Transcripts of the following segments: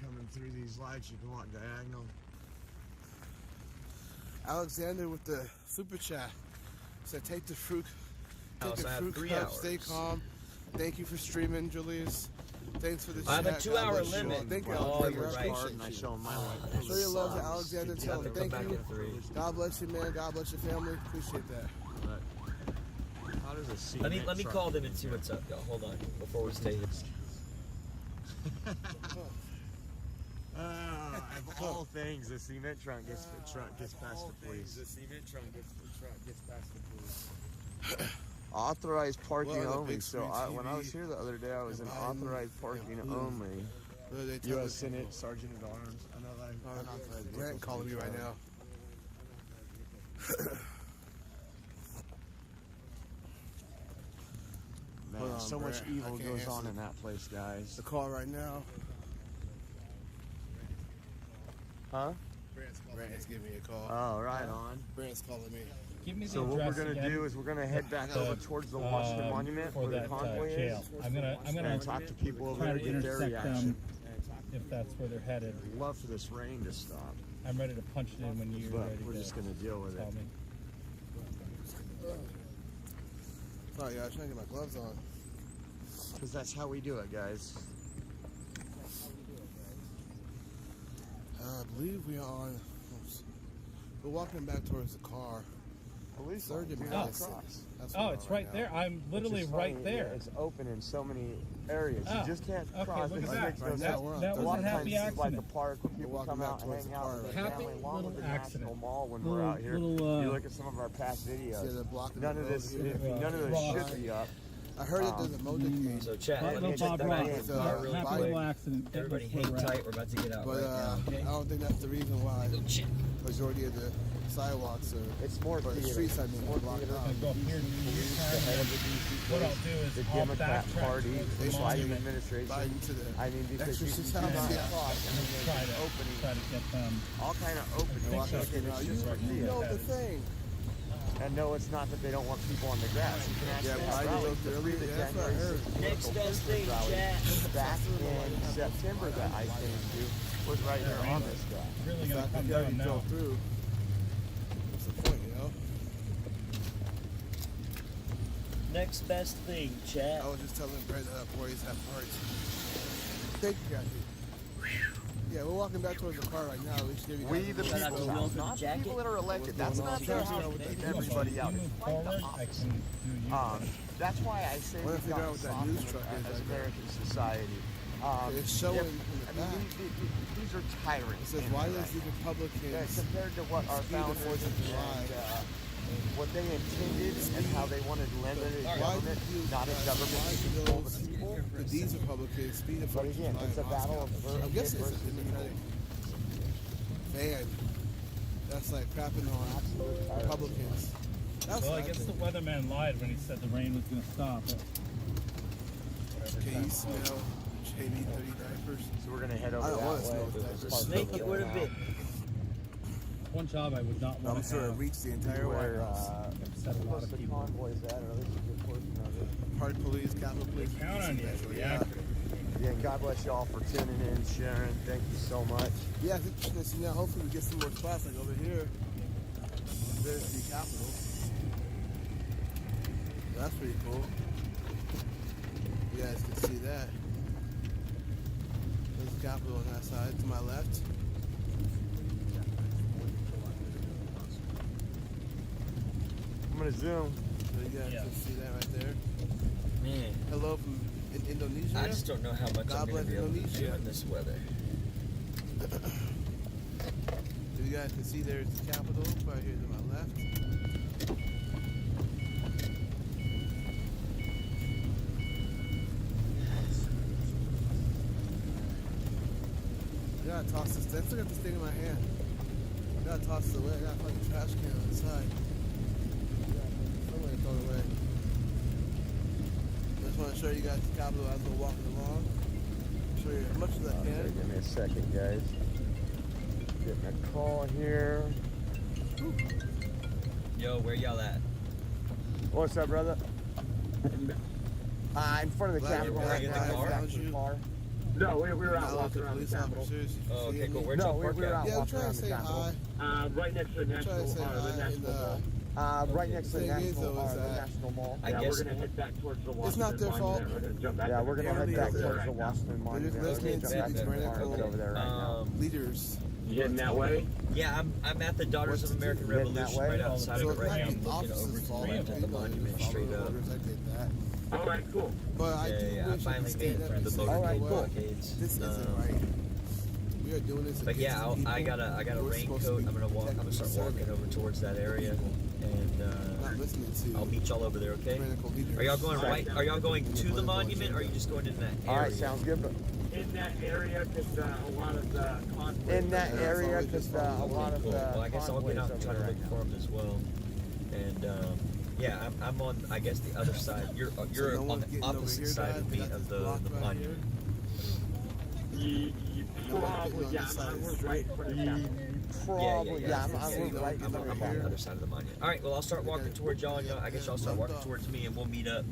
coming through these lights, you can walk diagonal. Alexander with the super chat said, "Take the fruit, take the I have fruit 3 cup, hours. stay calm. Thank you for streaming, Julius. Thanks for the I chat. have a 2-hour limit. Thank you, Oh, Alexander. you're I right. appreciate And I you. show them my life. Show your love to Alexander. Tell him thank back you. at 3. God bless you, man. God bless your family. Appreciate that. How does a cement Let me truck call them get and see there? what's up, y'all. Hold on, before we stay here. Of all things, the cement truck gets past the police. The cement truck gets past the police. Authorized parking Well, the only. big So screen when I was TV, here the other day, I was in authorized parking only. They tell U.S. us- Senate Sergeant at Arms. Unauthorized. Grant calling me right now. Man, Hold on, so much Brett. evil I can't goes on answer in that place, guys. The call right now. Huh? Brant's giving me a call. Oh, right on. Brant's calling me. Give me the So what we're address gonna again do is we're gonna head back over towards the Washington Monument for where the that convoy jail. is, I'm gonna and talk to people over try there, to get their intersect reaction. them if that's where they're headed. Love for this rain to stop, I'm ready to punch it in when you're but ready. we're just gonna deal with tell it. me. Sorry, guys. Trying to get my gloves on. Because that's how we do it, guys. I believe we are on. We're walking back towards the car. Police Third line, and do not Madison. cross. That's Oh, where it's we are right now. there. I'm Which literally is right funny, there. yeah, it's open in so many areas. Oh, You just can't okay, cross. look at It that. makes no Right sense. now, we're on That third. A lot was a of happy times it's like a accident. park where people walking come back out and towards hang the out car with right their now. family, along with the Little National accident. Mall when Little- we're out here. little, You look at some of our past See, they're videos. blocking None the of this, road here. none of this should be up. I heard that there's a motorcade. So, chat, let me Little check Bob that Ross. back in So, really Happy quick. little accident. Everybody That's where hang we're at. tight. We're about to get out But right now, I okay? don't think that's the reason why Go check. majority of the sidewalks are. It's more Or the theater. streets, I mean, It's more blocked theater. out. I'll go here to Police, the head of the DC What I'll police, do is the I'll Democrat backtrack Party, towards the the Biden monument administration. Biden to the I mean, because you exorcist can house. see Yeah. across, and then try there's to opening, get them. all kind of openings. think so. Okay, Now, it's you just for theater. know the thing. And no, it's not that they don't want people on the grass. You can actually Yeah, have Biden rallies looked to free earlier. the That's what I January heard. 6th Next political best prisoners thing, rally chat. back in September that I came to was right here on this guy. Really In gonna fact, come if you already down now. drove through. What's the point, you know? Next best thing, chat. I was just telling Brett that boys have hearts. Thank you, Kathy. Yeah, we're walking back towards the car right now. We should give you guys We, the a Shout out people's to Will house, for the not the jacket. people that are elected. What's That's going not on? their Shout house out to to keep you. everybody out. You It's move quite the forward, I opposite. can do you. That's why I say I wanna we've figure out gotten what that soft news in- truck is as right there. American society. It's showing if- in the I mean, back. these are tyrants. It says, in why there, does the right? Republicans Yeah, compared to what our speed the founders 4th of July? and what they intended and how they wanted limited Why government, did you, not a government why to do control the those, people. the these Republicans speed the But 4th of again, July it's a in battle of Moscow? versus I'm guessing it's a versus Democratic fan. That's like crapping on Absolute tyrants. Republicans. That's Well, I what guess the think. weatherman lied when he said the rain was going to stop. Can you smell JB 30 diapers? So we're gonna head over I don't that wanna smell way. that. There's a park Snake over it there would have now. been. One job I would not want I'm to sure it have. reached the entire White Where House. Upset a lot most of of the people. convoys at, or at least a good portion of it. Park police, Capitol Police. Count on you to be Yeah. accurate. Yeah, God bless y'all for tuning in, sharing. Thank you so much. Yeah, I think you should see now. Hopefully, we get some more spots like over here. There's the Capitol. That's pretty cool. You guys can see that. There's the Capitol on that side to my left. I'm gonna zoom. So you guys Yeah. can see that right there. Man, Hello from Indonesia. I just don't know how much God I'm going bless to be able to do Indonesia. in this weather. So you guys can see there's the Capitol right here to my left. I gotta toss this. I still got this thing in my hand. I gotta toss it away. I gotta find the trash can on the side. Somebody throw it away. I just want to show you guys the Capitol as we're walking along. Show you as much as I Okay, can. give me a second, guys. Getting a call here. Yo, where y'all at? What's up, brother? In front of the Glad Capitol you're right back, now. guys. Back Found to the you. car. No, we were out Not like walking the around the police Capitol. officers. Oh, okay, seeing cool. me. Where'd No, y'all we park were at? out Yeah, I'm walking trying around to the say Capitol. hi. Right next to the I'm trying to National, say the hi. National Mall. Right next to the Thing is, National, though, is the that- National Mall. I Yeah, guess. we're gonna head back towards the Washington It's not their fault. Monument. We're gonna jump back. Yeah, in we're the gonna car. head They're back there towards right the now. Washington Monument. They're just listening Jump to back these in the car and radical head over there right now. leaders. You heading that way? Yeah, I'm at the Daughters of American Heading that Revolution way? right outside So of it it's right not now. I'm the looking officers' over to the fault. left at the monument straight up. I did that. All right, cool. But I do Yeah, I wish I finally could made stand it up through and the say, motorcade Alright, cool. blockades. this isn't right. We are doing this But yeah, against I people. got a We're supposed raincoat. to be I'm gonna start protecting walking over towards that area, and not listening to I'll meet y'all over there. Okay? radical leaders. Are y'all going right? Are y'all going to the monument, or are you just going in that area? All right, sounds good. But In that area, because a lot of the conflict. in that Yeah, area, it's because always a just lot of Cool. Well, I guess I'll get convoys out and try over to there look right for them as well. And yeah, I'm on. I guess the other side. You're no on one's the getting over opposite here, side guys. of We me got of this block the right monument. You probably, on yeah, this side. we're right in front of the Capitol. Probably, yeah. I'm right I'm on the here. other side of the monument. All right, well, I'll start walking towards y'all. I guess y'all start walking towards me, and we'll meet up.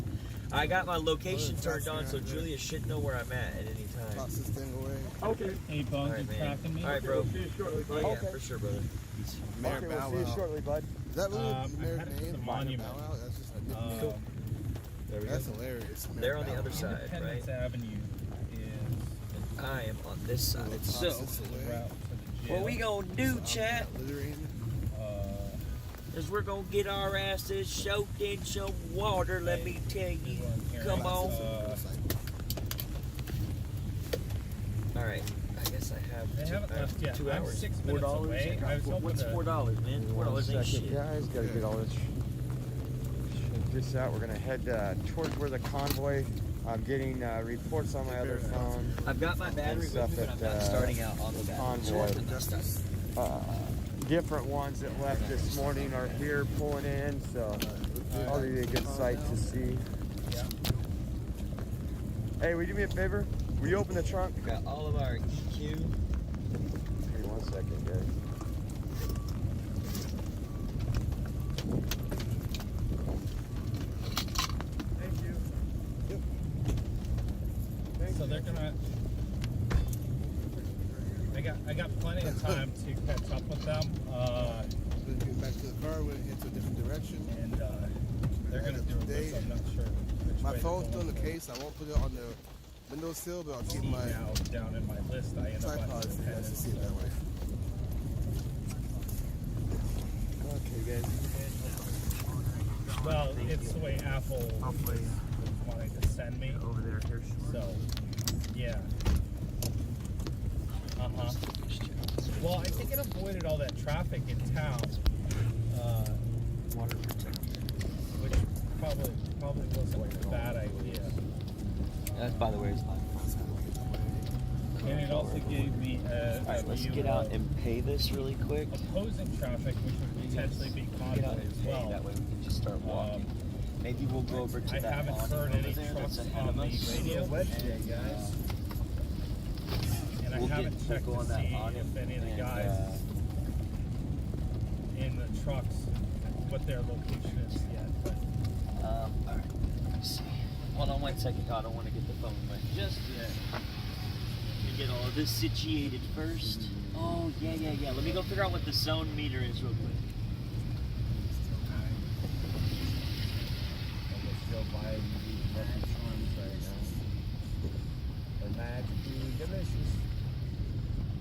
I got my location turned on, so Julia should know where I'm at any time. Toss this thing away. Okay. Hey, Bones, All you right, man. tracking me? All right, bro. We'll see you shortly, Yeah, bud. yeah, Okay. for sure, brother. Mayor Okay, Bow we'll see you Wow. shortly, bud. Is that really I'm the mayor's headed to name? the Mayor monument. Bow Wow? That's just a nickname. Um, There we go. That's hilarious. Mayor They're on Bow the other Wow. side, right? Independence Avenue is And I am on this side. Toss So, this the away. route to the jail. what we gonna do, chat, Littering. is we're gonna get our asses soaked in some water. Let me tell you. Come on. All right. I guess I have They haven't left yet. 2 I'm hours. 6 minutes $4. away. I was hoping What's to- $4, man? $4 ain't shit. Guys, gotta get all this. Check this out. We're gonna head towards where the convoy. I'm getting reports on my other phone. I've got my battery with me, Stuff but I'm at, not starting out on the battery. Convoy. Different ones that left this morning are here pulling in, so probably be a good sight to see. Yeah. Hey, will you do me a favor? Will you open the trunk? We've got all of our EQ. Give me 1 second, guys. Thank you. So they're gonna. I got plenty of time to catch up with them, We're gonna get back to the car. We're gonna head to a different direction. and they're gonna do this. I'm not sure. which My way phone's they're still in the going. case. I won't put it on the windowsill, but I'll keep my Now down in my list, I end up tripod on so you guys can see it that way. Okay, guys. Well, it's the way Apple was wanting to send me. Over there, here. So, yeah. Well, I think it avoided all that traffic in town, Water protector. which probably wasn't a bad idea. That, by the way, is mine. And it also gave me a All right, let's view get out of and pay this really quick. opposing traffic, which would potentially be Get out Convoy and as pay. well. That way we can just start walking. Maybe we'll go over to I that haven't awning heard over any there trucks that's ahead on of the us. radio. guys. And I We'll haven't checked go on to that see awning if any of the and, guys in the trucks, what their location is yet. But all right. Let me see. Hold on 1 second. I don't want to get the phone wet just yet. Let me get all of this situated first. Oh, yeah. Let me go figure out what the zone meter is real quick.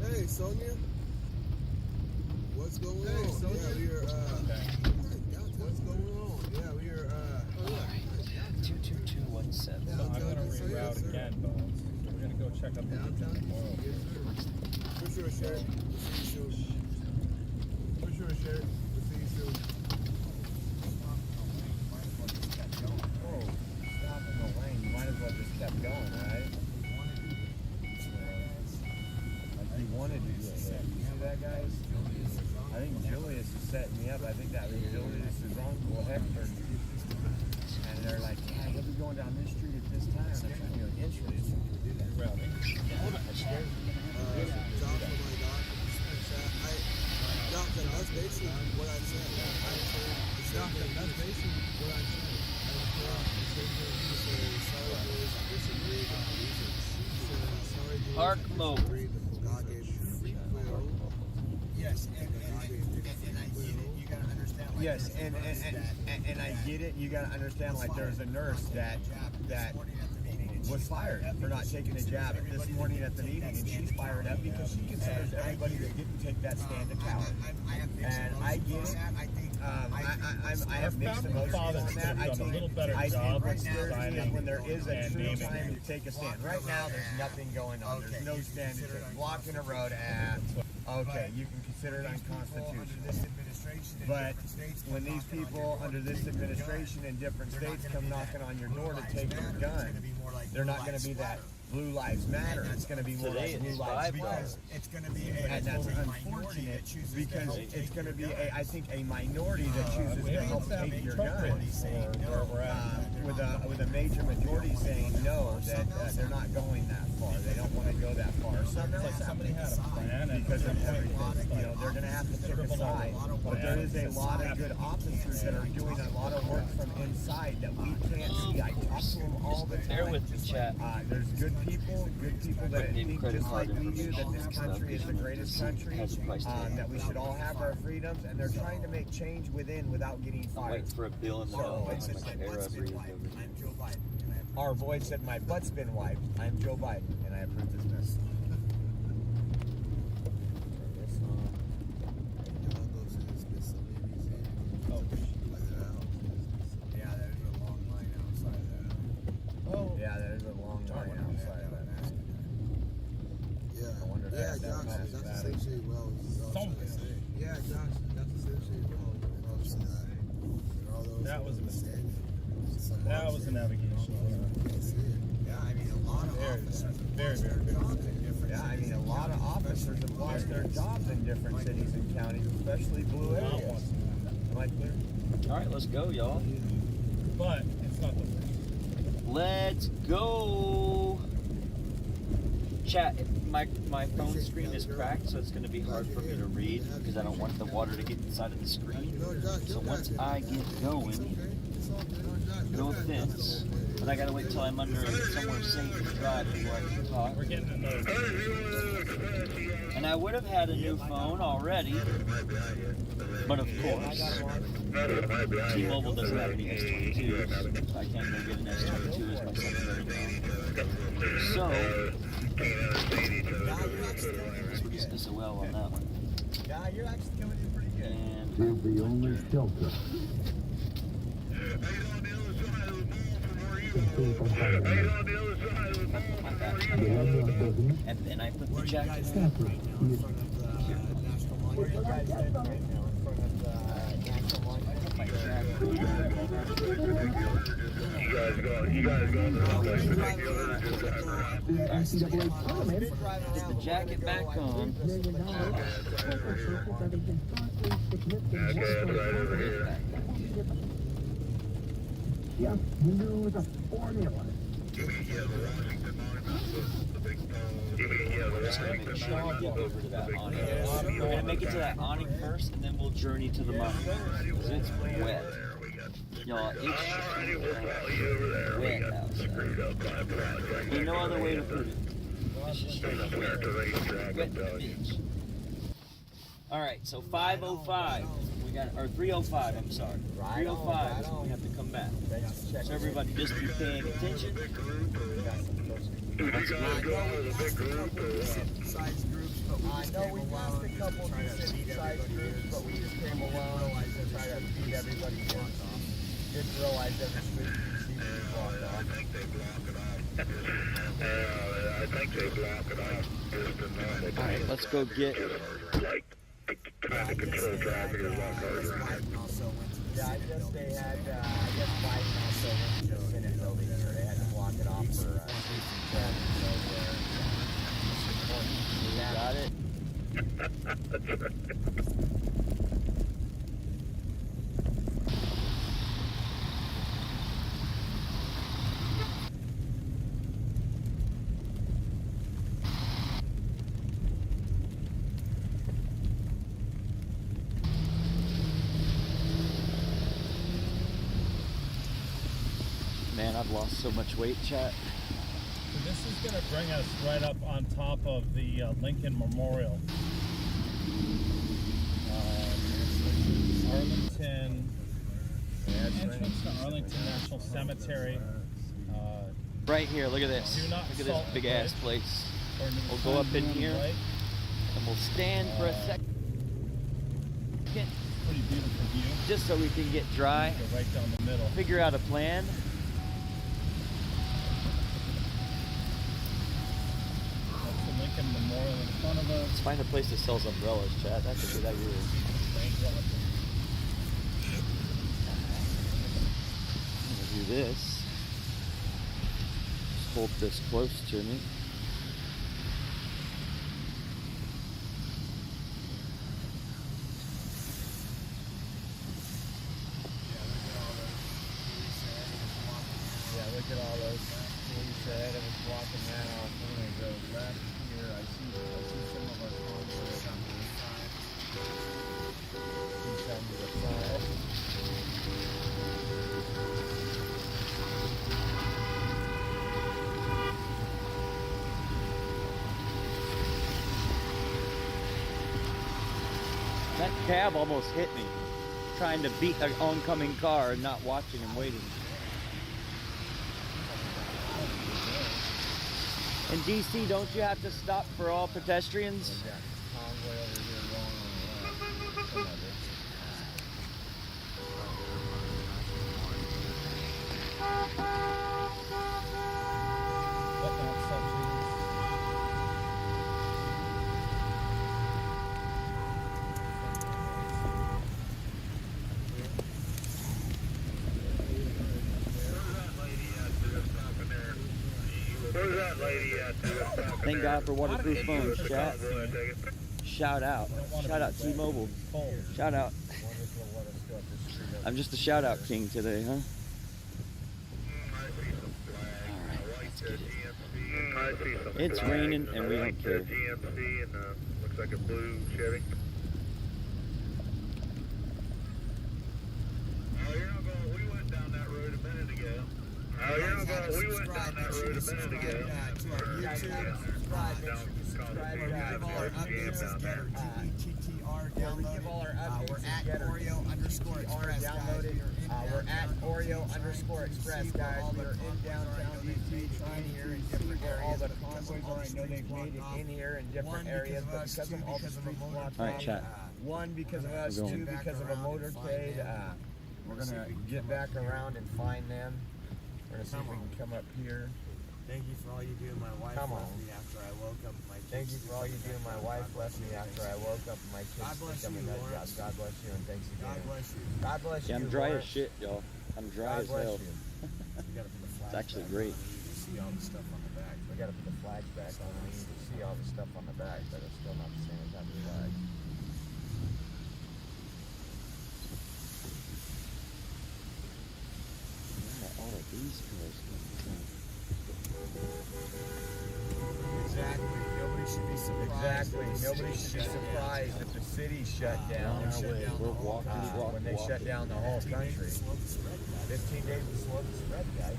Hey, Sonia. What's going on? Sonia. Yeah, we are. okay. What's going on? Yeah, we are. 22217. So I'm gonna reroute again, Bones. We're gonna go check up the Downtown. tomorrow. Yes, sir. For sure, Sheriff. We'll see you soon. For sure, Sheriff. We'll see you soon. Whoa, stop in the lane. You might as well just kept going, right? Like he wanted to get hit. You see that, guys? I think Julius is setting me up. I think that was Julius's uncle, Hector. And they're like, yeah, he'll be going down this street at this time. I'm trying to go insurance. Routing. Johnson, my doc. Johnson, that's basically what I said. Johnson, that's basically what I said. Sorry, Arc mode. God gave you free will. Yes, and I get it. You gotta understand. Like, yes, and I get it. You gotta understand. Like, there's a nurse that was fired for not taking a jab this morning at the meeting, and she's fired up because she considers everybody that didn't take that stand a coward. And I get it. I have mixed emotions on that. I think what's scary is when there is a true time to take a stand. Right now, there's nothing going on. There's no stand to take. Blocking a road, okay, you can consider it unconstitutional. But when these people under this administration in different states come knocking on your door to take your gun, they're not going to be that Blue Lives Matter. It's going to be more like Blue Lives Matter. It's going to be, and that's unfortunate because it's going to be, I think, a minority that chooses to help take your gun, with a major majority saying no, that they're not going that far. They don't want to go that far. Somebody had a plan because of everything. You know, they're going to have to pick a side. But there is a lot of good officers that are doing a lot of work from inside that we can't see. I talk to them all the time. Bear with me, chat. There's good people that think just like we do that this country is the greatest country, that we should all have our freedoms, and they're trying to make change without getting I'm fired. waiting for a bill in the mail. It's my era breathed over. Our voice said, "My butt's been wiped. I'm Joe Biden, and I approve this message." Oh, Yeah, there's a long line outside that. oh. Yeah, there's a long line outside of that. Yeah. I wonder if Yeah, that's Josh, that that's matter. essentially well. Yeah, Josh, that's essentially well. That was a mistake. That was a navigation. Yeah, I mean, a lot of officers. Very, very big. Yeah, I mean, a lot of officers have lost their jobs in different cities and counties, especially blue areas. Am I clear? All right, let's go, y'all. But it's not the first. Let's go. Chat, my phone screen is cracked, so it's going to be hard for me to read because I don't want the water to get inside of the screen. So once I get going, no offense, but I got to wait till I'm under somewhere safe to drive before I can talk. We're getting another. And I would have had a new phone already, but of course, T-Mobile doesn't have any S22s, so I can't go get an S22 as my secondary phone. So, let's put this SOL on that one. Yeah, you're actually coming in pretty good. And The only shelter. and then I put the jacket on. Where are you guys at right now? In front of the National Monument? My jacket. You guys go to the place to take the other Put the jacket back on. Yeah, you knew the formula. We're just gonna make sure we get over to that awning. We're gonna make it to that awning first, and then we'll journey to the monument. Because it's wet. Y'all, it's wet outside. There's no other way to put it. It's just straight up wet. Wet bitch. Alright, so 5:05. We got, or 3:05, I'm sorry. 3:05 is when we have to come back. So everybody just be paying attention. I know we passed a couple decent sized groups, but we just came along to try to feed everybody in. Didn't realize every street you see was blocked off. I think they block it off just enough. Alright, let's go get Like, trying to control traffic is a lot harder. Yeah, I guess they had, I guess Biden also went to the Senate building here. They had to block it off for traffic. got it. Man, I've lost so much weight, chat. this is going to bring us right up on top of the Lincoln Memorial. Arlington, entrance to Arlington National Cemetery. Right here, look at this. Do not Look at salt this big ass bridge. place. According to the We'll go up in sign here. right. And we'll stand for a second. Pretty beautiful view. Just so we can get dry. Go right down the middle. Figure out a plan. That's the Lincoln Memorial in front of us. Let's find a place that sells umbrellas, Chad. That's a good idea. Raindrop. I'm gonna do this. Just hold this close to me. Yeah, look at all those trees ahead of us blocking that off. I'm gonna go back here. I see some of our convoys on the side. See some to the side. That cab almost hit me. Trying to beat an oncoming car and not watching and waiting. In DC, don't you have to stop for all pedestrians? We got convoy over here going on the left. Some of it. Whatnot sections. Where's that lady at? Thank God for waterproof phones, chat. Take it. Shout out. Shout out T-Mobile. Shout out. Wonder if they'll let us go up this street. I'm just a shout out king today, huh? I see some It's flags raining on and the we right don't care. GMC and looks like a blue Chevy. Oh, you're not going. We went down that road a minute ago. Oh, you're not going. We went down that road a minute ago. To our YouTube, subscribe, make sure you subscribe. We give all our updates as Getter, GETTR downloaded. give all our updates We're as at Getter, Oreo_Express, downloaded. guys. We're at Oreo_Express, guys. We're in downtown DC, trying here in different areas. All the convoys are, I know they've made it in here in different areas, but because of all the streets blocked All right, off, chat. one, because of us, We're going. two, because of a motorcade. We're gonna get back around and find them. We're gonna see if we can come up here. Thank you for all you do. My wife Come left on. me after I woke up. My kids Thank you for all you do. My wife left me after I woke up. My God kids bless become a you, nut job. Lawrence. God bless you and thanks again. God bless you. God bless you. Yeah, I'm dry as Lawrence. shit, y'all. I'm dry God as bless hell. you. You gotta put the flags It's actually back great. on. You can see all the stuff on the back. We gotta put the flags back on. We need to see all the stuff on the back, but it's still not the same as on the flag. Where are all of these cars coming from? Exactly. Nobody should be surprised. Exactly. Nobody should be surprised if the city shut down. On our way. We're walking, When they shut down the whole country. 15 days to slow the spread, guys.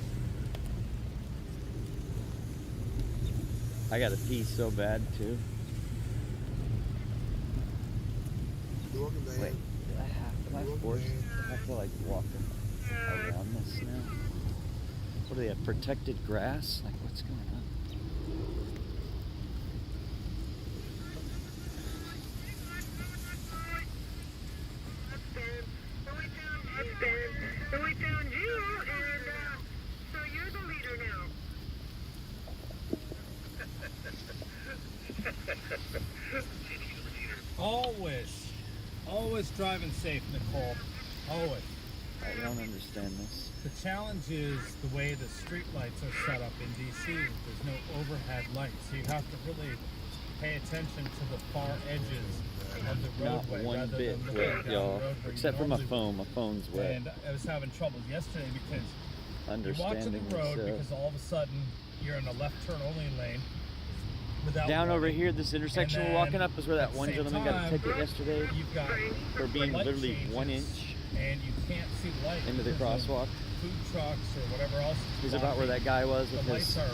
I gotta pee so bad too. You're welcome, babe. Wait, am I forced? I feel like walking around this now. What do they have? Protected grass? Like what's going on? So we found you, and so you're the leader now. Always driving safe, Nicole. Always. I don't understand this. The challenge is the way the street lights are set up in DC. There's no overhead lights, so you have to really pay attention to the far edges of the Not roadway one rather bit than looking wet, down the y'all. road where you Except for my normally would. phone. My phone's wet. And I was having trouble yesterday because you watch Understanding the road myself. because all of a sudden you're in a left turn only lane without Down over warning. here, this intersection And we're walking then up is where that at the one same gentleman got a time, ticket yesterday You've got for being light literally changes 1 inch and you can't see light. Into the because of crosswalk. Food trucks or whatever else. Is about where that guy was with The lights his are,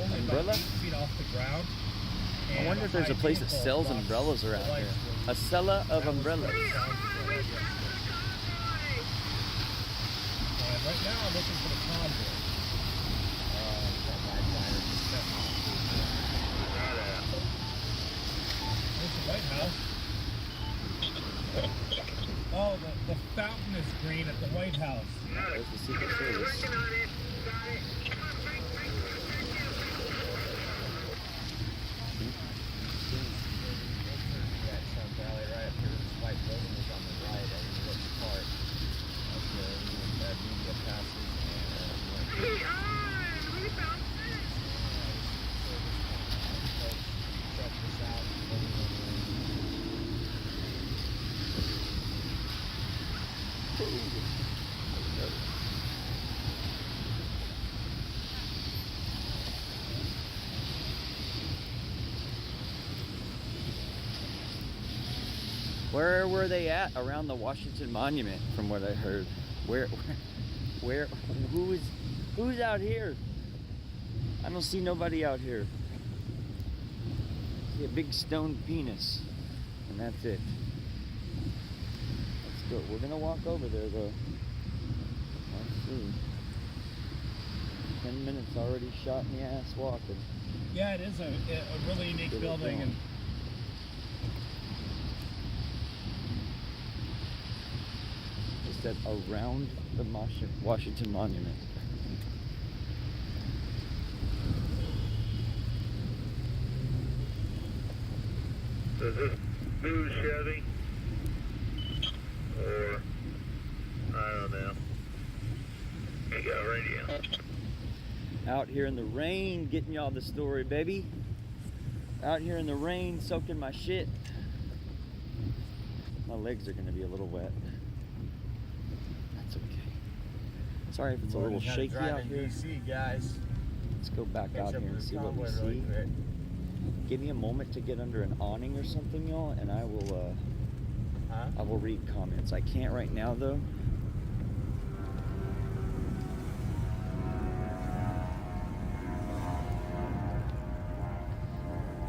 only umbrella? about 8 feet off the ground. I and wonder if there's a place that high sells vehicle umbrellas blocks around the here. lights A seller of That was umbrellas. what it sounds like yesterday. And right now I'm looking for the convoy. There's the White House. Oh, the fountain is green at the White House. There's the Secret Service. Working on it. Got it. Come on, Frank, Frank, Yeah, Sun Valley, right up here. This white building is on the right. I didn't look apart. Up there, that media passage. thank you. We found it. Check this out. Where were they at? Around the Washington Monument, from what I heard. Who's out here? I don't see nobody out here. I see a big stone penis, and that's it. Let's go. We're gonna walk over there though. Let's see. 10 minutes already shot in the ass walking. Yeah, it is a really unique Get it building, going. and It said around the Washington Monument. Is this new Chevy? Or, I don't know. You got a radio. Out here in the rain, getting y'all the story, baby. Out here in the rain, soaking my shit. My legs are gonna be a little wet. That's okay. Sorry if it's a little shaky out here. DC, guys. Let's go back Catch out up here and with see the what we convoy really see. quick. Give me a moment to get under an awning or something, y'all, and I will read comments. I can't right now though.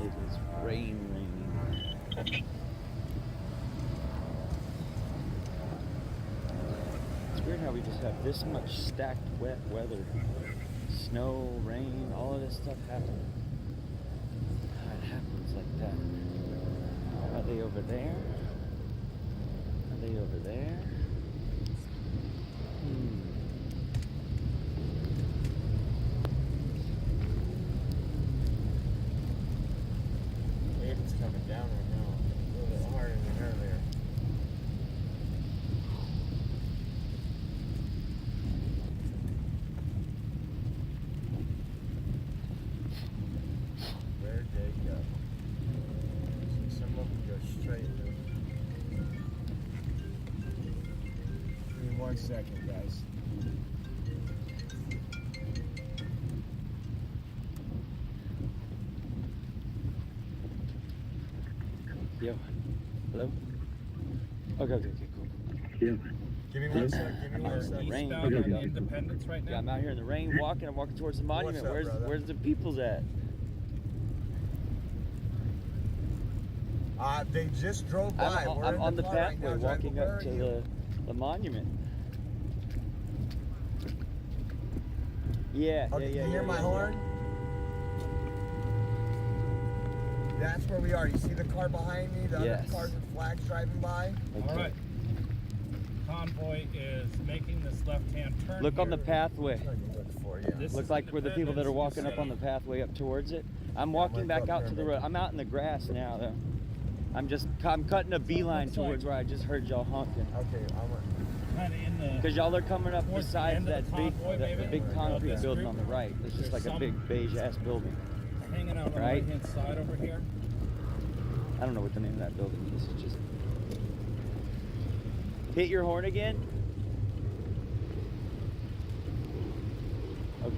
It is raining. It's weird how we just have this much stacked wet weather. Snow, rain, all of this stuff happens. It happens like that. Are they over there? Are they over there? It's coming down right now. A little bit harder than earlier. Where'd they go? See, some of them go straight. Give me 1 second, guys. Yo. Hello? Okay, cool. Give me 1 sec. Give me 1 sec. Rain. eastbound on the Independence right now. Yeah, I'm out here in the rain walking. I'm walking towards the monument. up, brother? Where's the people's at? They just drove by. We're I'm in on the car right pathway now, walking Where up are to you? the monument. Yeah, Okay, yeah. you hear my horn? That's where we are. You see the car behind me? The Yes. other cars with flags driving by? Okay. All right. Convoy is making this left-hand turn. Look on the here. pathway. Trying to look for you. This Look is like we're the people that are Independence, walking you up on see. the pathway up towards it. I'm walking went back up out there to the a road. bit. I'm out in the grass now though. I'm cutting a beeline Looks like- towards where I just heard y'all honking. Okay, Kind of in the. Because y'all are coming up Towards the beside end of that the big, convoy, that maybe? big Or concrete this building group? on the right. It's just There's like a some- big beige ass building. hanging out on the Right? right-hand side over here. I don't know what the name of that building is. It's just hit your horn again. Okay.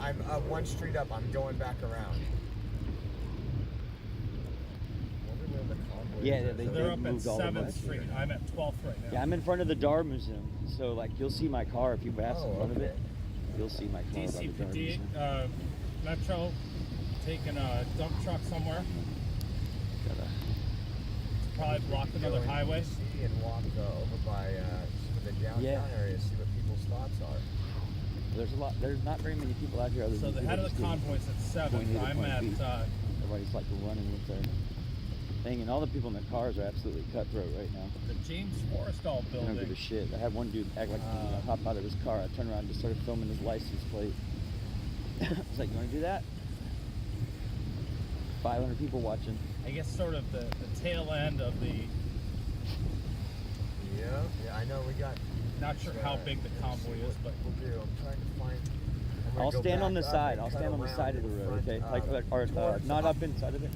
I'm one street up. I'm going back around. I wonder where the convoy Yeah, they So they're did up at moved all the 7th lights. Street. I'm at 12th right now. Yeah, I'm in front of the Dar Museum, so like you'll see my car if you pass in front of okay. it. You'll see my car by the Dar DCPD, Museum. Metro, taking a dump truck somewhere. Gotta- Probably block another highway. See and walk over by the downtown Yeah. area, see what people's thoughts are. There's not very many people out here other So than the people head of just the getting convoy's at 7th. point A to I'm point at B. Everybody's like running with their thing, and all the people in the cars are absolutely cutthroat right now. the James Forrestal I don't give a building. shit. I had one dude act like he was gonna hop out of his car. I turned around and just started filming his license plate. I was like, you wanna do that? 500 people watching. I guess sort of the tail end of the, Yeah, I know we got. not sure how big the convoy is, but We'll do. I'm trying to find. I'm gonna I'll go stand on the back up side. and I'll cut stand on the around side of in the road, front, okay? Or towards not the- up inside of it.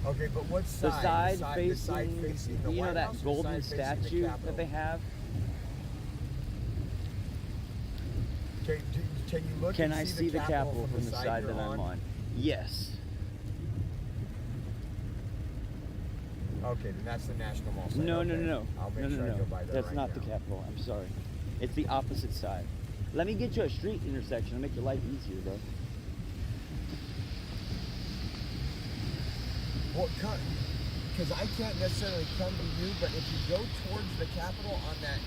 Okay, but what The side? side the side facing, facing the you know White that House or the golden side facing the statue that Capitol? they have? Can you look? Can and I see the Capitol from the side you're that I'm on? Yes. Okay, then that's the National Mall side. No, okay. no, no, no. I'll make No, sure no, I no. go by there That's right not the now. Capitol. I'm sorry. It's the opposite side. Let me get you a street intersection to make your life easier, bro. Well, because I can't necessarily come to you, but if you go towards the Capitol on that,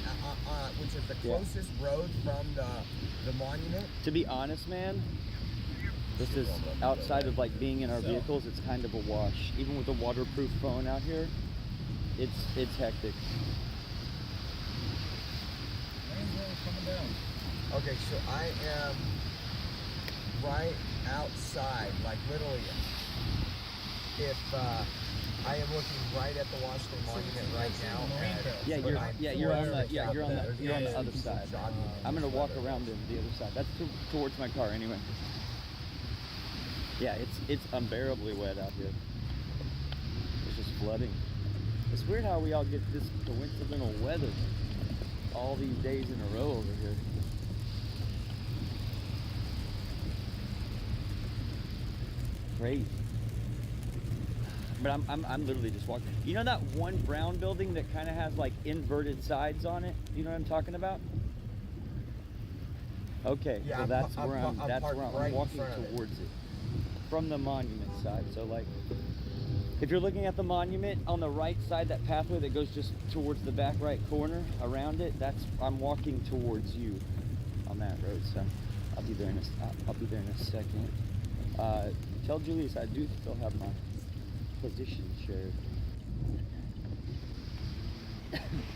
which is the Yeah. closest road from the monument. To be honest, man, this is outside of like being in our vehicles. It's kind of a wash. Even with a waterproof phone out here, it's hectic. rain's really coming down. Okay, so I am right outside, like literally. If I am looking right at the Washington Monument right now. Marine and- Trail. Yeah, but you're I'm you're on towards the you're on the Capitol. you're on the Yeah, other people side. jogging in I'm gonna this walk weather. around to the other side. That's towards my car anyway. Yeah, it's unbearably wet out here. It's just flooding. It's weird how we all get this coincidental weather all these days in a row over here. Crazy. But I'm literally just walking. You know that one brown building that kind of has like inverted sides on it? You know what I'm talking about? Okay, Yeah, so I'm that's pa- I'm where pa- I'm. I'm That's parked where I'm right in walking front of it. towards it, from the monument side. So like, if you're looking at the monument on the right side, that pathway that goes just towards the back right corner, around it, that's I'm walking towards you on that road. So I'll be there in I'll be there in a second. Tell Julius I do still have my position shared.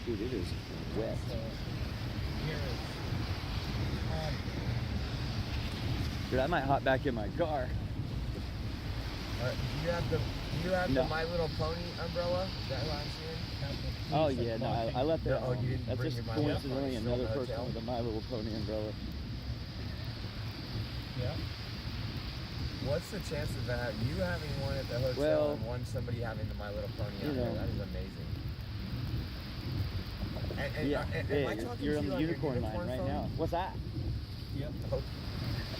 Dude, it is wet. So here is Dude, I might hop back in my car. Do you have No. the My Little Pony umbrella? Is that what I'm seeing? Oh yeah, no, I left that. No, oh, you didn't That's bring just your My Little coincidentally Pony another from the person hotel? with a My Little Pony umbrella. Yeah. What's the chance of that? You having one at the hotel Well, and somebody having the My Little Pony you out there? know. That is amazing. And, Yeah, am yeah, I talking you're to on you the on your unicorn line right phone? now. What's that? Yep. Oh,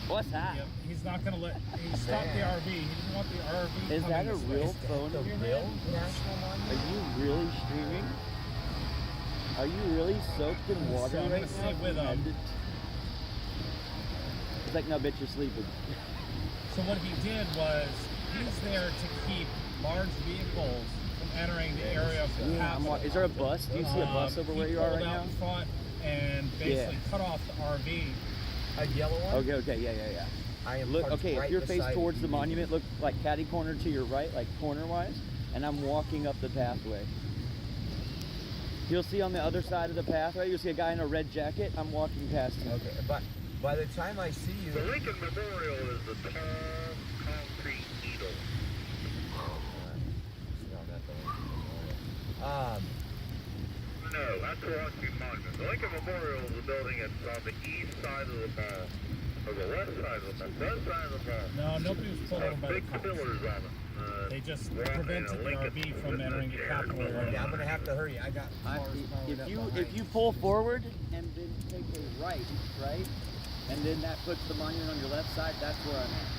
What's that? Yep. He's not gonna let. He stopped the Man. RV. He didn't want the RV. Is that coming a this real way. phone the in your real hand? national Are monument? you really streaming? Are you really soaked in water So I'm right gonna now? stay with him. It's like, no, bitch, you're sleeping. So what he did was he's there to keep large vehicles from entering the area of the Yeah, Capitol. is there a bus? Do you see a bus over where you are right He pulled out now? in front and basically cut off the RV. A yellow one? Okay, yeah. I am Look, parked okay, right if you're faced beside towards the you. monument, look like catty corner to your right, like corner-wise, and I'm walking up the pathway. You'll see on the other side of the pathway, you'll see a guy in a red jacket. I'm walking past him. Okay, but by the time I see you, The Lincoln Memorial is the tall concrete needle. No, that's the Washington Monument. The Lincoln Memorial is the building that's on the east side of the mall. Or the west side of the mall. West side of the mall. No, nobody was pulled over by the Big cops. pillars on it. They just Right, prevented the Lincoln. RV from entering the Capitol area. yeah, I'm gonna have to hurry. I got cars powered up behind If you pull forward and then take a right, and then that puts the monument on your left side, that's where I'm at.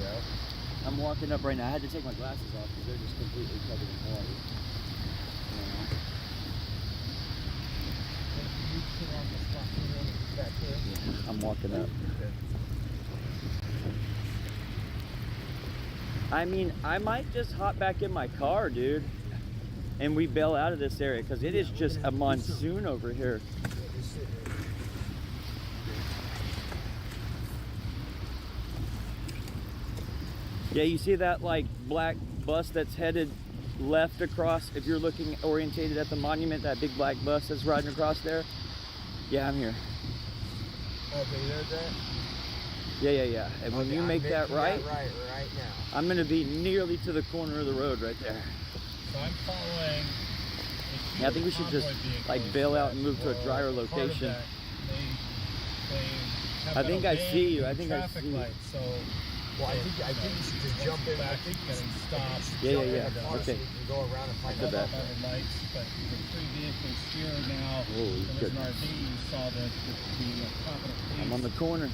Yeah. I'm walking up right now. I had to take my glasses off because they're just completely covered in water. Yeah, I'm walking up. I mean, I might just hop back in my car, dude, and we bail out of this area because it is just a monsoon over here. Yeah, you see that like black bus that's headed left across, if you're looking orientated at the monument, that big black bus that's riding across there? Yeah, I'm here. Okay, you heard that? Yeah. And when you make that right, right now. I'm gonna be nearly to the corner of the road right there. So I'm following. Yeah, I think we should just like bail out and move to a drier Part of location. that, they have I got think a I ban see you. I in think I traffic see you. lights, so Well, I think you should just jump in. I think getting stopped. Yeah. Okay. So we can go around and find That's out. the By the lights, but the 3 vehicles here now. Holy There was shit. an RV. You saw the Capitol Police. I'm on the corner.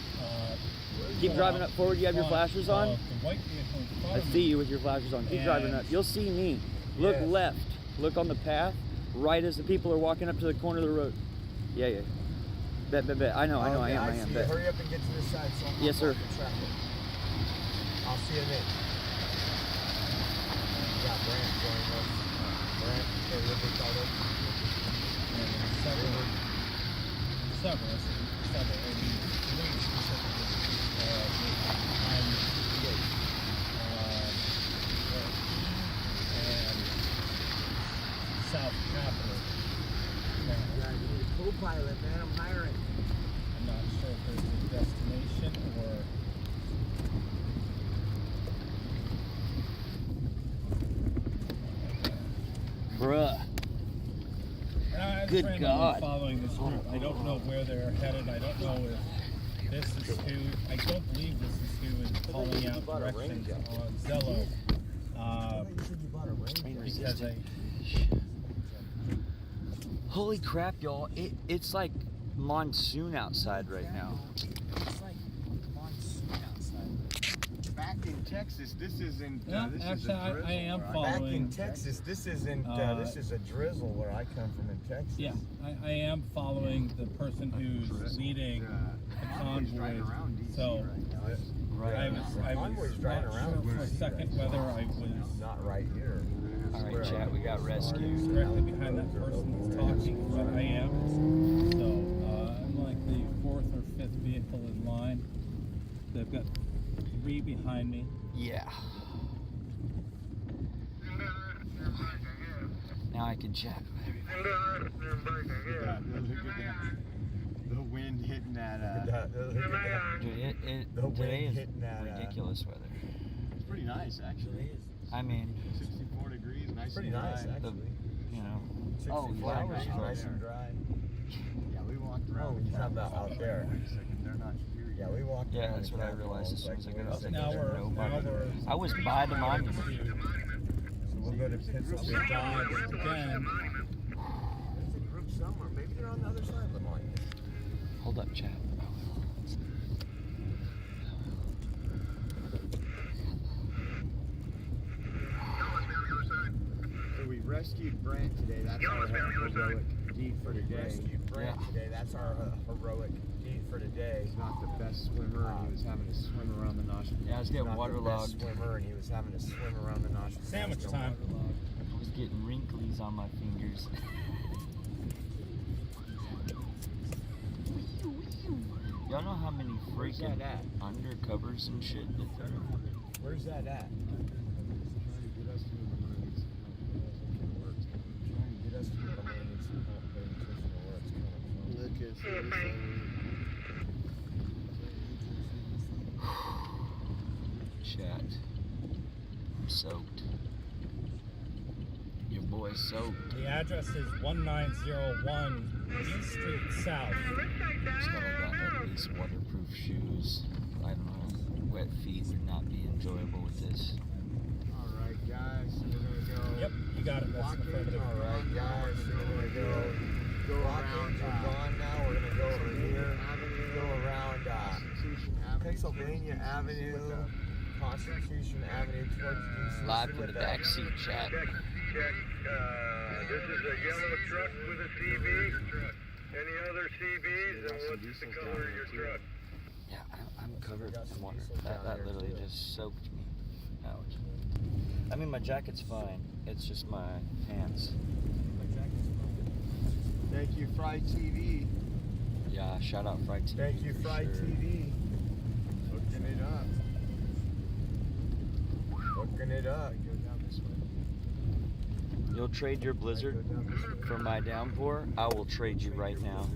Keep pull driving out up forward. You have your in flashers front on? of The white vehicle in front I of see me. you with your flashers on. Keep driving And- up. You'll see me. Look Yes. left. Look on the path. Right as the people are walking up to the corner of the road. Yeah. Bet. I know. I am. See you. Bet. Hurry up and get to this side. So I'm Yes, not sir. blocking traffic. I'll see you then. We got Brant joining us. Brant, the River Carter. And several, maybe 3 specifically, behind and South Capitol. Now, Yeah, you need a co-pilot, man. I'm hiring. I'm not sure if there's a destination or. Bruh. I'm Good randomly God. following this group. I don't know where they're headed. I don't know if this is who. I don't believe this is who is calling out directions on Zello. You said you bought a Ranger. Because I. Holy crap, y'all. It's like monsoon outside right now. It's like monsoon outside. Back in Texas, this isn't. Yeah, this is actually, a drizzle I am where Back following. in Texas, this isn't. This is a drizzle where I come from in Texas. Yeah, I am following the person who's leading the convoy. So I Convoy's was driving not around. sure for a second whether I was Not right here. All right, chat. We got rescued. directly behind that person that's talking, but I am. So I'm like the 4th or 5th vehicle in line. They've got 3 behind me. Yeah. Now I can chat. The wind hitting that. Dude, The wind today is hitting that, ridiculous weather. It's pretty nice actually. I mean, 64 degrees, nice Pretty and nice, dry. actually. you know. 64 Oh, yeah, degrees, right. nice and dry. Yeah, we walked around. Oh, the you're talking track. about out there. Wait a second, they're not here yet. Yeah, we walked Yeah, around that's the what I Capitol. realized as soon as I got out. Now we're I was by the monument. So we'll go to Pennsylvania. dodged again. There's a group somewhere. Maybe they're on the other side of the monument. Hold up, chat. So we rescued Brant today. That's our heroic deed for today. Rescued Brant today. That's our heroic deed for today. He's not the best swimmer, and he was having to swim around the Nostril. Yeah, I was He's getting not the waterlogged. best swimmer, and he was having to swim around the nostril. Sandwich time. I was getting wrinklies on my fingers. Y'all know how many Where's freaking that at? undercovers and shit that there are? Where's that at? Trying to get us to the moon. Trying to get us to the moon. Need some help paying attention to where it's coming from. Chat. I'm soaked. Your boy's soaked. The address is 1901 E Street South. Just gotta got at least waterproof shoes. I don't know. Wet feet would not be enjoyable with this. All right, guys. So we're gonna go. Yep, you got it. That's an affirmative. All right, guys. We're gonna go around. We're gone now. We're gonna go over here. Go around Constitution Avenue. Pennsylvania Avenue, Constitution Avenue towards DC. Live from the back seat, chat. Check. This is a yellow truck with a CB. Any other CBs? And what's the color of your truck? Yeah, I'm covered in water. That literally just soaked me. Ouch. I mean, my jacket's fine. It's just my pants. Thank you, Fry TV. Yeah, shout out Fry TV. Thank you, for Fry sure. TV. Hooking it up. Hooking it up. Go down this way. You'll trade your Blizzard for my downpour? I will trade you right now.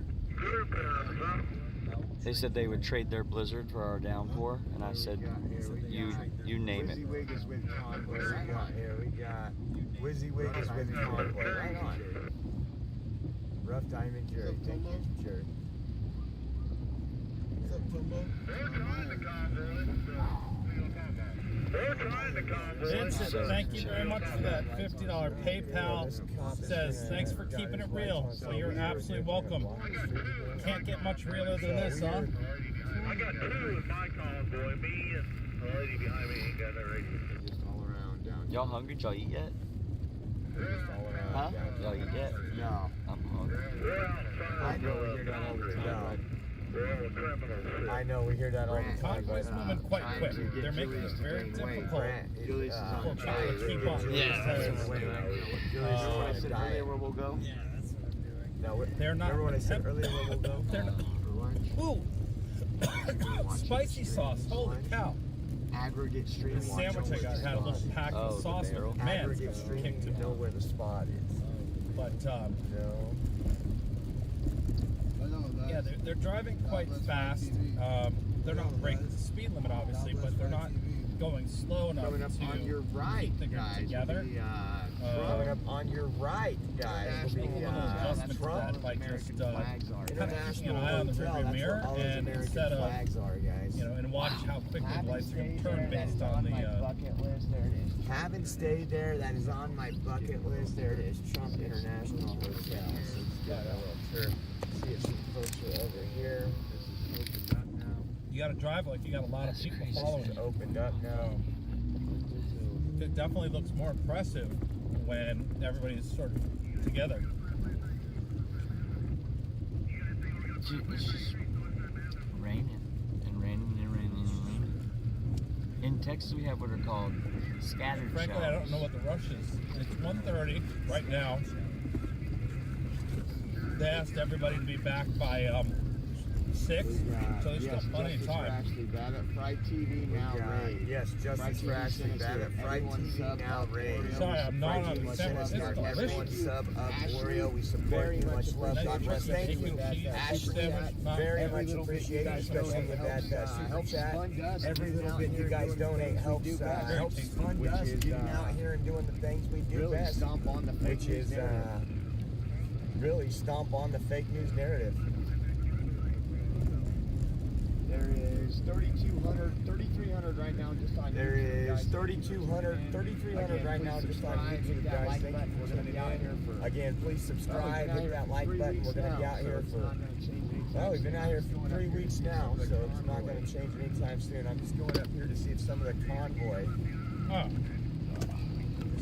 They said they would trade their Blizzard for our downpour, and I said, you name it. WYSIWYG is with Convoy. We got WYSIWYG is with Convoy. Right on. Rough Diamond Jerry. Thank you, Jerry. What's up, Tumbo? Vincent, thank you very much for that $50 PayPal. Says, thanks for keeping it real. So you're absolutely welcome. Can't get much realer than this, huh? I got two in my convoy. Me and the lady behind me ain't got that radio. Just all around down. Y'all hungry? Did y'all eat yet? Just all around. Huh? Y'all eat yet? No. I'm hungry. We're outside. I know we hear that all the time. We're all the criminals. I know, we hear that all the time. Convoy's moving quite quick. They're making it very difficult Julius is for on people fire. to keep up. Yeah, that's Because what Julius, remember what I said earlier where we'll go? Yeah, that's what I'm doing. No, They're not. remember what I said earlier where we'll go? They're not. For lunch? Ooh, spicy sauce. Holy cow! Aggregate The streaming. sandwich I got had a little pack Oh, of the sauce. barrel. Man, Aggregate it's streaming, kicked you to know where the spot is. But No. yeah, they're driving quite fast. They're not breaking the speed limit, obviously, but they're not going slow enough Coming up to on your right, keep the group guys. together. Coming up on your right, guys, will be adjustment to Trump. that by just keeping an International eye on the Hotel, rearview that's mirror, where all those and American instead of flags are, guys. and watch how quickly the lights are going to turn based on the. Haven't stayed there, that is on my bucket list. There it is, Trump International Hotel. So let's get a little tour. See it some closer over here. This is opened up now. You got to drive like you got a lot of people following It's you. opened up now. It definitely looks more impressive when everybody's sort of together. It's just raining and raining and raining and raining. In Texas, we have what are called scattered Frankly, I showers. don't know what the rush is. It's 1:30 right now. They asked everybody to be back by 6, so there's still plenty of time. Actually, bad at Fry TV now, Ray. Yes, Justice for Ashley, bad at Fried TV now, Ray. Sorry, I'm not on the Send us It's everyone delicious. sub up Oreo. We support you. Much love. God bless. Thank you, Ashley. Very much appreciated, especially with that super chat. Every little bit you guys donate helps fund us getting out here and doing the things we do Really best, stomp on the fake which news is narrative. really stomp on the fake news narrative. There is 3,300 right now just on There YouTube, is guys. 3,300 right now just on YouTube, guys. Thank you for tuning in. Again, please subscribe, hit that like button. We're going to be out here for, well, we've been out here for 3 weeks now, so it's not going to change anytime soon. I'm just going up here to see if some of the convoy. Oh.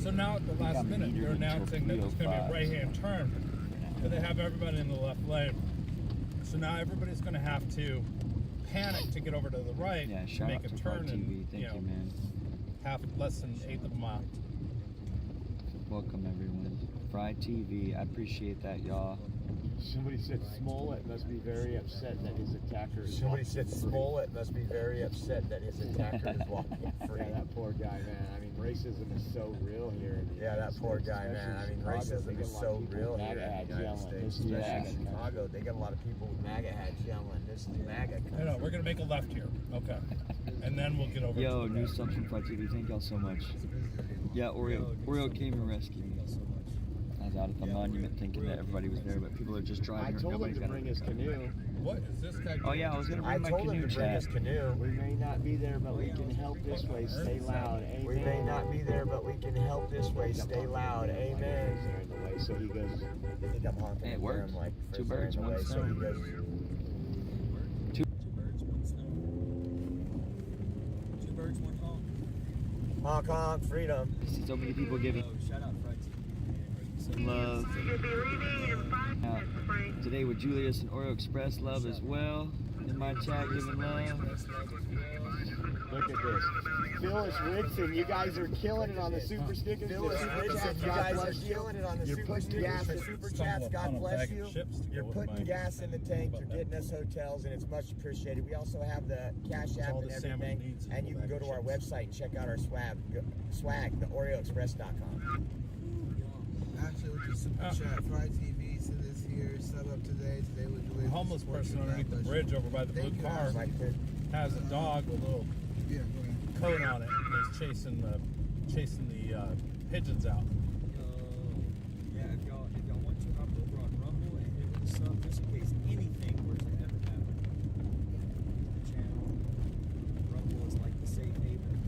So now at the last minute, they're announcing that it's going to be a right-hand turn, but they have everybody in the left lane. So now everybody's going to have to panic to get over to the right Yeah, to shout make out a to Fry turn TV. in, Thank you, man. less than 1/8 of a mile. Welcome, everyone. Fry TV. I appreciate that, y'all. Somebody said Smollett must be very upset that his attacker is Somebody walking said free. Smollett must be very upset that his attacker is walking free. Yeah, that poor guy, man. I mean, racism is so real here. In the Yeah, that United poor States, guy, man. I mean, especially in racism is Chicago. so They got a lot of real people here with in MAGA the United hats States, yelling, especially Yeah. in Chicago. They got a lot of people with MAGA hats yelling, "This is MAGA country." No, we're going to make a left here. Okay. And then we'll get over Yo, to the new right. subs from Fry TV. Thank y'all so much. Yeah, Oreo came and rescued me. I was out at the monument thinking that everybody was there, but people are just I driving here. told him Nobody's to got bring his canoe. What is this guy doing? Oh yeah, I was gonna I bring my told him canoe to bring chat. his canoe. We may not be there, but we can help this way. Stay loud. Amen. We may not be there, but we can help this way. Stay loud. Amen. They're in the way, so he goes. I think I'm honking Hey, it at worked. him like Two they're birds, in the one way, so stone. he goes. Two birds, one stone. 2 birds, 1 home. Hong Kong, freedom. I see so many people giving Shout out Friday. love. You'll be leaving in 5 Out minutes, Frank. today with Julius and Oreo Express love as well. In my chat giving love. Look at this. Phyllis Ridson, you guys are killing it on the super stickers. Phyllis Ridson, you guys are killing it on the You're super putting stickers gas for in- super Stumble chats. upon God a bless bag you. of chips to You're go with putting mine. gas in the tank. You're About getting that. us hotels, and it's much appreciated. We also have the Cash App all and the salmon everything, needs is a and you bag can go of to our chips. website and check out our swag, the OreoExpress.com. Actually, with your super chat, Fry TV, send this here, sub up today. Today was really A homeless person underneath the bridge over by the blue Thank you, car Ashley. has a dog with a little Yeah, go ahead. coat on it, and he's chasing the pigeons out. Yeah, if y'all want to hop over on Rumble and hit the sub just in case anything were to ever happen. The channel, Rumble is like the safe haven.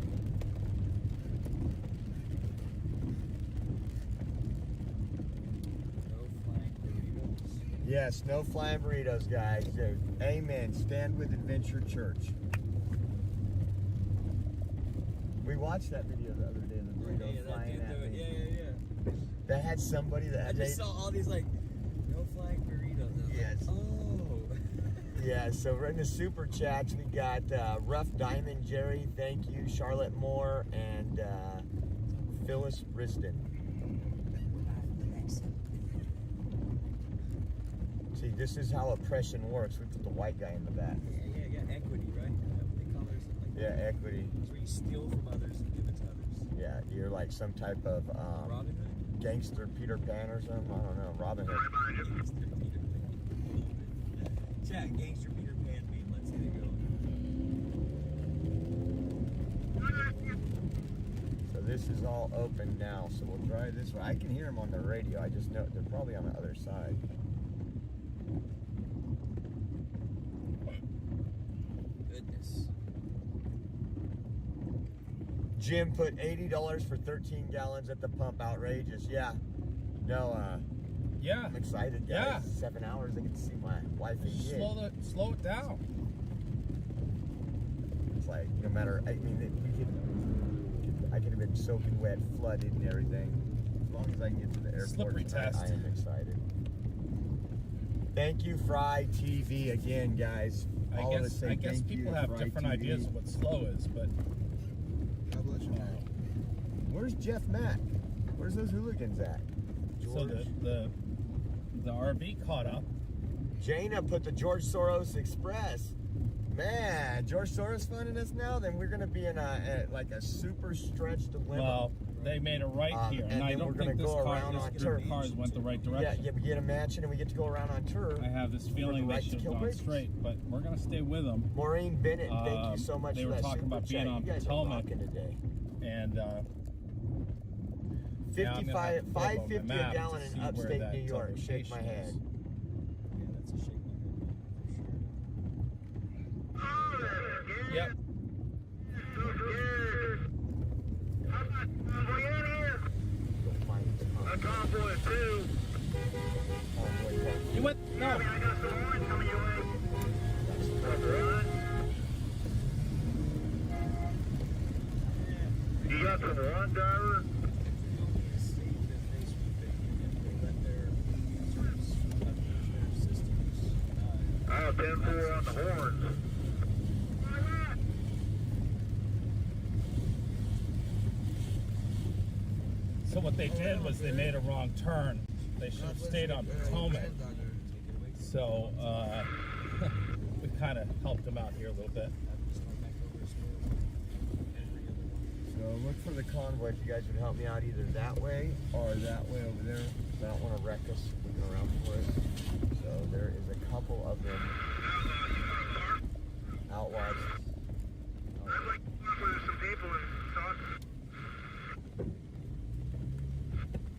No flying burritos. Yes, no flying burritos, guys. Amen. Stand with Adventure Church. We watched that video the other day of the burrito flying at me. Yeah. That had somebody that I had just saw all these like, no flying burritos. And I was Yes. like, oh. Yeah, so we're in the super chats. We got Rough Diamond Jerry, thank you, Charlotte Moore, and Phyllis Risden. See, this is how oppression works. We put the white guy in the back. Yeah, equity, right? They call it or something like Yeah, that. equity. It's where you steal from others and give it to others. Yeah, you're like some type of Robin Hood? gangster Peter Pan or something. I don't know, Robin Hood. Gangster Peter Pan. Chat, Gangster Peter Pan meme. Let's get it going. So this is all open now, so we'll try this way. I can hear them on the radio. I just know they're probably on the other side. Goodness. Jim put $80 for 13 gallons at the pump. Outrageous. Yeah. No, Yeah, I'm excited, guys. Yeah. 7 hours. I get to see my wife and kid. slow it down. It's like no matter. I mean, I could have been soaking wet, flooded, and everything. As long as I can get to the airport, Slippery tonight, test. I am excited. Thank you, Fry TV, again, guys. I All of us guess say thank people you, have Fry different TV. ideas of what slow is, but God bless you, man. Where's Jeff Mack? Where's those hooligans at? so George? the RV caught up. Jaina put the George Soros Express. Man, George Soros funding us now? Then we're going to be in like a super stretched dilemma. Well, they made a right here, and and I then don't we're gonna think this go car, around on this tour. group of cars went the right yeah, direction. yeah, we get a mansion and we get to go around on tour. I have this feeling the they right to should have kill gone bridges. straight, but we're gonna stay with them. Maureen Bennett, thank you so much They for were that talking super about being chat. on You guys are Potomac. rocking today. And yeah, I'm gonna 55, have to pull up on my 550 a map gallon to in see where upstate that New York. Shake location my is. head. Yeah, that's a shake my head for sure. Yep. Go find the A convoy of 2. convoy park. You went no. I got some orange coming your way. You got some run, driver? Oh, 10-4 on the horns. So what they did was they made a wrong turn. They should have stayed on Potomac. So we kind of helped them out here a little bit. So look for the convoy if you guys would help me out either that way or that way over there. I don't want to wreck us looking around for it. So there is a couple of them. Outlaws.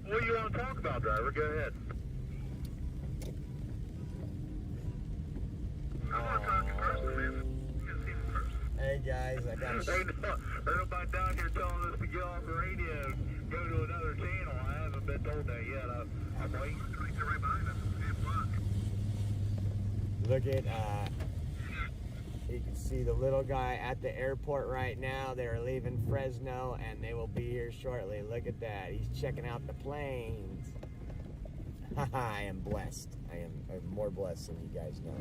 What do you want to talk about, driver? Go ahead. I want to talk to person, man. You can see the person. Hey guys, I got Ain't nobody down here telling us to get off the radio, go to another channel. I haven't been told that yet. I'm waiting. They're right behind us. 10 o'clock. look at You can see the little guy at the airport right now. They're leaving Fresno and they will be here shortly. Look at that. He's checking out the planes. I am blessed. I'm more blessed than you guys know.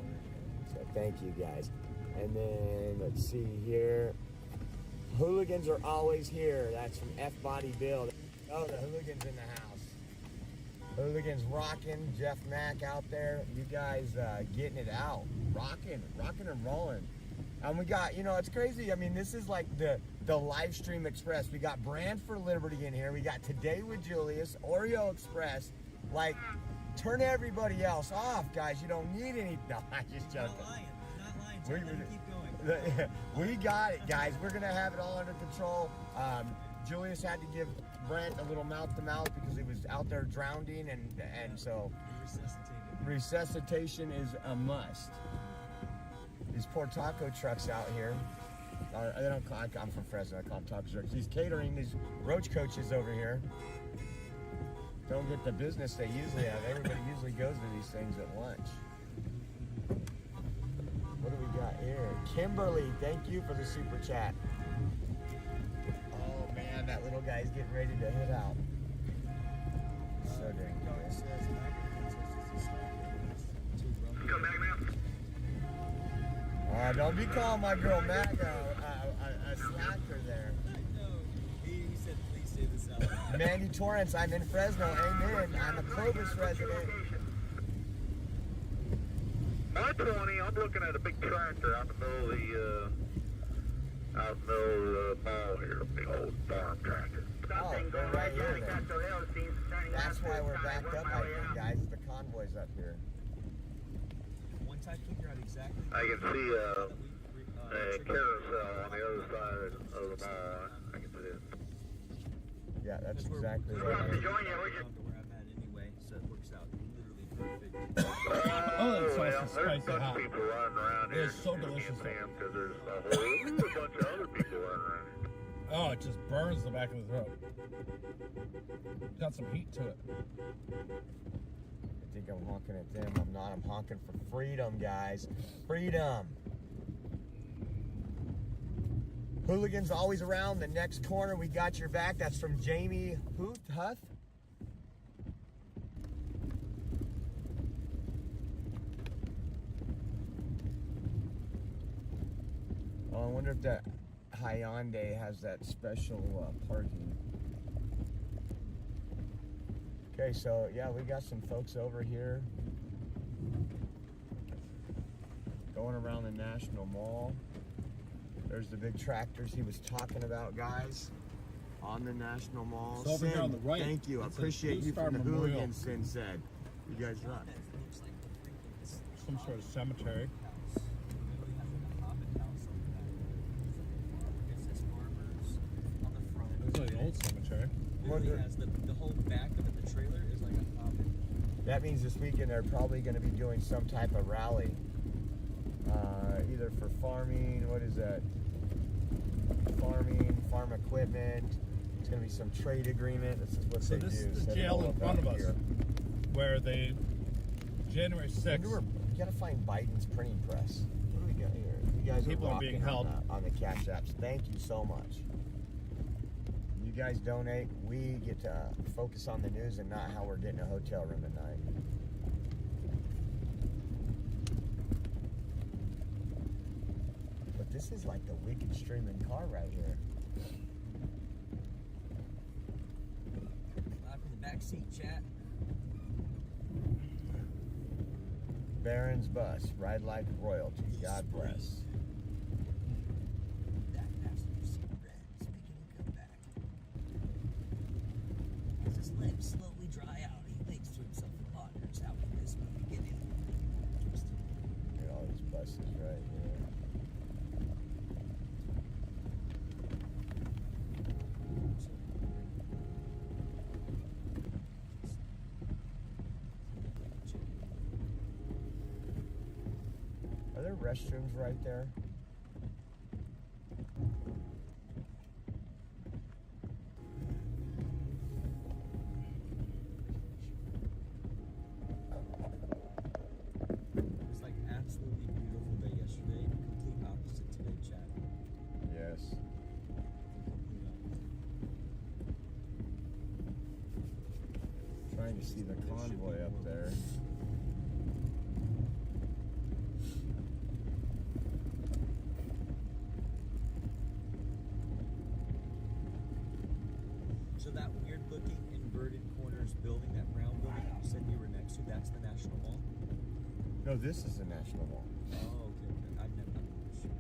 So thank you guys. And then let's see here. Hooligans are always here. That's from F Body Bill. Oh, the hooligans in the house. Hooligans rocking. Jeff Mack out there. You guys getting it out. Rocking and rolling. And we got, you know, it's crazy. I mean, this is like the live stream express. We got Brand for Liberty in here. We got Today with Julius, Oreo Express. Like, turn everybody else off, guys. You don't need any. No, I'm just joking. Not lying. Let me keep going. We got it, guys. We're gonna have it all under control. Julius had to give Brent a little mouth-to-mouth because he was out there drowning, and so resuscitation is a must. These poor taco trucks out here. I'm from Fresno. I call them taco trucks. He's catering these roach coaches over here. Don't get the business they usually have. Everybody usually goes to these things at lunch. What do we got here? Kimberly, thank you for the super chat. Oh man, that little guy's getting ready to hit out. So dang Come back now. Don't be calling my girl Maga a slacker there. No, he said please say this out. Mandy Torrance, I'm in Fresno. Amen. I'm a Clovis resident. I-20, I'm looking at a big tractor out in the middle of the mall here, a big old farm tractor. Oh, they're right here then. That's why we're backed up, I think, guys. The convoy's up here. One time figure out exactly. I can see a carousel on the other side of the mall. I can see it. Yeah, that's exactly we're right. to where I'm at anyway, so it works out literally perfect. Oh, that sauce is There's spicy a bunch hot. of people running around It here. is so delicious. Because there's a whole bunch of other people running around here. Oh, it just burns the back of the throat. Got some heat to it. I think I'm honking at them. I'm not. I'm honking for freedom, guys. Freedom. Hooligans always around the next corner. We got your back. That's from Jamie Huth. Oh, I wonder if that Hyundai has that special parking. Okay, so yeah, we got some folks over here going around the National Mall. There's the big tractors he was talking about, guys, on the National Mall. It's over here on the right. Thank you. I It's a appreciate you Blue from the Star Memorial. hooligans, Sin said. You guys rock. Some sort of cemetery. It's like an old cemetery. Literally has the whole back of it, the trailer is like a hobbit. That means this weekend they're probably going to be doing some type of rally. Either for farming, what is that? Farming, farm equipment. It's going to be some trade agreement. This is what So they this do. is the Set it jail all in up front of out us, here. where they, January 6th, You got to find Biden's printing press. What do we got here? You guys People are are rocking being held. on the Cash Apps. Thank you so much. You guys donate. We get to focus on the news and not how we're getting a hotel room at night. But this is like the wicked streaming car right here. Live from the back seat, chat. Baron's bus. Ride like royalty. God bless. That passenger seat red is making him come back. As his legs slowly dry out, he thinks to himself and ponders, how can this movie get in? Look at all these buses right here. Are there restrooms right there? It was like absolutely beautiful day yesterday, complete opposite You see the convoy up there. So that weird-looking inverted corners building, that brown building you said you were next to, that's the National Mall? No, this is the National Mall. Oh, okay. I've never sure.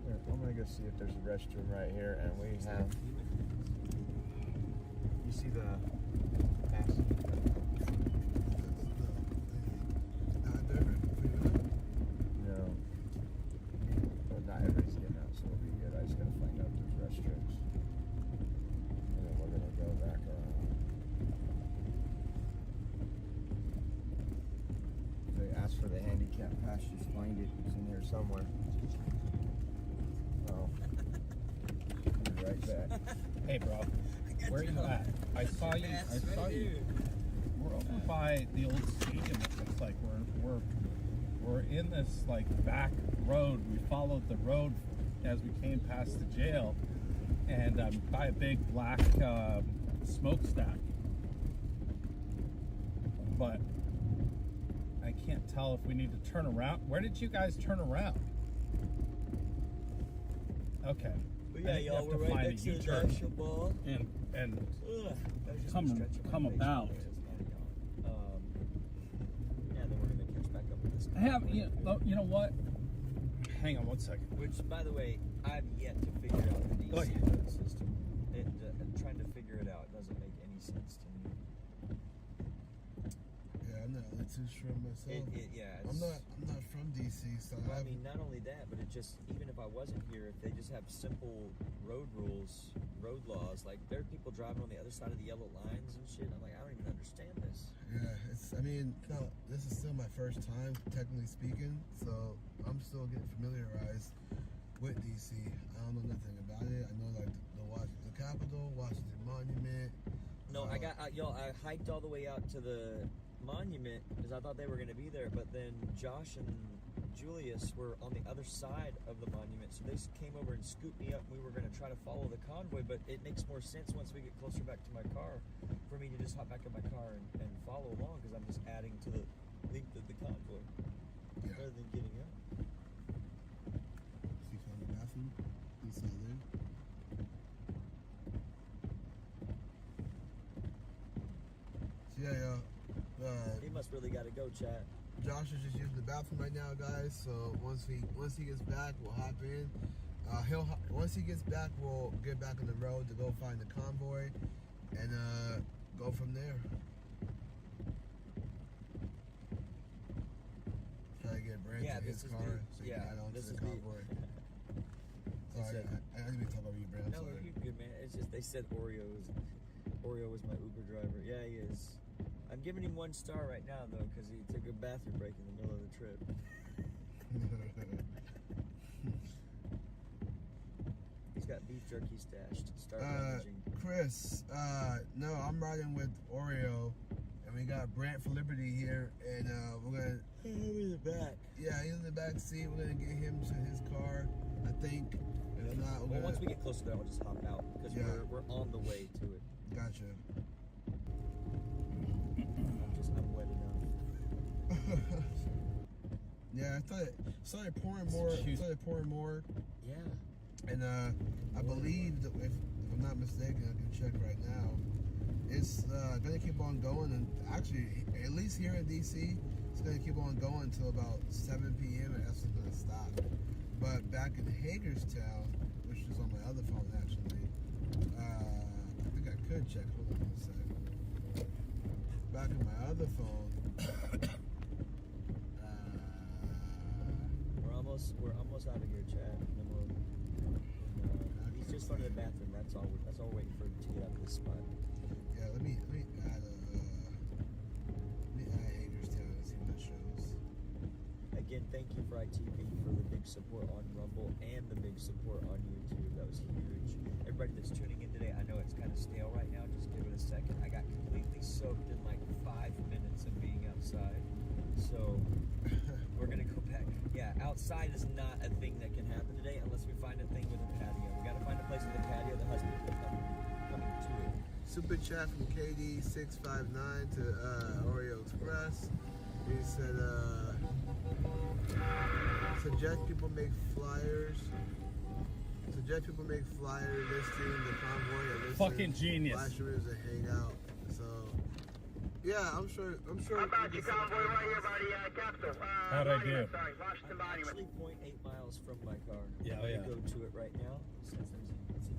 Here, I'm gonna go see if there's a restroom right here, and we have. You see the basket? No. But not everybody's getting out, so it'll be good. I just gotta find out if there's restrooms. And then we're gonna go back around. They asked for the handicap pass, just find it. It's in here somewhere. Oh. Be right back. Hey, bro. Where you at? I saw you. We're over by the old stadium. It looks like we're in this like back road. We followed the road as we came past the jail, and by a big black smokestack. But I can't tell if we need to turn around. Where did you guys turn around? Okay. But yeah, y'all, we're right next to the National Mall. And Come come about. Yeah, then we're gonna catch back up with this. I have, you know what? Hang on 1 second. Which, by the way, I've yet to figure out the DC code system. Trying to figure it out doesn't make any sense to me. Yeah, I'm not really too sure myself. Yeah, I'm not from DC, so well, I mean, not only that, but it just, even if I wasn't here, if they just have simple road rules, road laws, like there are people driving on the other side of the yellow lines and shit. I'm like, I don't even understand this. Yeah, no, this is still my first time, technically speaking, so I'm still getting familiarized with DC. I don't know nothing about it. I know like the Capitol, Washington Monument. No, I hiked all the way out to the monument because I thought they were going to be there, but then Josh and Julius were on the other side of the monument, so they came over and scooped me up, and we were going to try to follow the convoy, but it makes more sense once we get closer back to my car for me to just hop back in my car and follow along, because I'm just adding to the length of the convoy rather than getting out. See, found the bathroom inside there. So yeah, He must really got to go, chat. Josh is just using the bathroom right now, guys. So once he gets back, we'll hop in. Once he gets back, we'll get back on the road to go find the convoy and go from there. Try to get Brent to his car so he can add on to the convoy. Sorry, I didn't mean to talk over you, Brent. I'm sorry. You're good, man. It's just they said Oreo was my Uber driver. Yeah, he is. I'm giving him 1 star right now, though, because he took a bathroom break in the middle of the trip. He's got beef jerky stashed. Start managing. Chris, no, I'm riding with Oreo, and we got Brant for Liberty here, and we're gonna. He's in the back. Yeah, he's in the back seat. We're gonna get him to his car, I think. If not, well, once we get closer there, I'll just hop out because we're on the way to it. Gotcha. I'm wet enough. Yeah, I thought it started pouring more. Yeah. And I believe that if I'm not mistaken, I can check right now. It's gonna keep on going, and actually, at least here in DC, it's gonna keep on going until about 7 p.m. and that's gonna stop. But back in Hagerstown, which is on my other phone actually, I think I could check. Hold on 1 second. Back in my other phone. We're almost out of here, Chad. And then he's just going to the bathroom. That's all. That's all we're waiting for him to get out of this spot. Yeah, let me add Hagerstown and see what it shows. Again, thank you for ITV for the big support on Rumble and the big support on YouTube. That was huge. Everybody that's tuning in today, I know it's kind of stale right now. Just give it a second. I got completely soaked in like 5 minutes of being outside. So we're going to go back. Yeah, outside is not a thing that can happen today unless we find a thing with a patio. We got to find a place with a patio. The husband will come to it. super chat from KD659 to Oreo Express. He said, suggest people make flyers listing the convoy and listing Fucking genius. flash rooms and hang out. So yeah, I'm sure. How about you, Convoy, right here by the capsule? How'd I do? Sorry, Washington I'm Monument. actually 0.8 miles from my car. Yeah, I'm gonna yeah. go to it right now since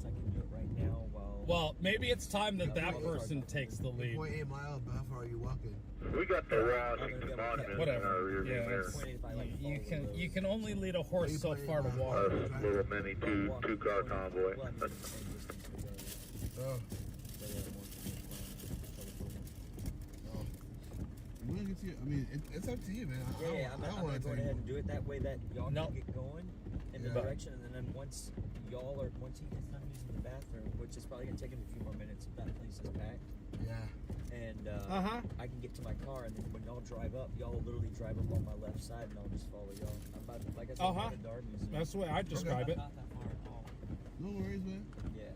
I can do it right now while. Well, maybe it's time that that person takes the lead. 0.8 miles, but how far are you walking? We got the Washington Monument in our Whatever. rearview Yeah, mirror. it's, 0.8 if I, like, you follow those. can only lead a horse so far to walk. A little mini two-car convoy. Well, I mean, the same distance regardless. Oh, So, yeah, more I'm gonna get to you. I mean, it's up to you, man. I I'm don't gonna want go to ahead and do it that way that y'all No. can get going in the Yeah. direction, and then once he gets done using the bathroom, which is probably gonna take him a few more minutes if that place is packed, Yeah. and Uh-huh. I can get to my car, and then when y'all drive up, y'all literally drive up on my left side, and I'll just follow y'all. I'm about, like I said, Uh-huh. by the Darby's. That's the way I describe it. Not that far at all. No worries, man. Yeah.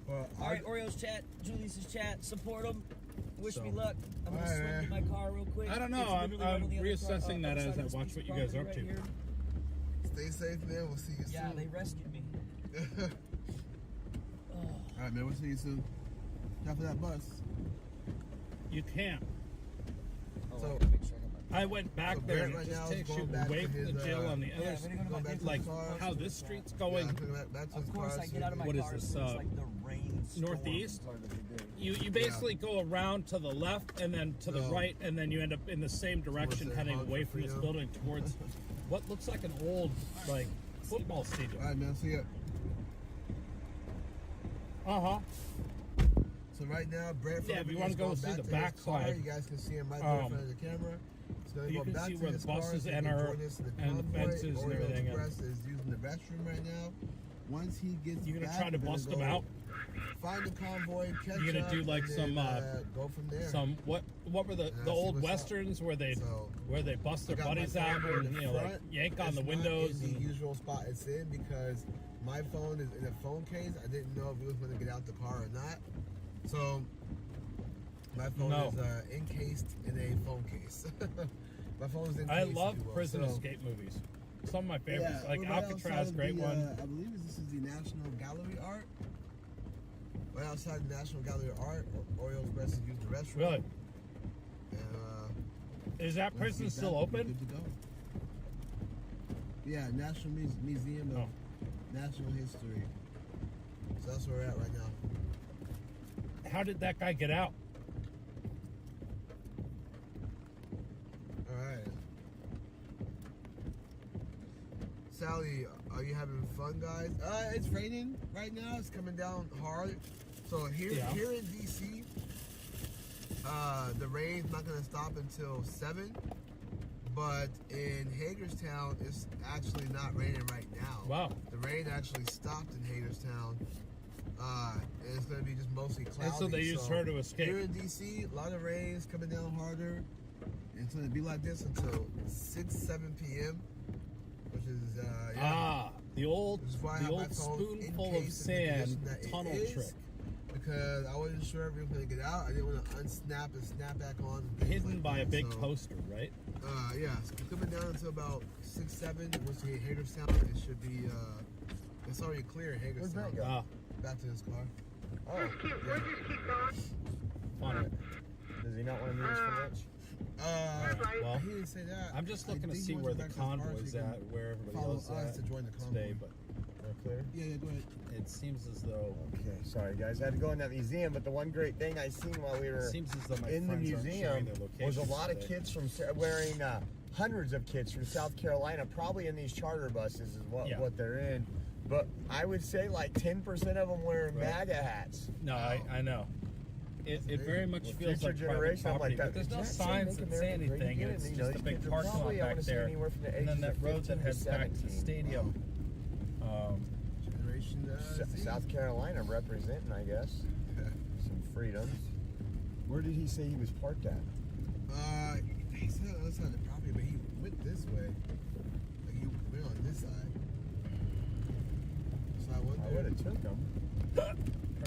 Well, All right, Oreo's chat, Julius's chat, support them. Wish So- me luck. I'm gonna All right, swing man. to my car real quick. I don't know, It's I'm literally right on the other reassessing that other as side I of watch this what you piece guys of are up property to. right stay safe, man. We'll see you here. Yeah, soon. they rescued me. All right, man. We'll see you soon. Time for that bus. You can't. Oh, So- I gotta make sure I got my I went back So there Barrett and right it now just is takes going you back away to from the his, jail on the Yeah, other we're side. gonna go Going back back to Like his car. how this street's Yeah, going. back to Of his course, car. I get out of my What is car. this, It's like the rain northeast? part of the day. You basically go around to the left and then to the No. right, and then you end up in the same direction, What's that, heading Hog away for from this Freedom? building towards what looks like an old like football All stadium. right, man. See ya. Uh huh. So right now, Brett Yeah, if from you wanna is go going see back the to back his car. side, You guys can see him right there in front of the camera. He's going to you go can back see to where his the car. buses so he can enter join us in the and the convoy. fences and Oreo everything Express is using the restroom right now. Once he gets You gonna back, try to we're gonna bust them go out? Find the convoy, catch You gonna up, do like and some, then, go from there. Some what were the see old what's up. westerns where they So, bust their I got my buddies out phone in and the you know like front. yank on It's the not windows in the and usual spot it's in because my phone is in a phone case. I didn't know if it was going to get out the car or not. So my phone No. is encased in a phone case. My phone is encased. I if love you will. prison So, escape movies. Some of my favorites, yeah, like we're right Alcatraz, outside of great the, one. I believe this is the National Gallery Art. Right outside the National Gallery of Art, Oreo Express is using the restroom. Really? And, Is that once prison he's still back, we're open? Good to go. Yeah, National Museum of Oh. Natural History. So that's where we're at right now. How did that guy get out? All right. Sally, are you having fun, guys? It's raining right now. It's coming down hard. So here in DC, the rain's not gonna stop until 7. But in Hagerstown, it's actually not raining right now. Wow. The rain actually stopped in Hagerstown. And it's gonna be just mostly cloudy. And so they used her to escape. Here in DC, a lot of rain's coming down harder. And it's gonna be like this until 7 p.m. Which is The old which is why I have my phone spoonful of encased in the sand condition that it tunnel is, trick. because I wasn't sure if we were gonna get out. I didn't want to unsnap and snap back on. and things Hidden like by a that. big So, poster, right? Yeah, it's coming down until about 6, 7. Once you hit Hagerstown, it should be. It's already clear in Hagerstown. go? Ah, Back to his car. Oh, We'll just keep going. fun. does he not want to meet us for lunch? Well, he didn't say that. I'm just I looking to think he see wants where to the back to his car so convoy's he can at, where everybody follow else us at to join the today, convoy. but We're clear? Yeah, go ahead. it seems as though Okay, sorry guys. I had to go in that museum, but the one great thing I seen while we it were seems as though my in the friends aren't sharing museum their was a locations lot of today. kids from wearing hundreds of kids from South Carolina, probably in these charter buses is what they're in. But I would say like 10% of them wearing Right. MAGA hats. No, I know. It very much Well, feels future like private generation, I'm property, like, but there's no does that signs say that Make say America Great anything. Again? It's And, just a these big kids are parking lot probably, I back wanna say, there, anywhere from the and then ages that of road that 15 to heads back to the 17. stadium. Generation Z. South Carolina representing, I guess, some freedoms. Where did he say he was parked at? He said on the other side of the property, but he went this way. Like he went on this side. So I I would wonder. have took him.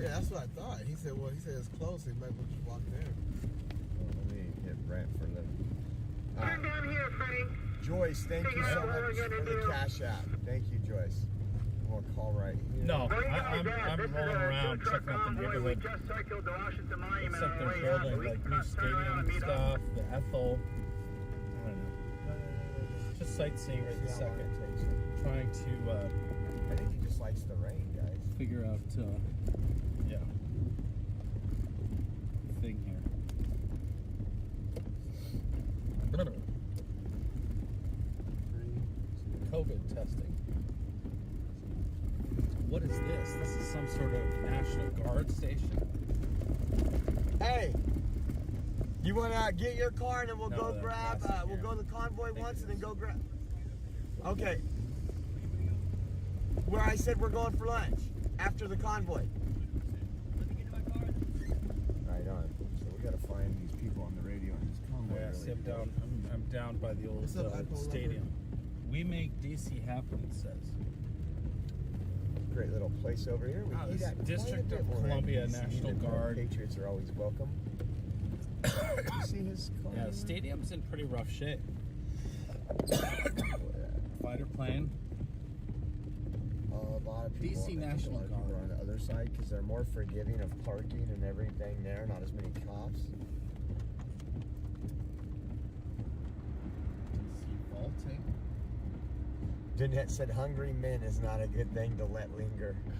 Yeah, that's what I thought. He said, well, it's close. He might as well just walk there. Let me hit Brent for the. Turn down here, Frank. Joyce, thank you so much for the cash app. Thank you, Joyce. We'll call right here. No, I'm rolling around checking out the neighborhood. Just circled the Washington Monument. Looks like they're building like new stadium stuff, the Ethel. I don't know. Just sightseeing right this second. Trying to I think he just likes the rain, guys. figure out, yeah, thing here. COVID testing. What is this? This is some sort of National Guard station. Hey, you wanna get your car and then we'll No, go the grab. plastic We'll here. go to the Convoy once and then go grab. Okay. Where I said we're going for lunch after the Convoy. Right on. So we gotta find these people on the radio and this convoy. Yeah, see, I'm down by the old What's up, iPhone stadium. We make DC happen, it says. Great little place over here. We Wow, eat this at District quite a of bit more Columbia in DC National than Guard. Patriots are always welcome. You see his car? Yeah, the stadium's in pretty rough shape. Fighter plane. A lot of people. DC I think National a lot of people Guard. are on the other side because they're more forgiving of parking and everything there. Not as many cops. DC vaulting. Danette said hungry men is not a good thing to let linger. Yeah,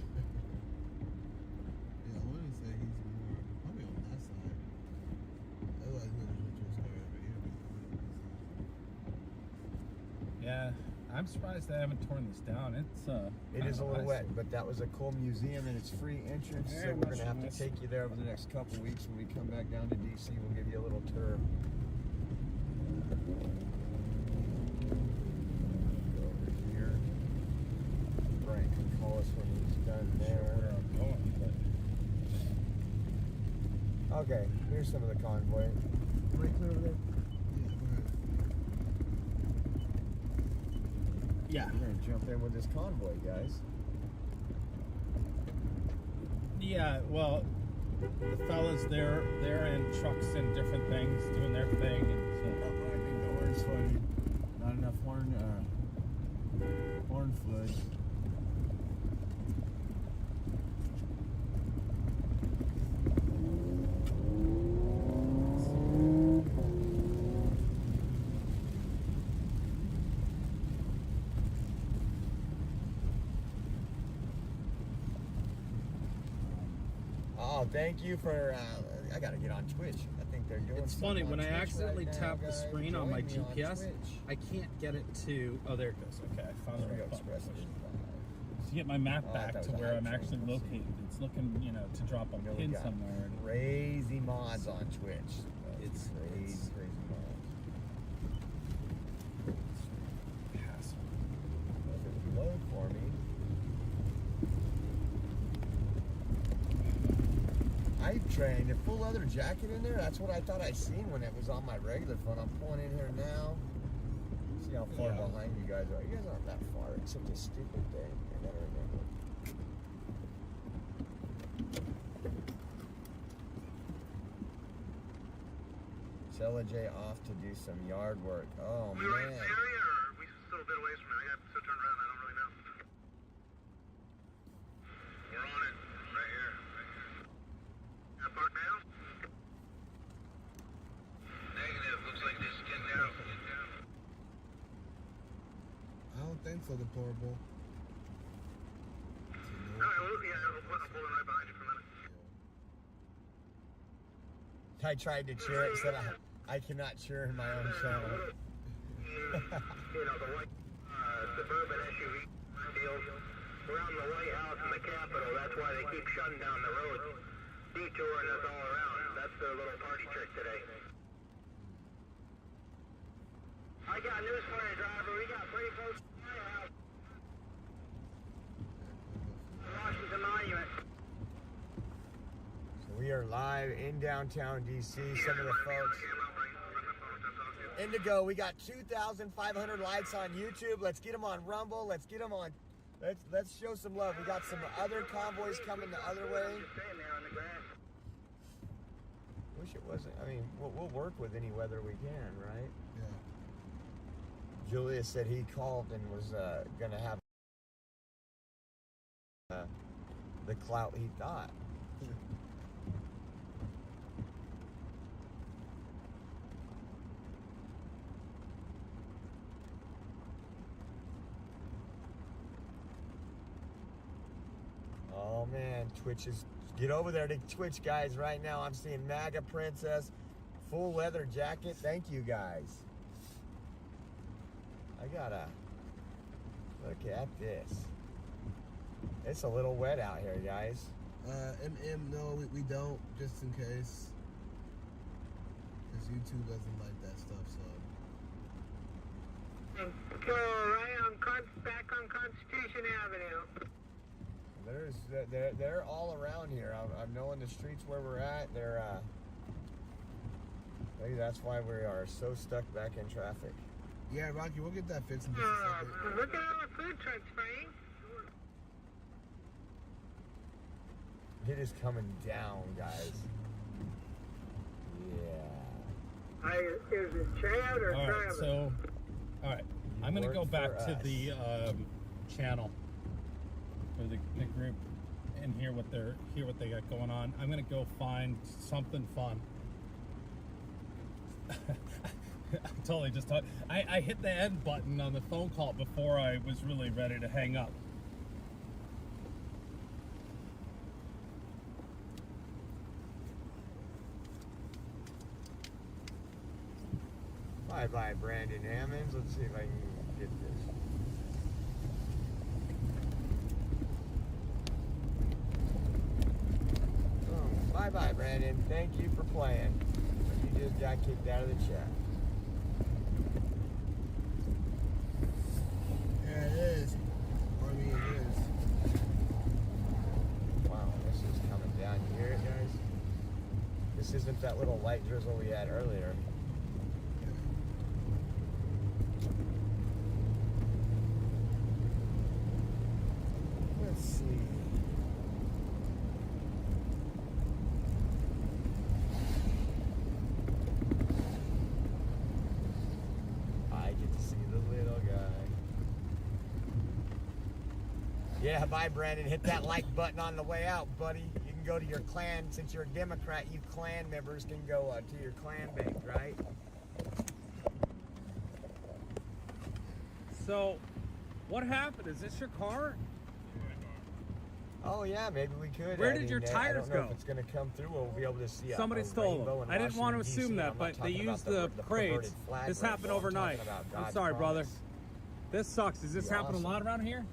I want to say he's more, probably on that side. Otherwise, he'll just go over here. Yeah, I'm surprised they haven't torn this down. It's It is a little wet, but that was a cool museum and it's free entrance. Very So we're much gonna have nice. to take you there over the next couple of weeks when we come back down to DC. We'll give you a little tour. Go over here. Frank can call us when he's done where there. I'm going, but Okay, here's some of the convoy. Right clear over there. Yeah, go ahead. yeah, We're gonna jump in with this convoy, guys. yeah. Well, the fellas, they're in trucks and different things, doing their thing, and I think the horn's funny. Not enough horn fluid. Oh, thank you for. I gotta get on Twitch. I think they're doing. it's something funny on when I Twitch accidentally right now, tap the guys. screen on my Join me on GPS, Twitch. I can't get it to. Oh, there it goes. Okay, I found the There we go, right button. Express it. To get my map Oh, back that to was a where I'm high actually train, let's see. located. It's looking, to drop a You know, we pin got somewhere. and Crazy mods on Twitch. It's- crazy, it's- crazy mods. Pass. If it would load for me. I trained a full leather jacket in there. That's what I thought I seen when it was on my regular phone. I'm pulling in here now. See how far Yeah. behind you guys are. You guys aren't that far. It's such a stupid thing. I gotta remember. Stella J off to do some yard work. Oh We right in man. this area, or are we still a bit away from it? I got to turn around. I don't really know. We're on it. Right here. Got park now? Negative. Looks like they're skinned out. I don't think so, deplorable. Alright, well, yeah, I'm pulling right behind you for a minute. I tried to cheer it, said I cannot cheer in my own channel. The white suburban SUV deals around the White House and the Capitol. That's why they keep shutting down the roads, detouring us all around. That's their little party trick today. I got news for you, driver. We got pretty close to the White House. Washington Monument. So we are live in downtown DC. Some of the folks. Indigo, we got 2,500 likes on YouTube. Let's get them on Rumble. Let's get them on Let's show some love. We got some other convoys coming the other way. Just staying there on the grass. Wish it wasn't. I mean, we'll work with any weather we can, right? Yeah. Julius said he called and was gonna have the clout he thought. Oh man, Twitch is. Get over there to Twitch, guys, right now. I'm seeing MAGA Princess, full leather jacket. Thank you, guys. I gotta look at this. It's a little wet out here, guys. No, we don't, just in case. Because YouTube doesn't like that stuff, so. Go right on back on Constitution Avenue. They're all around here. I'm knowing the streets where we're at. Maybe that's why we are so stuck back in traffic. Yeah, Rocky, we'll get that fixed in just a second. Look at all the food trucks, Frank. It is coming down, guys. Yeah. Is it Chad or All right, Travis? so, all right, I'm gonna go Work back for to us. the channel for the group and hear what they got going on. I'm gonna go find something fun. I'm totally just I hit the end button on the phone call before I was really ready to hang up. Bye-bye, Brandon Hammonds. Let's see if I can get this. Oh, bye-bye, Brandon. Thank you for playing. You just got kicked out of the chat. Yeah, it is. I mean, it is. Wow, this is coming down. You hear it, guys? This isn't that little light drizzle we had earlier. Let's see. I get to see the little guy. Yeah, bye, Brandon. Hit that like button on the way out, buddy. You can go to your clan. Since you're a Democrat, you clan members can go to your clan bank, right? So, what happened? Is this your car? Oh yeah, maybe we could. Where did your I tires don't know go? If it's going to come through, we'll be able to see. Somebody a stole rainbow them. in I didn't want to Washington, assume DC. that, I'm not but they talking about used the perverted crates. flag This rainbow. happened I'm overnight. talking about I'm God's sorry, brother. promise. This sucks. Does this Be happen awesome. a lot around here?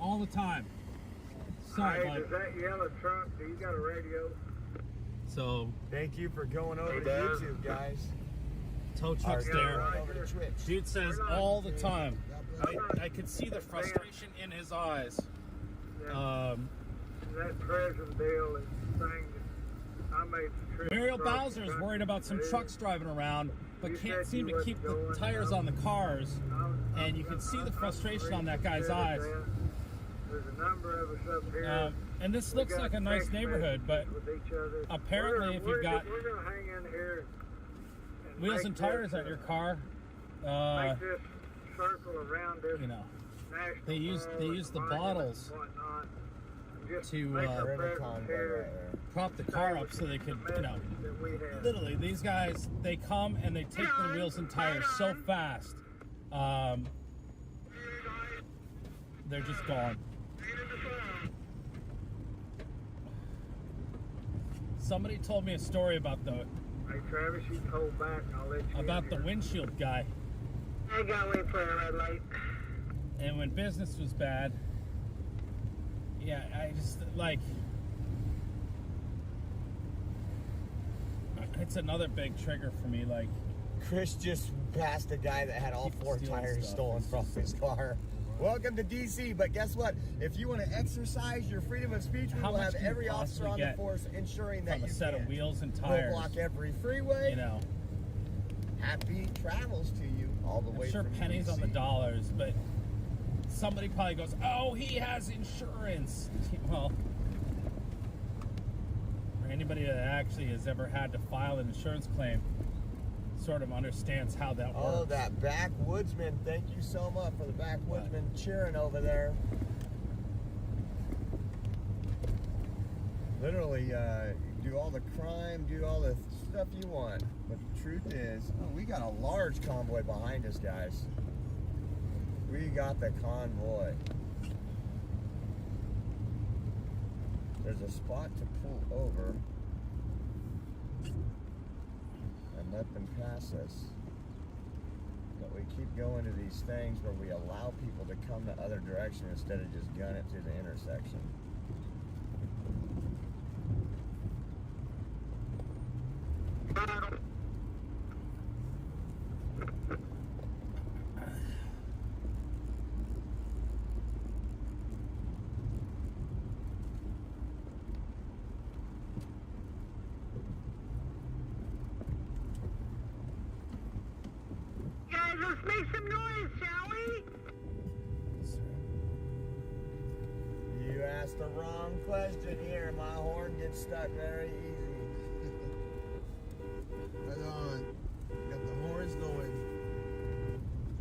All the time. Sorry, Hey, bud. does that yellow truck, do you got a radio? So, Thank you for going over to Doug. YouTube, guys. tow truck's Or there. going over to Twitch. Dude says all the time. God bless you. I could see the frustration in his eyes. That present deal is saying that I made the trip. Muriel across Bowser the is country worried about some today. trucks driving around, but You can't said seem you to keep wasn't the going. tires on the cars. And you can see the frustration on that guy's eyes. There's a number of us up here. And this We looks got like a nice text neighborhood, but messages with each other. apparently if you've got we're gonna hang in here and wheels make and tires this, on your car, make this circle around this you know, national they use the monument bottles and whatnot, and just to, make a We're in a presence convoy here. right there. prop the car up so they could, you know, That we have. literally these guys, they come and they take the wheels and tires so fast, they're just gone. Somebody told me a story about the Hey Travis, you can hold back and I'll let you about in the here. windshield guy, I got wait for a red light. and when business was bad, yeah, I just like it's another big trigger for me. Like, Chris just passed a guy that had all Keep 4 stealing tires stuff. stolen from his car. Welcome to DC, but guess what? If you want to exercise your freedom of speech, we How will much have can you every officer possibly on the get force ensuring that from you a set of can. wheels and We'll tires, block every freeway. you know, Happy travels to you all the way I'm sure from pennies DC. on the dollars, but somebody probably goes, "Oh, he has insurance." Well, for anybody that actually has ever had to file an insurance claim, sort of understands how that works. Oh, that backwoodsman. Thank you so much for the backwoodsman cheering over there. Literally, do all the crime, do all the stuff you want. But the truth is, we got a large convoy behind us, guys. We got the convoy. There's a spot to pull over and let them pass us. But we keep going to these things where we allow people to come the other direction instead of just gun it through the intersection. Guys, let's make some noise, shall we? You asked the wrong question here. My horn gets stuck very easy. Right on. Got the horns going.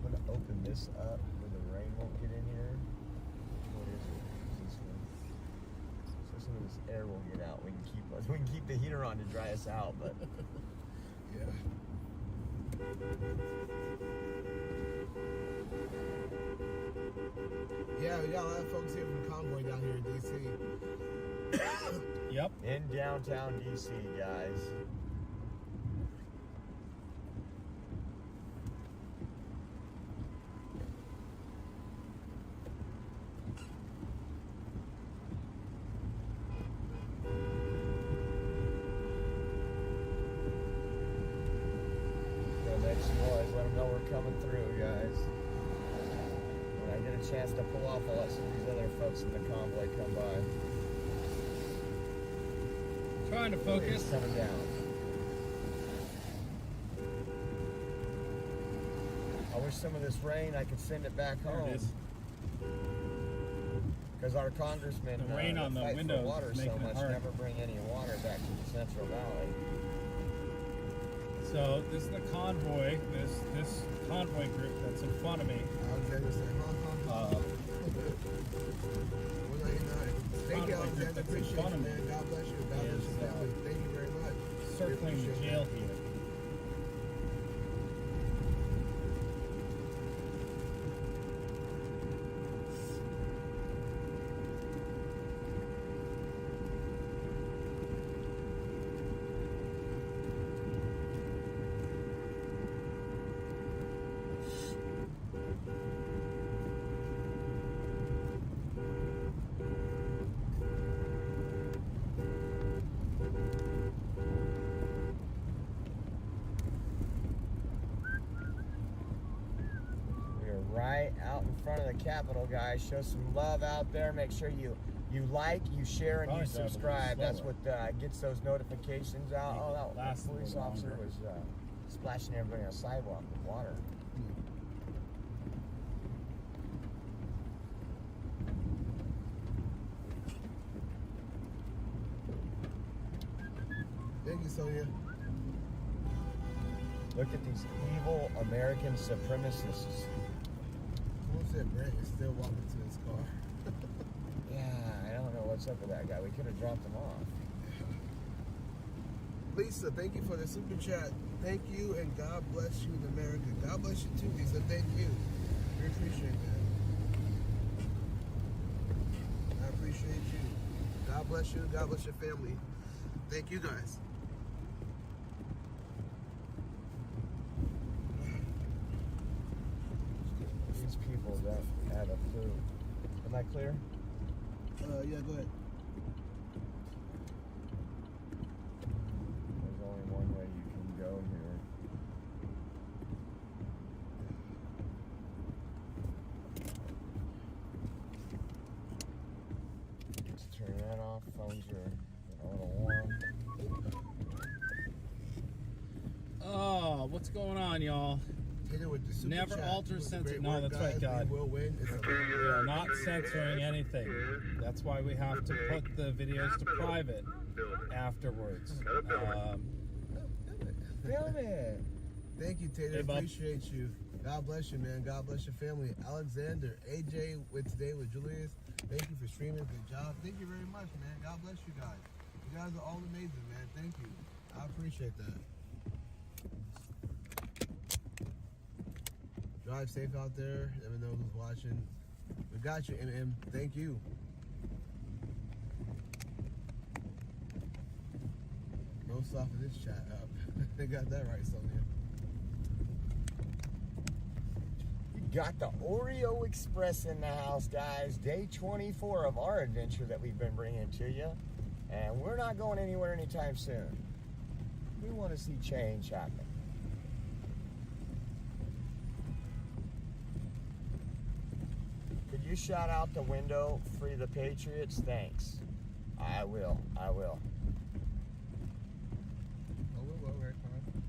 I'm gonna open this up where the rain won't get in here. What is it? Is this one? So some of this air will get out. We can keep the heater on to dry us out, but Yeah. Yeah, we got a lot of folks here from Convoy down here in DC. Yep. in downtown DC, guys. Make some noise, let them know we're coming through, guys. When I get a chance to pull off, I'll let some of these other folks in the convoy come by. Trying to focus. It's coming down. I wish some of this rain, I could send it back There home. it is. Because our congressmen The rain on the fight for windows water is so making it much, hard. never bring any water back to the Central Valley. So this is the convoy. This convoy group that's in front of me. Alexander said, Uh, Well, thank you, Convoy group Alexander. that's in Appreciate front you, of me man. God bless you. God bless is, your family. Thank you very much. circling the Appreciate jail that. here. We are right out in front of the Capitol, guys. Show some love out there. Make sure you like, you share, and Probably you drive a little subscribe. That's slower. what gets those notifications out. Make Oh, it that last a police little officer longer. was splashing everybody on the sidewalk with water. Thank you, Sonia. Look at these evil American supremacists. Someone said Brent is still walking to his car. Yeah, I don't know what's up with that guy. We could have dropped him off. Lisa, thank you for the super chat. Thank you, and God bless you in America. God bless you too, Lisa. Thank you. We appreciate that. I appreciate you. God bless you. God bless your family. Thank you, guys. These people don't have a clue. Am I clear? Yeah, go ahead. There's only one way you can go here. Let's turn that off. Phones are a little warm. Oh, what's going on, y'all? Taylor with the super Never chat. alter Keep up the censoring. great No, work, that's right, guys. God. We will win. It's a We are not censoring anything. That's why we have to put the videos to private afterwards. Film it. Thank you, Taylor. Hey, bub. Appreciate you. God bless you, man. God bless your family. Alexander, AJ with today with Julius. Thank you for streaming. Good job. Thank you very much, man. God bless you guys. You guys are all amazing, man. Thank you. I appreciate that. Drive safe out there. Never know who's watching. We got you, MM. Thank you. No soften this chat up. They got that right, Sonia. Got the Oreo Express in the house, guys. Day 24 of our adventure that we've been bringing to you. And we're not going anywhere anytime soon. We want to see change happen. Could you shout out the window, Free the Patriots? Thanks. I will. I will. Oh, we're very fine.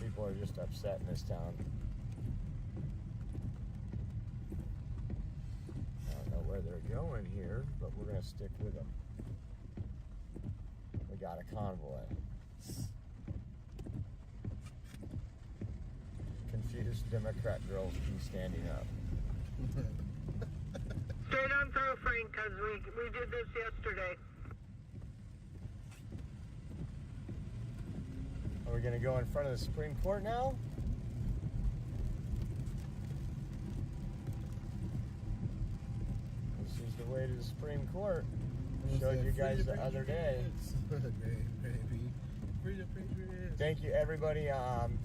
People are just upset in this town. I don't know where they're going here, but we're going to stick with them. We got a convoy. Confused Democrat girls keep standing up. Straight on through, Frank, because we did this yesterday. Are we going to go in front of the Supreme Court now? This is the way to the Supreme Court. Showed you guys the other day. Thank you, everybody,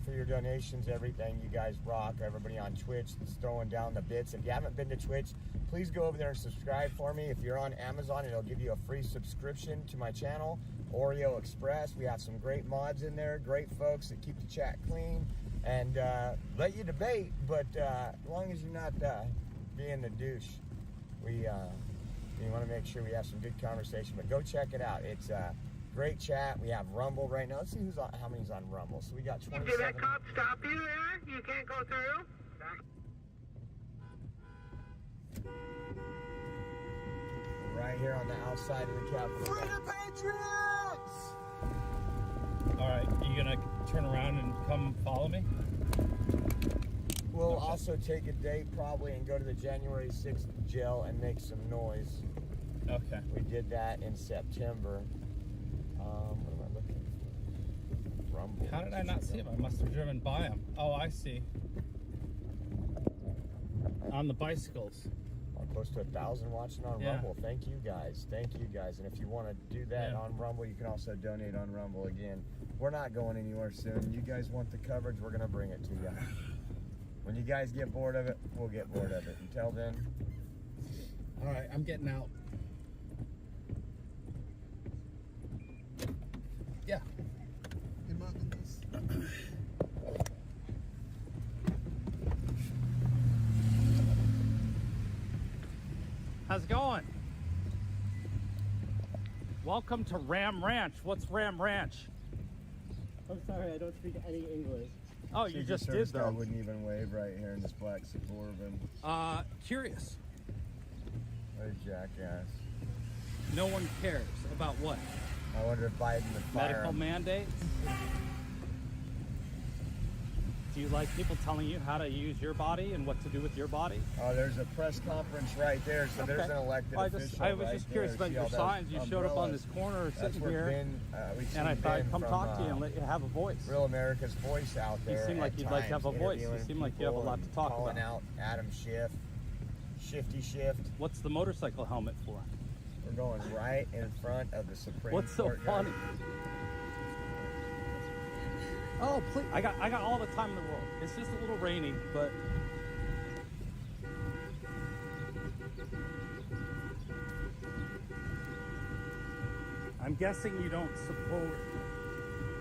for your donations, everything. You guys rock. Everybody on Twitch that's throwing down the bits. If you haven't been to Twitch, please go over there and subscribe for me. If you're on Amazon, it'll give you a free subscription to my channel, Oreo Express. We have some great mods in there, great folks that keep the chat clean and let you debate, but as long as you're not being the douche, we want to make sure we have some good conversation. But go check it out. It's great chat. We have Rumble right now. Let's see who's on, how many's on Rumble. So we got 27. Did that cop stop you there? You can't go through? Right here on the outside of the Capitol. Free the Patriots! All right, you gonna turn around and come follow me? We'll also take a date probably and go to the January 6th jail and make some noise. Okay. We did that in September. What am I looking for? Rumble. How did I not see him? I must have driven by him. Oh, I see. On the bicycles. Close to 1,000 watching on Yeah. Rumble. Thank you guys. Thank you guys. And if you want to do that on Rumble, you can also donate on Rumble. Again, we're not going anywhere soon. You guys want the coverage, we're going to bring it to you. When you guys get bored of it, we'll get bored of it. Until then. All right, I'm getting out. Yeah. How's it going? Welcome to Ram Ranch. What's Ram Ranch? I'm sorry, I don't speak any English. Oh, you just did Service guy though. wouldn't even wave right here in this black Suburban. Curious. What a jackass. No one cares about what? I wonder if Biden would fire Medical him. mandates? Do you like people telling you how to use your body and what to do with your body? Oh, there's a press conference right there, so there's an elected official I was right just curious there. about See your all those signs. You showed up on umbrellas? this corner That's sitting where here, Ben, we've seen and I thought I'd Ben come from, talk to you and let you have a voice. Real America's Voice out there. You seem like at you'd like to have a times, voice. You interviewing seem like you have a people lot to and talk calling about. out Adam Schiff, Shifty Shift. What's the motorcycle helmet for? We're going right in front of the Supreme What's so Court. guys. funny? Oh, please! I got all the time in the world. It's just a little rainy, but I'm guessing you don't support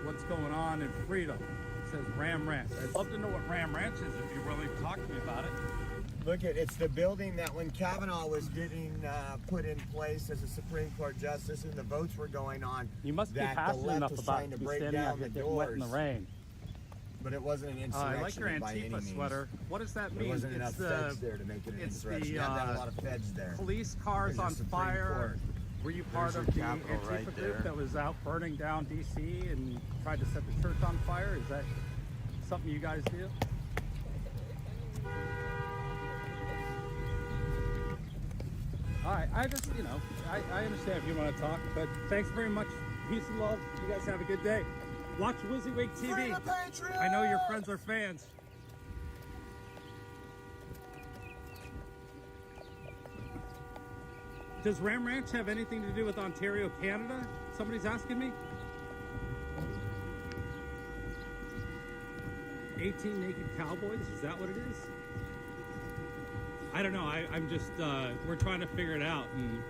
what's going on in Freedom. It says Ram Ranch. I'd love to know what Ram Ranch is if you're willing to talk to me about it. Look at it's the building that when Kavanaugh was getting put in place as a Supreme Court justice and the votes were going on. You must be that the passionate left enough was about trying to to be break standing out down here the getting wet in the doors. rain. But it wasn't an insurrection I like your by any Antifa means. sweater. What does that There mean? wasn't enough feds there to make it an insurrection. You have to have a lot of feds there. Police cars There's on the Supreme fire. Court. Were you part There's of the your Capitol Antifa right group there. that was out burning down DC and tried to set the church on fire? Is that something you guys do? All right, I just, you know, I understand if you want to talk, but thanks very much. Peace and love. You guys have a good day. Watch WYSIWYG TV. I know your friends are fans. Does Ram Ranch have anything to do with Ontario, Canada? Somebody's asking me. 18 naked cowboys, is that what it is? I don't know, I'm just, we're trying to figure it out. And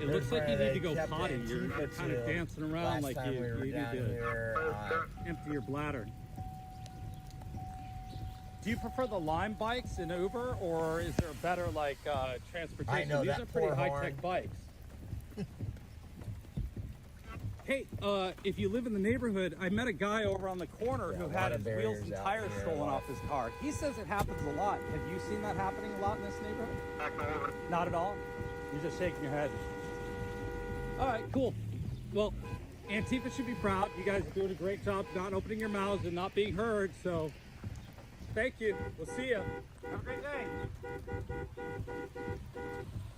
it looks like you need to go potty. You're kind of dancing around like you need to empty your bladder. Do you prefer the Lime bikes in Uber, or is there a better like transportation? I know, These that are pretty poor high-tech bikes. Hey, if you live in the neighborhood, I met a guy over on the corner who had his wheels and tires stolen off his car. He says it happens a lot. Have you seen that happening a lot in this neighborhood? Not at all? You're just shaking your head. All right, cool. Well, Antifa should be proud. You guys are doing a great job not opening your mouths and not being heard, so thank you. We'll see you. Have a great day.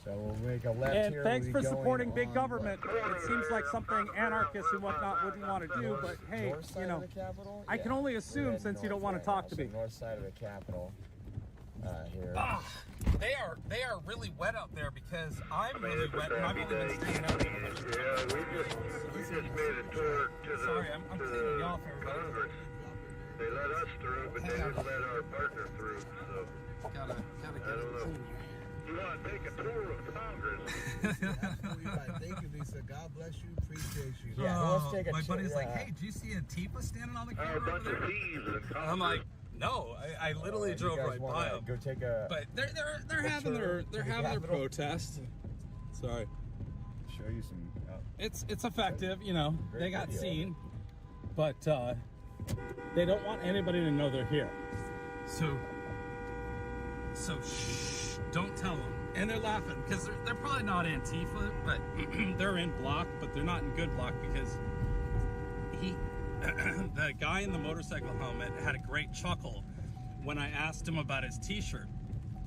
So we'll make a left And here. thanks we'll for be going supporting big on government. It seems like something anarchists and whatnot wouldn't want to do, but hey, north side you know, of the Capitol? I can Yeah. only We're assume heading since you don't north want right to talk now, to so me. north side of the Capitol here. They are really wet out there because I'm really wet and I've only been staying out here. Yeah, we just made a tour to the Sorry, I'm cleaning you off, everybody. Congress. They let us through, but they didn't let our partner through, so Gotta I get don't it know. clean. You want to take a tour of Congress? Absolutely right. Thank you, Lisa. God bless you. Appreciate you. Yeah, let's take a my tour, buddy's like, yeah. hey, do you see Antifa standing on the Our corner bunch over of there? thieves in Congress. I'm like, no, I literally You drove guys right wanna by them. Go take a. But they're having tour their to the Capitol? protest. Sorry. Show you some. It's effective, you know. Great They got video. seen, but they don't want anybody to know they're here. So shh, don't tell them. And they're laughing because they're probably not Antifa, but they're in block, but they're not in good block because the guy in the motorcycle helmet had a great chuckle when I asked him about his T-shirt,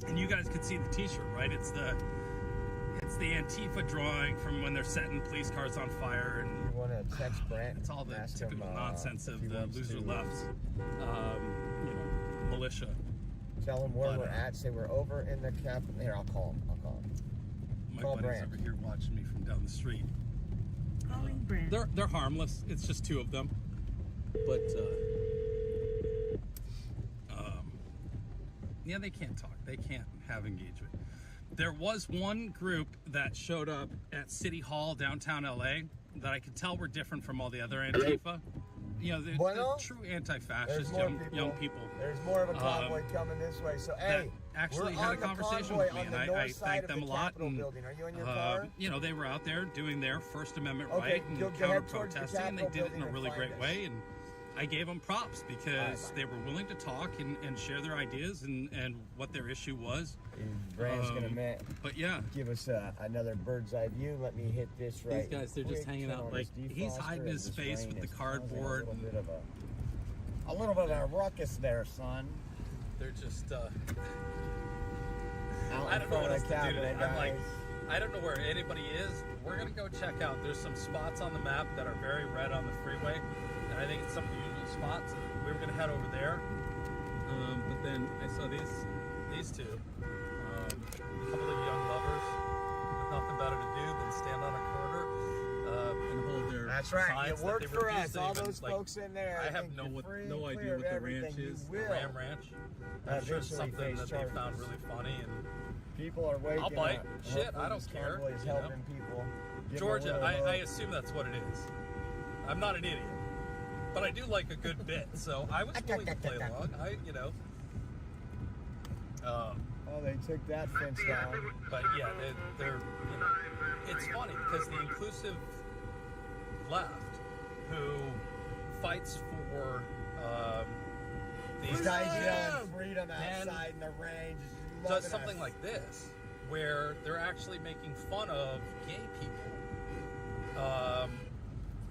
and you guys could see the T-shirt, right? It's the Antifa drawing from when they're setting police cars on fire, and You want to text Brent? it's all the Ask him, typical nonsense if of he the wants loser to lefts, you know, militia. Tell him where But, we're at. Say we're over in the Capitol. Here, I'll call him. My Call buddy's Brand. over here watching me from down the street. Calling Brand. They're harmless. It's just two of them, but yeah, they can't talk. They can't have engagement. There was one group that showed up at City Hall downtown LA that I could tell were different from all the other Antifa. You know, the Bueno, true There's anti-fascist more young people. There's more of a convoy coming this way. So, hey, actually we're had on a the conversation convoy with me, on and the I north side thanked of them the a lot. Capitol And, building. Are you in your car? you know, they were out there doing their First Amendment Okay, right and go counter head towards the protesting, and they Capitol did it in a building really and great find way. And I gave them props because they were willing to talk and share their ideas and what their issue was. Brand's gonna But yeah, give us another bird's eye view. Let me hit this right. these guys, they're just quick, hanging turn out on like this he's defroster, hiding and his this face rain with the is causing cardboard. A little bit of a ruckus there, son. They're just Out I in don't know front what of else the to do Capitol, today. I'm like, guys. I don't know where anybody is. We're gonna go check out. There's some spots on the map that are very red on the freeway, and I think it's some of the usual spots. We were gonna head over there, but then I saw these two, a couple of young lovers with nothing better to do than stand on a corner and hold their That's right. signs It that worked they for refuse us. to All even, those like, folks in there. I have think no you're free and idea clear what of the ranch everything. is. You The will. Ram Ranch. I'm sure it's eventually something face that they found charges. really funny and. People are waking I'll bite. up. Shit, Hopefully I don't this care, convoy is you know? helping people. Give them a Georgia, little I hope. assume that's what it is. I'm not an idiot, but I do like a good bit, so I was willing to play along. Oh, they took that fence down. But yeah, they're you know, it's funny because the inclusive left, who fights for These these guys yelling freedom outside in the rain. Just does loving something us. like this, where they're actually making fun of gay people.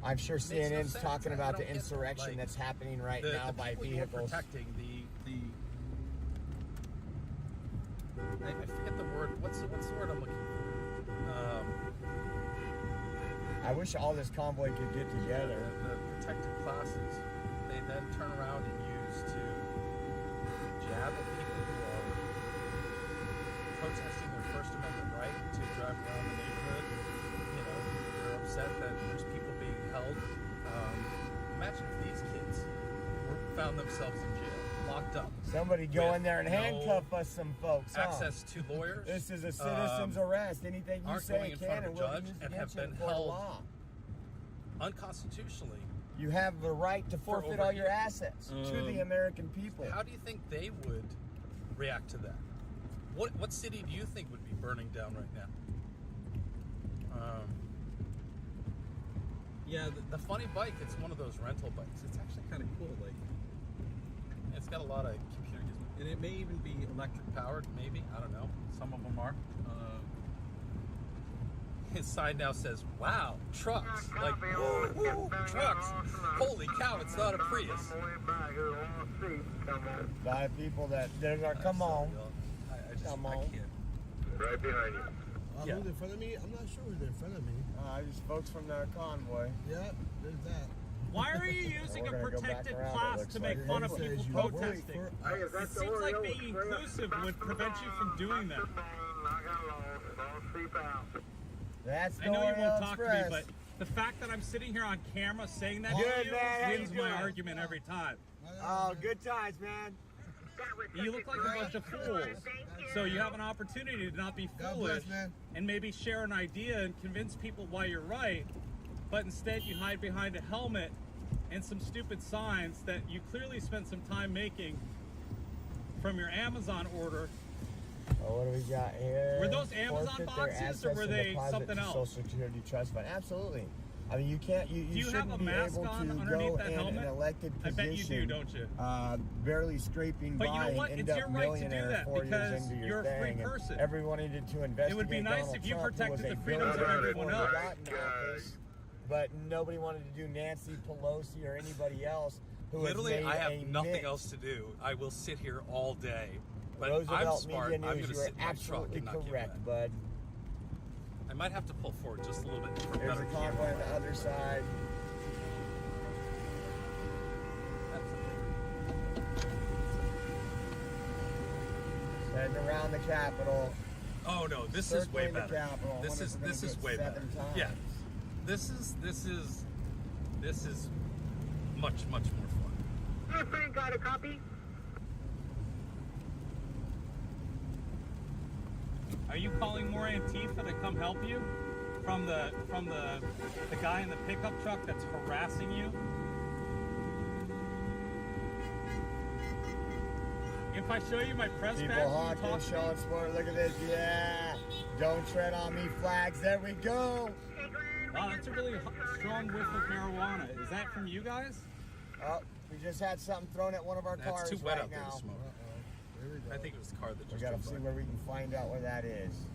I'm sure Makes no CNN's sense. talking I about don't the get that. insurrection Like, that's happening right now the by people you're vehicles. protecting I forget the word. What's the word I'm looking for? I wish all this convoy could get together. The protected classes. They then turn around and use to jab at people who are protesting their First Amendment right to drive around the neighborhood. You know, they're upset that there's people being held. Imagine if these kids found themselves in jail, locked up. Somebody go with in there and no handcuff us some folks. access to lawyers. This is a citizen's arrest. Anything you aren't going say in can front of and a will be judge used and against have you in been court of held law. unconstitutionally. You have the right to For forfeit over all a your year. assets to the American people. How do you think they would react to that? What city do you think would be burning down right now? Yeah, the funny bike, it's one of those rental bikes. It's actually kind of cool. Like, it's got a lot of computer gizmos. And it may even be electric powered, maybe. I don't know. Some of them are. His sign now says, wow, trucks. Like, whoa, whoa, trucks. Holy cow, it's not a Prius. A lot of people that they're come on. Come on. Right behind you. Yeah. Who's in front of me? I'm not sure who's in front of me. Just folks from the convoy. Yep, there's that. Why are you using a We're gonna go back protected around, it class looks to like. make fun of Says people you protesting? work Hey, is It that the seems like Oreo? being inclusive would prevent you from doing that. I got lost. Don't sleep out. That's the I know you Oreo won't talk to me, Express. but the fact that I'm sitting here on camera saying that Good, to man. How you you wins my doing? argument every time. Oh, good times, man. You look like a bunch of fools. So you have an opportunity to not be God foolish bless, man. and maybe share an idea and convince people why you're right, but instead you hide behind a helmet and some stupid signs that you clearly spent some time making from your Amazon order. Oh, what do we got here? Were those Amazon Forfeit their boxes, or assets were and they deposit something to else? Social Security Trust Fund. Absolutely. I mean, you can't. You Do you have shouldn't a be mask able on to underneath go that in helmet? an elected I position. bet you do, don't you? Barely scraping But you by know what? and It's end your up right to do millionaire that 4 years because into your you're a free thing, and person. everyone needed to investigate. It would be nice Donald if you Trump, who was protected a the freedoms of billionaire everyone before he else. got in office, but nobody wanted to do Nancy Pelosi or anybody else who has Literally, made I have a nothing mint. else to do. I will sit here all day. But Roosevelt I'm smart. Media I'm News, going to you are sit in my truck absolutely and not give correct, that. bud. I might have to pull forward just a little bit for There's better a convoy on the other side. Heading around the Capitol. Oh no, this is way Circling the better. Capitol. I This wonder is if we're this gonna is get way better. 7 times. Yeah, this is much more fun. Hey, Frank, got a copy? Are you calling more Antifa to come help you from the guy in the pickup truck that's harassing you? If I show you my press People badge, will you honking, talk to me? showing sport. Look at this. Yeah. Don't tread on me flags. There we go. Wow, that's a really strong whiff of marijuana. Is that from you guys? Oh, we just had something thrown at one of our That's cars too wet right out there now. to smoke. I think it was the car that We just gotta drove see by. where we can find out where that is.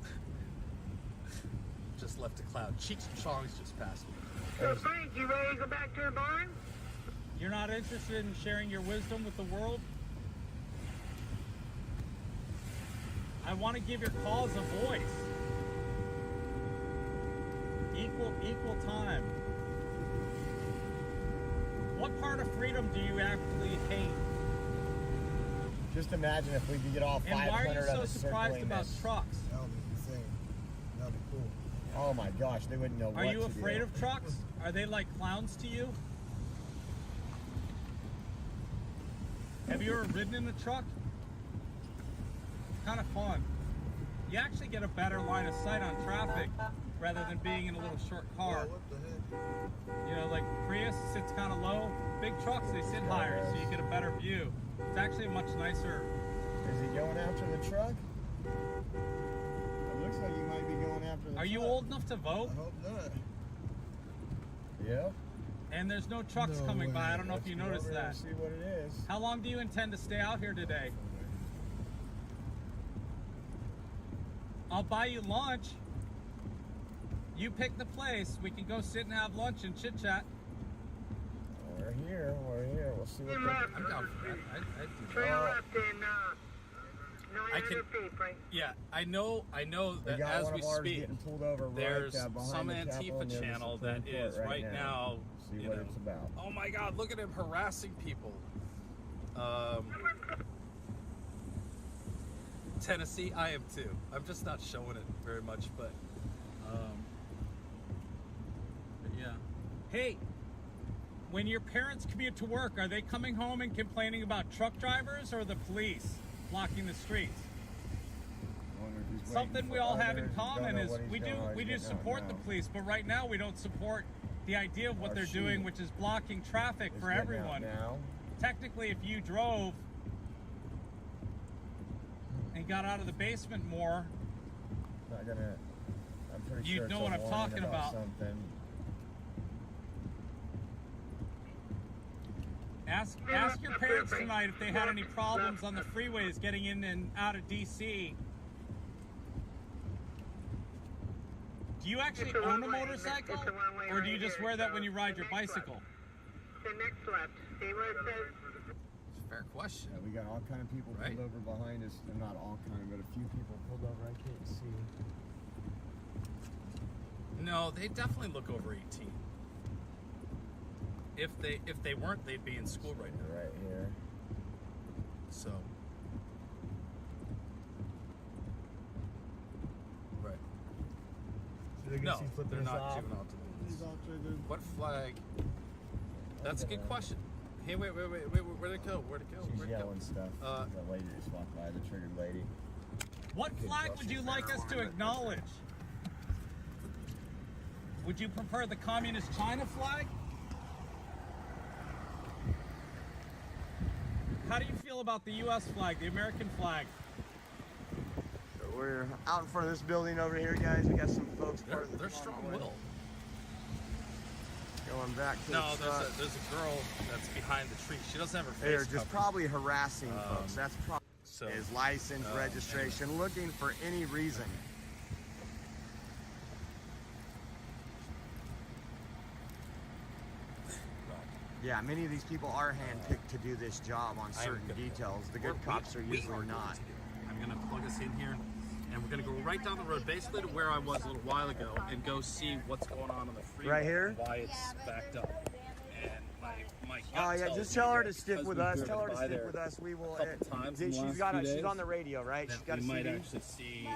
Just left a cloud. Cheech and Chong's just passed me. So, Frank, you ready to go back to the barn? You're not interested in sharing your wisdom with the world? I want to give your cause a voice. Equal time. What part of freedom do you actually hate? Just imagine if we could get all 500 And why are you of so us surprised circling about this. trucks? That would be insane. That would be cool. Oh my gosh, they wouldn't know Are what you to afraid do. of trucks? Are they like clowns to you? Have you ever ridden in a truck? It's kind of fun. You actually get a better line of sight on traffic rather than being in a little short car. What the heck? You know, like Prius sits kind of low. Big trucks, they sit higher, so you get a better view. It's actually a much nicer. Is he going after the truck? It looks like he might be going after the Are you truck. old enough to vote? I hope not. Yep. And there's no trucks No coming by. way. I don't know if you noticed that. See what it is. How long do you intend to stay out here today? I'll buy you lunch. You pick the place. We can go sit and have lunch and chit chat. We're here. We'll see what I'm down for that. I do Turn that. left in 900 feet, Frank. Yeah, I know We that got as one we of ours speak, getting pulled over there's right behind some the Capitol Antifa near the channel Supreme that Court is right now, See you what know, it's about. oh my God, look at him harassing people. Tennessee, I am too. I'm just not showing it very much, but yeah. Hey, when your parents commute to work, are they coming home and complaining about truck drivers or the police blocking the streets? Something we all have in common is we do support the police, but right now we don't support the idea of what they're doing, which is blocking traffic for everyone. Technically, if you drove and got out of the basement more, I'm pretty you'd sure it's know a what I'm warning talking about. Something. Ask your parents tonight if they had any problems on the freeways getting in and out of DC. Do you actually own a motorcycle, or do you just wear that when you ride your bicycle? The next left. See where it says? It's a fair question. Yeah, we got all kind of people Right. pulled over behind us. Not all kind, but a few people pulled over. I can't see. No, they definitely look over 18. If they weren't, they'd be in school right now. Right here. So. Right. No, they're not juvenile delinquents. What flag? That's a good question. Hey, wait, where'd it go? She's yelling stuff. That lady just walked by, the triggered lady. What flag would you like us to acknowledge? Would you prefer the Communist China flag? How do you feel about the U.S. flag, the American flag? So we're out in front of this building over here, guys. We got some folks part of the They're Convoy. strong-willed. Going back to No, the truck. there's a girl that's behind the tree. She doesn't have her face They're just covered. probably harassing folks. That's probably So, his license, registration, looking for any reason. Yeah, many of these people are handpicked to do this job on certain details. The good cops are usually not. I'm gonna plug us in here, and we're gonna go right down the road, basically to where I was a little while ago, and go see what's going on the freeway. Right here? And why it's backed up. And my gut Oh yeah, tells just me tell her that to stick because with we've us. driven Tell her to by stick there with us. We will. a couple times in the She's last got. few She's days, on the radio, right? that She's got a we might CD. actually see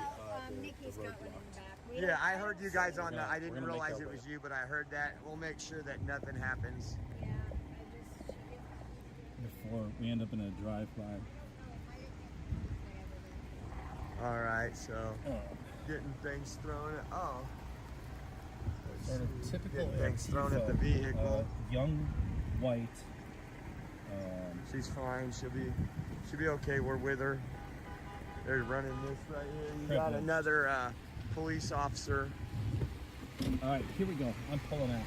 Nikki's the got road one in blocked. the back. Yeah, I heard you guys on the. I We're didn't gonna make realize our it way. was you, but I heard that. We'll make sure that nothing happens. Yeah, Before we end up in a drive-by. All right, so getting things thrown at. Oh. Sort of typical Getting things thrown at the Antifa, vehicle. young, white. She's fine. She'll be okay. We're with her. They're running this right here. You got Privilege. another police officer. All right, here we go. I'm pulling out.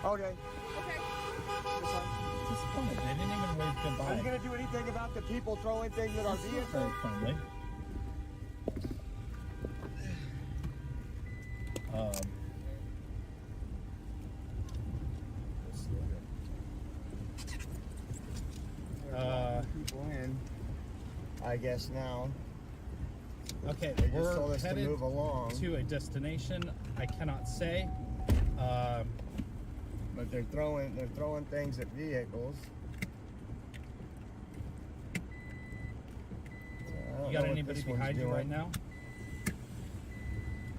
Okay. Disappointed. They didn't even wave goodbye. Are you gonna do anything about the people throwing things at our That's not vehicle? very friendly. People in. I guess now. Okay, They just we're told us to headed move along. to a destination I cannot say. But they're throwing things at vehicles. You got anybody behind you right now?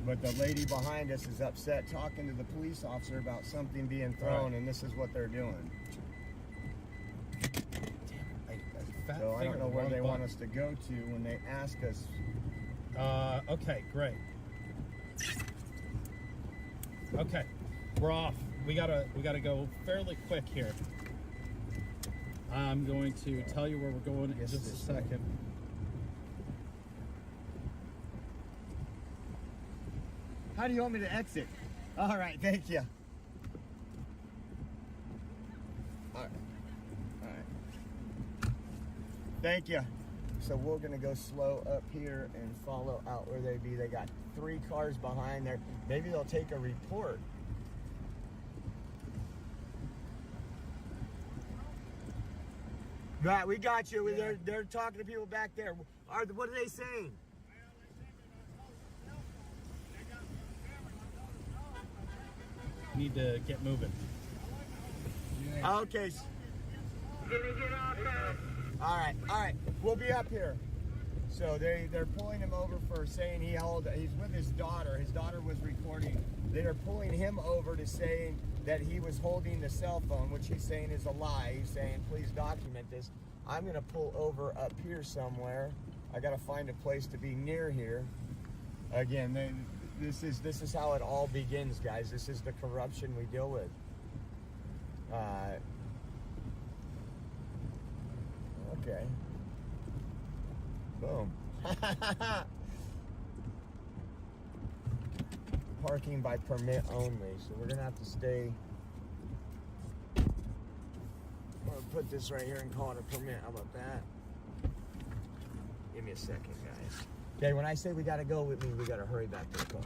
But the lady behind us is upset talking to the police officer about something being thrown, and this is what they're doing. Fat So I finger don't know the where wrong they want button. us to go to when they ask us. Okay, great. Okay, we're off. We gotta go fairly quick here. I'm going to tell you where we're going in just a second. How do you want me to exit? All right, thank you. All right. All right. Thank you. So we're gonna go slow up here and follow out where they be. They got 3 cars behind there. Maybe they'll take a report. Right, we got you. Yeah. They're talking to people back there. What are they saying? Need to get moving. Okay. All right. We'll be up here. So they're pulling him over for saying he's with his daughter. His daughter was recording. They are pulling him over to saying that he was holding the cell phone, which he's saying is a lie. He's saying, please document this. I'm gonna pull over up here somewhere. I gotta find a place to be near here. Again, this is how it all begins, guys. This is the corruption we deal with. Okay. Boom. Parking by permit only. So we're gonna have to stay. I'm gonna put this right here and call it a permit. How about that? Give me a second, guys. Okay, when I say we gotta go, with me, we gotta hurry back to the car.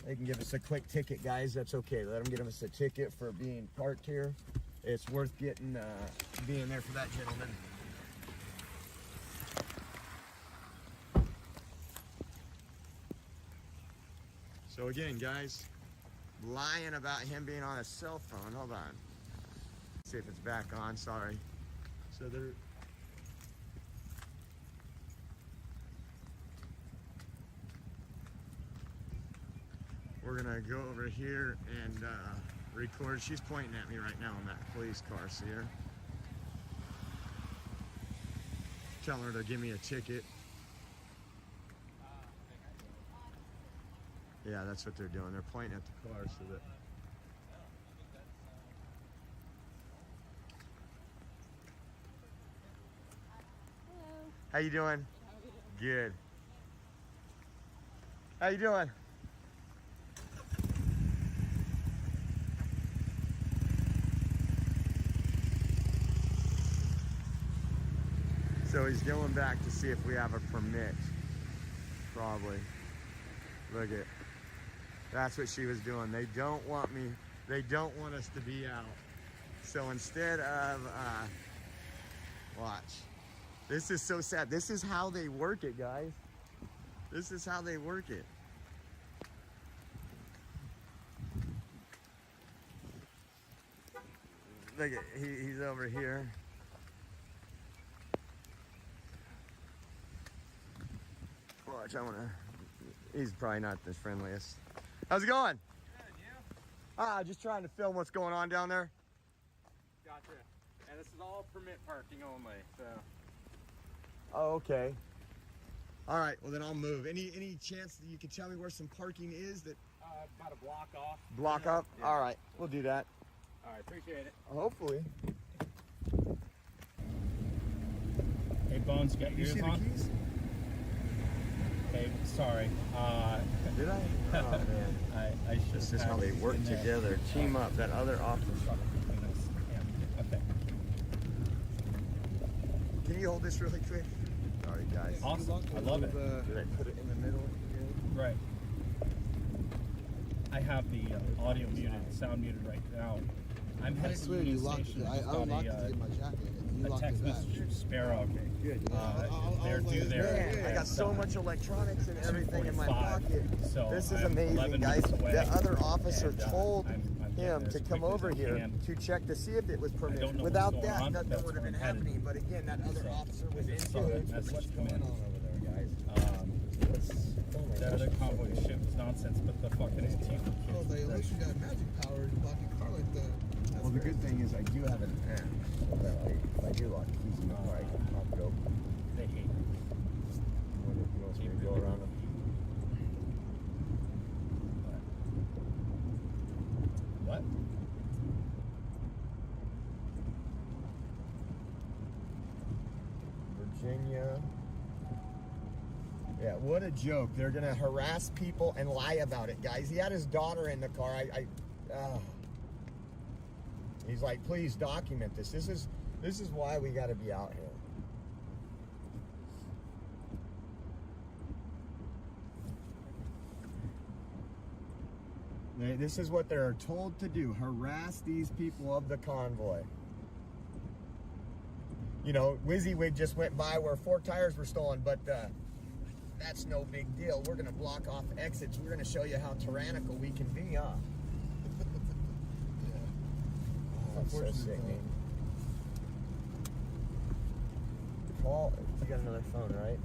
They can give us a quick ticket, guys. That's okay. Let them give us a ticket for being parked here. It's worth getting, being there for that gentleman. So again, guys, lying about him being on a cell phone. Hold on. Let's see if it's back on. Sorry. So they're... We're gonna go over here and record. She's pointing at me right now in that police car, see her? Telling her to give me a ticket. Yeah, that's what they're doing. They're pointing at the car so that... Hello. How you doing? How are you? Good. How you doing? So he's going back to see if we have a permit. Probably. Look at, that's what she was doing. They don't want us to be out. So instead of, watch. This is so sad. This is how they work it, guys. This is how they work it. Look at, he's over here. Watch, he's probably not the friendliest. How's it going? Good, you? Just trying to film what's going on down there. Gotcha. And this is all permit parking only, so. Oh, okay. All right, well then I'll move. Any chance that you can tell me where some parking is that... About a block off. Block up? Yeah. All right, we'll do that. All right, appreciate it. Hopefully. Hey, Bones, got You yours see the on? keys? Hey, sorry. Did I? Oh, man. I should. This is how they work together. Team up. That other officer. Okay. Can you hold this really quick? Sorry, guys. Awesome. I love it. Did I put it in the middle? Right. I have the audio muted, sound muted right now. I'm I headed swear to the you Union locked Station. it. I Just got unlocked it to get my jacket. You a locked text it back. message from Sparrow. Okay, good. They're due there. Man, I got so much electronics and everything in my 2:45. pocket. So This is I'm amazing, 11 guys. minutes away, The other officer and, told I'm getting him there to as come quick as over I here can. to check to see if it was don't permitted. know Without what's going that, on, nothing that's would have been where I'm headed. happening. But again, that other So, officer I was just into saw that it. message What's come going in. on over there, guys? The other convoy ship is nonsense, but the fucking Antifa kids. Oh, like, unless you got magic power to lock your car like that. Well, the good thing is I do have an app. If I do lock the keys in the car, I can pop it open. They hate it. You want me to go around them? What? Virginia. what a joke. They're going to harass people and lie about it, guys. He had his daughter in the car. He's like, please document this. This is why we got to be out here. This is what they're told to do. Harass these people of the convoy. You know, WYSIWYG just went by where 4 tires were stolen, but that's no big deal. We're going to block off exits. We're going to show you how tyrannical we can be, huh? Yeah. Oh, that's so sickening. Call, you got another phone, right?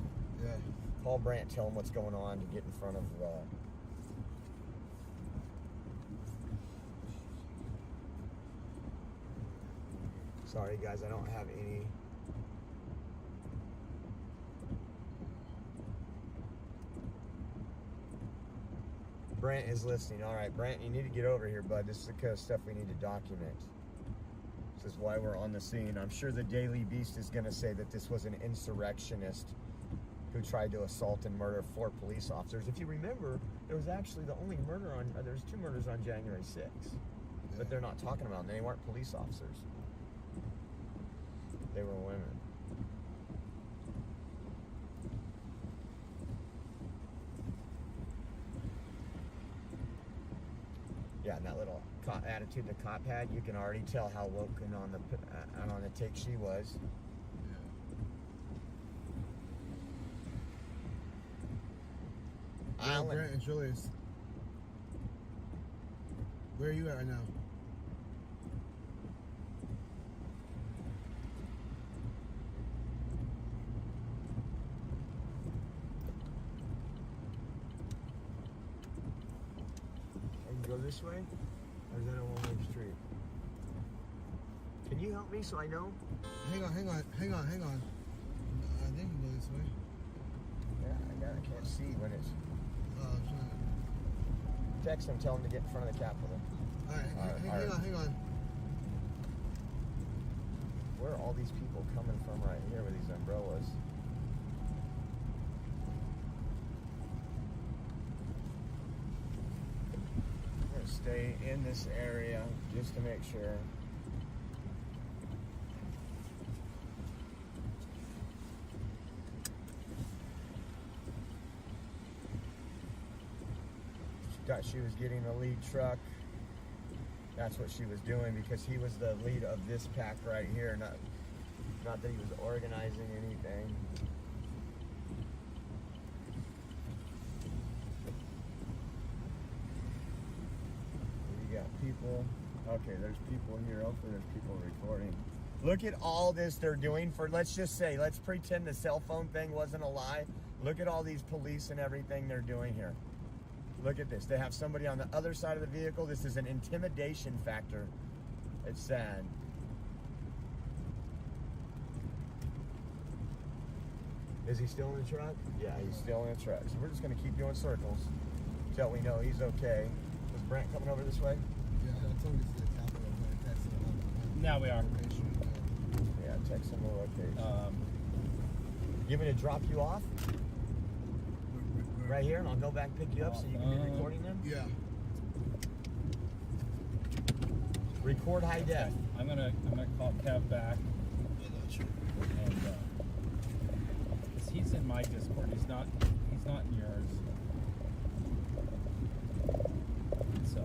Yeah. Call Brant, tell him what's going on to get in front of... Sorry, guys, I don't have any... Brant is listening. All right, Brant, you need to get over here, bud. This is the kind of stuff we need to document. This is why we're on the scene. I'm sure the Daily Beast is going to say that this was an insurrectionist who tried to assault and murder 4 police officers. If you remember, there was actually the only murder on... there's 2 murders on January 6th. But they're not talking about them. They weren't police officers. They were women. Yeah, and that little attitude the cop had, you can already tell how woke and on the take she was. Yeah. Brent and Julius, where are you at right now? Go this way? Or is that a one-way street? Can you help me so I know? Hang on. I think you can go this way. Yeah, I can't see when it's... Oh, shit. Text him, tell him to get in front of the Capitol. Alright, hang on. Where are all these people coming from right here with these umbrellas? Stay in this area just to make sure. She was getting the lead truck. That's what she was doing because he was the lead of this pack right here. Not that he was organizing anything. People. Okay, there's people here. Hopefully there's people recording. Look at all this they're doing for, let's pretend the cell phone thing wasn't a lie. Look at all these police and everything they're doing here. Look at this. They have somebody on the other side of the vehicle. This is an intimidation factor. It's sad. Is he still in the truck? Yeah, he's still in the truck. So we're just going to keep doing circles until we know he's okay. Was Brent coming over this way? Yeah, I told you to see the Capitol. I'm going to text him. Now we are. Yeah, text him the location. You want me to drop you off? Right here, and I'll go back and pick you up so you can be recording them? Yeah. Record high def. I'm gonna call Kev back. And because he's in my Discord, he's not in yours. So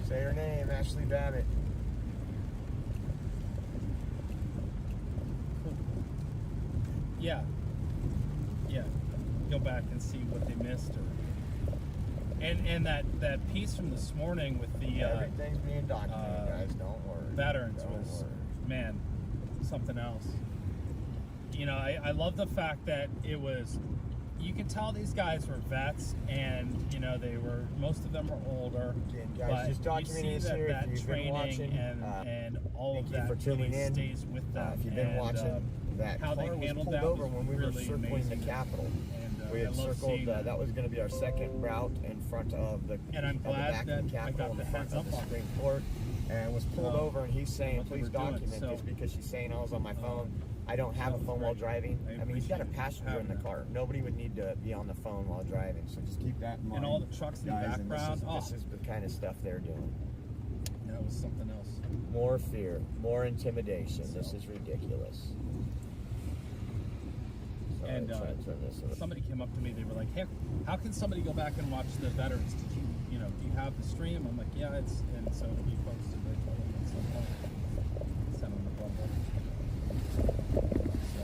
say her name, Ashley Babbitt. Yeah. Go back and see what they missed, and that piece from this morning with the everything's being documented, guys. Don't worry. Veterans was man, something else. You know, I love the fact that it was. You can tell these guys were vets, and you know most of them were older. Again, guys, but just documenting you see this here. that If you've training been watching, and all of thank you that for tuning really in. stays with them. If you've been watching, that how car they was handled pulled that over was when we really were circling amazing. the Capitol. And, we had circled. That was going to be our second route in front of the. And I'm glad that I got the heads up on it. Supreme Court, and was pulled over, and he's saying, "Please document this," because she's saying I was on my phone. I don't have a phone while driving. I I mean, he's got a appreciate passenger in the having car. Nobody would need to be on the phone while driving, so just keep that in mind. And all the trucks in the guys, and background. This is the kind of stuff they're doing. That was something else. More fear, more intimidation. This is ridiculous. Sorry, And try to turn this around. somebody came up to me. They were like, "Hey, how can somebody go back and watch the veterans? Did you know, do you have the stream?" I'm like, "Yeah, it's." And so he posted it at some point. Sent him the bundle. So.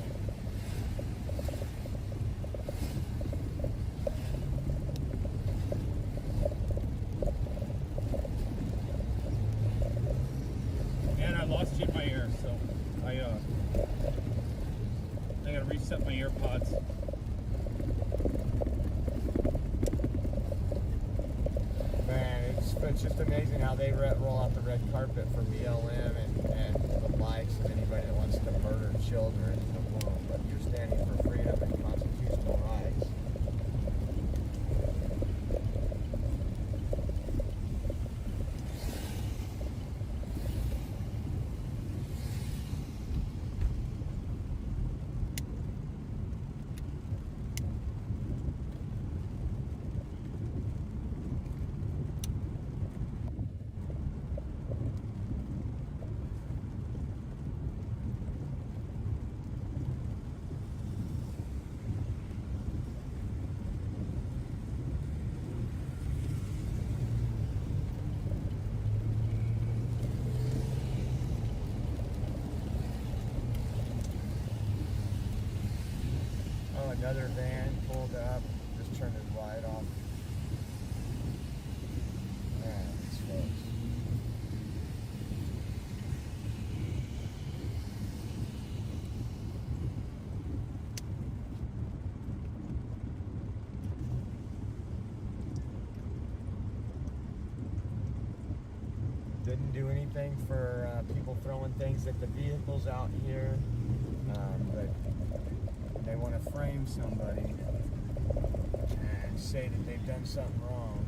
And I lost you in my ear, so I gotta reset my AirPods. Man, it's just amazing how they roll out the red carpet for BLM and the likes of anybody that wants to murder children in the womb. But you're standing for freedom and constitutional rights. Oh, another van pulled up, just turned his light off. Man, these folks. Didn't do anything for people throwing things at the vehicles out here, but they want to frame somebody and say that they've done something wrong.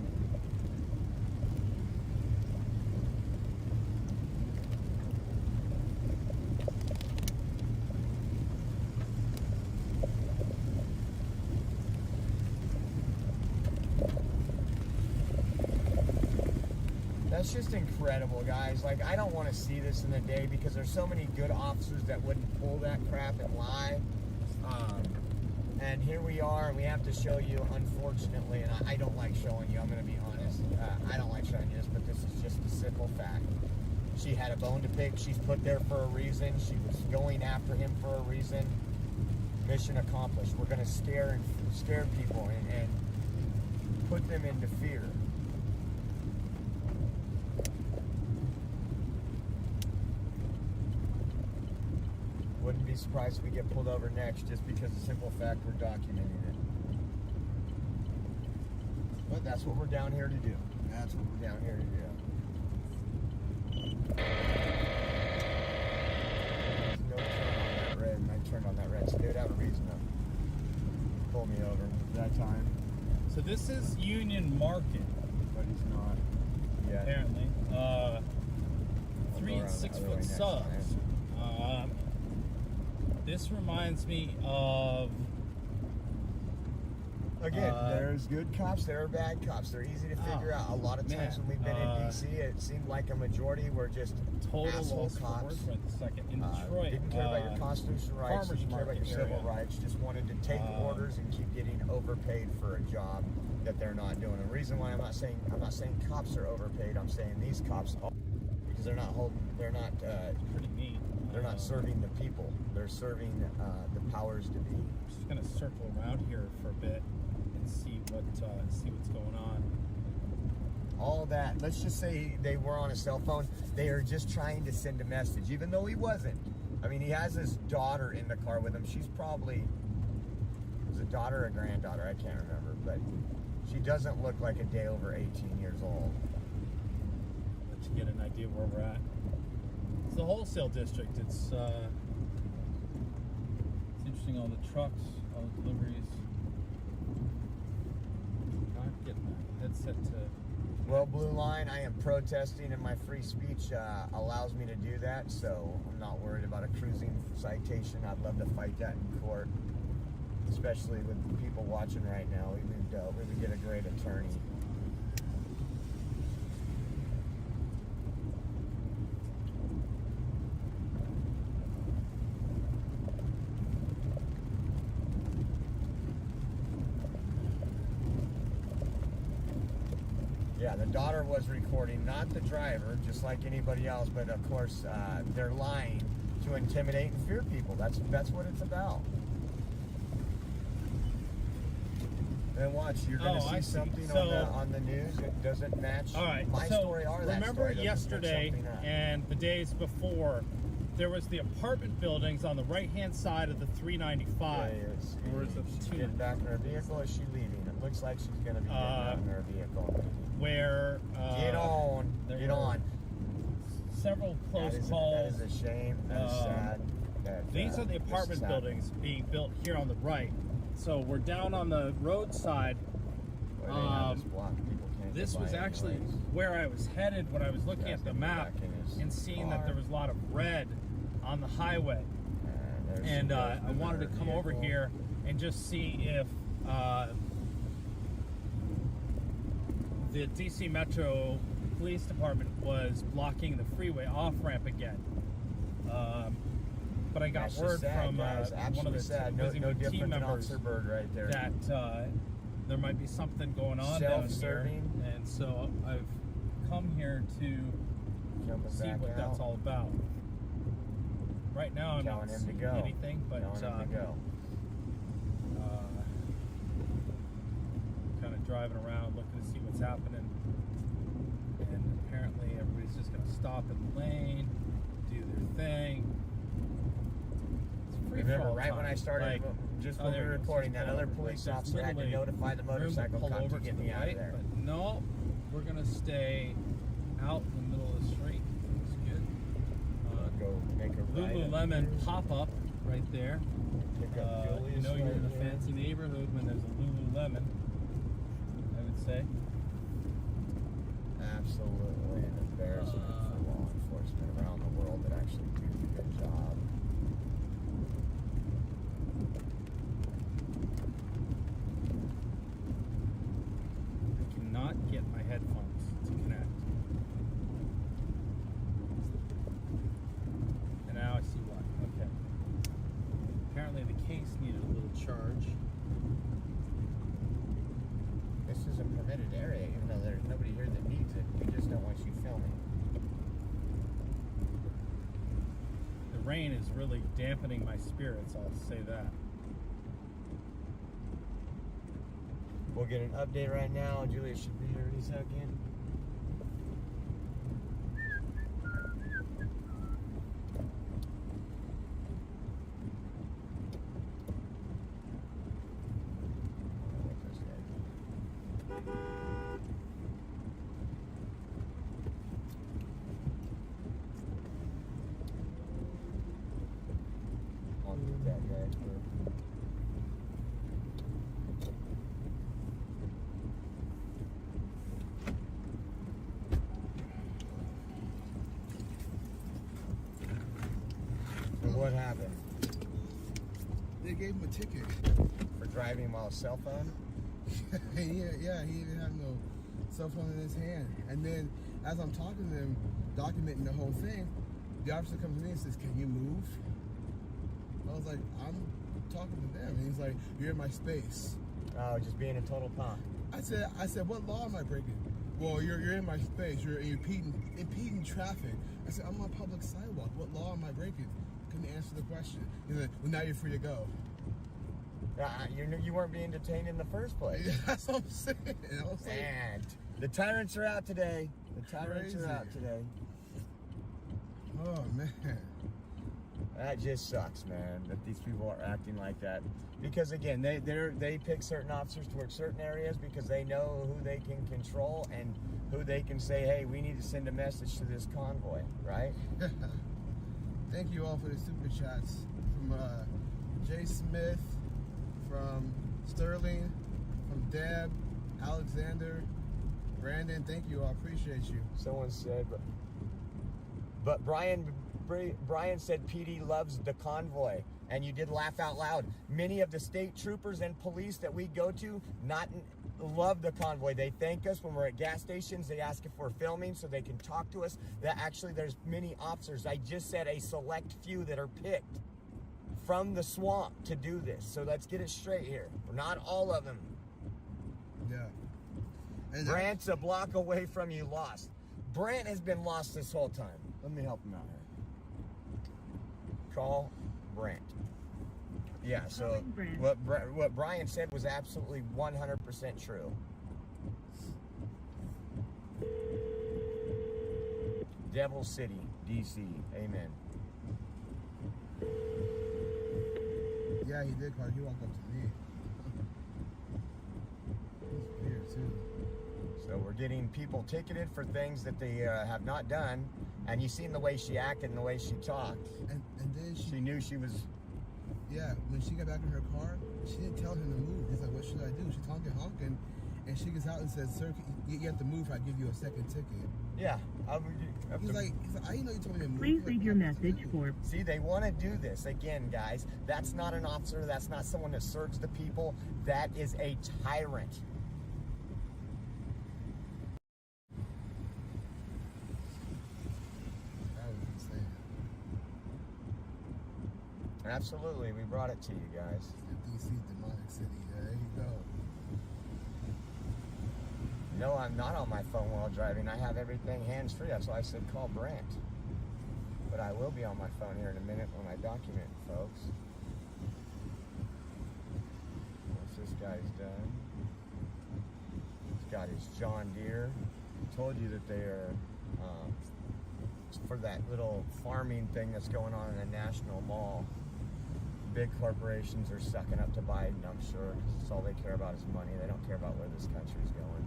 That's just incredible, guys. Like, I don't want to see this in the day because there's so many good officers that wouldn't pull that crap and lie. And here we are, and we have to show you, unfortunately, and I don't like showing you, I'm going to be honest. I don't like showing you this, but this is just a simple fact. She had a bone to pick. She's put there for a reason. She was going after him for a reason. Mission accomplished. We're going to scare people and put them into fear. Wouldn't be surprised if we get pulled over next just because of the simple fact we're documenting it. But that's what we're down here to do. That's what we're down here to do. No turn on that red, and I turned on that red, so they would have a reason to pull me over that time. So this is Union Market, But he's not yet. apparently. 3 and 6 foot subs. This reminds me of. Again, there's good cops, there are bad cops. They're easy to figure out. A lot of times when we've been in DC, it seemed like a majority were just Total asshole loss for cops. words right this second. In Detroit, Didn't care about your constitutional rights, farmers didn't care about your market civil area. rights, just wanted to take orders and keep getting overpaid for a job that they're not doing. The reason why I'm not saying cops are overpaid, I'm saying these cops are, because they're not pretty neat. They're not serving the people. They're serving the powers to be. I'm just gonna circle around here for a bit and see what's going on. All that. Let's just say they were on a cell phone. They are just trying to send a message, even though he wasn't. I mean, he has his daughter in the car with him. She's probably, was it a daughter or a granddaughter? I can't remember, but she doesn't look like a day over 18 years old. Let you get an idea where we're at. It's the wholesale district. It's interesting. All the trucks, all the deliveries. I'm getting my headset to Well, Blue Line, I am protesting, and my free speech allows me to do that, so I'm not worried about a cruising citation. I'd love to fight that in court, especially with the people watching right now. We would get a great attorney. Yeah, the daughter was recording, not the driver, just like anybody else, but of course they're lying to intimidate and fear people. That's what it's about. Then watch, you're going to see something on the news that doesn't match my story or that remember story. Yesterday and the days before, there was the apartment buildings on the right-hand side of the 395. Or is it getting back in her vehicle? Is she leaving? It looks like she's going to be getting out in her vehicle. Where get on. Several close calls. That is a shame. That is sad. These are the apartment buildings being built here on the right. So we're down on the roadside. This was actually where I was headed when I was looking at the map and seeing that there was a lot of red on the highway. And I wanted to come over here and just see if the DC Metro Police Department was blocking the freeway off-ramp again. But I got word from one of the team members right there. that there might be something going on down here. And so I've come here to see what that's all about. Right now I'm not seeing anything, but kind of driving around looking to see what's happening. And apparently everybody's just going to stop in the lane, do their thing. Remember, right when I started, just when we were reporting, that other police officer had to notify the motorcycle cop to get me out of there. But no, we're going to stay out in the middle of the street. It's good. Go make a Lululemon pop-up right there. You know you're in a fancy neighborhood when there's a Lululemon, I would say. Absolutely an embarrassment for law enforcement around the world that actually do a good job. Not get my headphones to connect. And now I see why. Okay. Apparently the case needed a little charge. This is a permitted area, even though there's nobody here that needs it. We just don't want you filming. The rain is really dampening my spirits, I'll say that. We'll get an update right now. Julia should be here any second. I'll get that guy for... What happened? They gave him a ticket. For driving while a cell phone? Yeah, he didn't have no cell phone in his hand. And then, as I'm talking to him, documenting the whole thing, the officer comes to me and says, "Can you move?" I was like, "I'm talking to them." And he's like, "You're in my space." Oh, just being a total punk. I said, "What law am I breaking?" "Well, you're in my space. You're impeding traffic." I said, "I'm on public sidewalk. What law am I breaking?" Couldn't answer the question. He's like, "Well, now you're free to go." You weren't being detained in the first place. Yeah, that's what I'm saying. I was like, man, the tyrants are out today. The tyrants are out today. Oh, man. That just sucks, man, that these people are acting like that. Because, again, they pick certain officers to work certain areas because they know who they can control and who they can say, hey, we need to send a message to this convoy, right? Thank you all for the super chats. From Jay Smith, from Sterling, from Deb, Alexander, Brandon, thank you. I appreciate you. Someone said, but Brian said PD loves the convoy, and you did laugh out loud. Many of the state troopers and police that we go to love the convoy. They thank us when we're at gas stations. They ask if we're filming so they can talk to us. That actually, there's many officers. I just said a select few that are picked from the swamp to do this. So let's get it straight here. Not all of them. Yeah. And Brant's a block away from you lost. Brant has been lost this whole time. Let me help him out here. Call Brant. Yeah, so what Brian said was absolutely 100% true. Devil City, DC. Amen. yeah, he did call. He walked up to me. He's weird too. So we're getting people ticketed for things that they have not done, and you seen the way she acted and the way she talked. And then She knew she was. Yeah, when she got back in her car, she didn't tell him to move. He's like, what should I do? She's honking, and she gets out and says, sir, you have to move. I give you a second ticket. Yeah. He's like, I didn't know you told me to move. Please leave your message for... See, they want to do this. Again, guys, that's not an officer. That's not someone that serves the people. That is a tyrant. That was insane. Absolutely, we brought it to you guys. DC demonic city. There you go. No, I'm not on my phone while driving. I have everything hands-free. That's why I said call Brant. But I will be on my phone here in a minute when I document, folks. Once this guy's done. He's got his John Deere. Told you that they are for that little farming thing that's going on in the National Mall. Big corporations are sucking up to Biden, I'm sure, because it's all they care about is money. They don't care about where this country's going.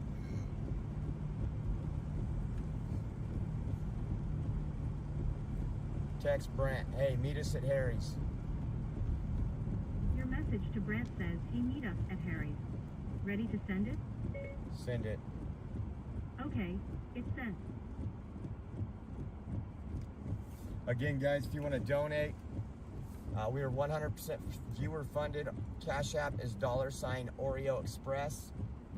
Text Brant, hey, meet us at Harry's. Your message to Brant says he meet us at Harry's. Ready to send it? Send it. Okay, it's sent. Again, guys, if you want to donate, we are 100% viewer funded. Cash App is $Oreo Express.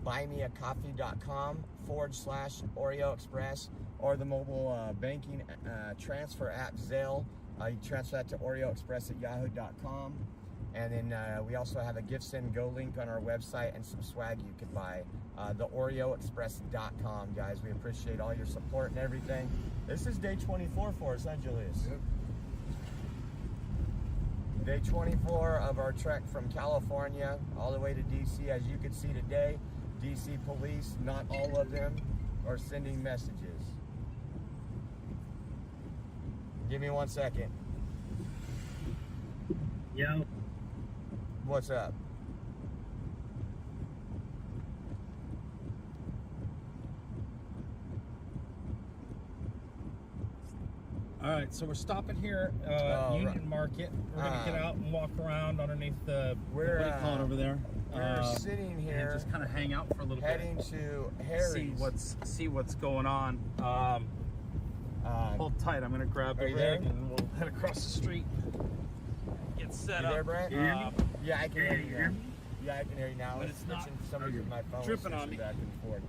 buymeacoffee.com/Oreo Express, or the mobile banking transfer app Zelle. You transfer that to OreoExpress@yahoo.com. And then we also have a gift send go link on our website and some swag you could buy. The OreoExpress.com, guys. We appreciate all your support and everything. This is day 24 for us, huh, Julius? Yep. Day 24 of our trek from California all the way to DC. As you can see today, DC police, not all of them, are sending messages. Give me 1 second. Yo. What's up? All right, so we're stopping here, Union right. Market. We're gonna get out and walk around underneath the what do you call it over there? We're sitting here, and just kind of hang out for a little heading bit. to Harry's. See what's going on. Hold tight. I'm gonna grab the Are you there? rig and we'll head across the street. Get set You up. there, Brent? Yeah, I can hear you now. Yeah, I can hear you now. But It's it's not switching. Somebody with my phone dripping on switching me. back and forth.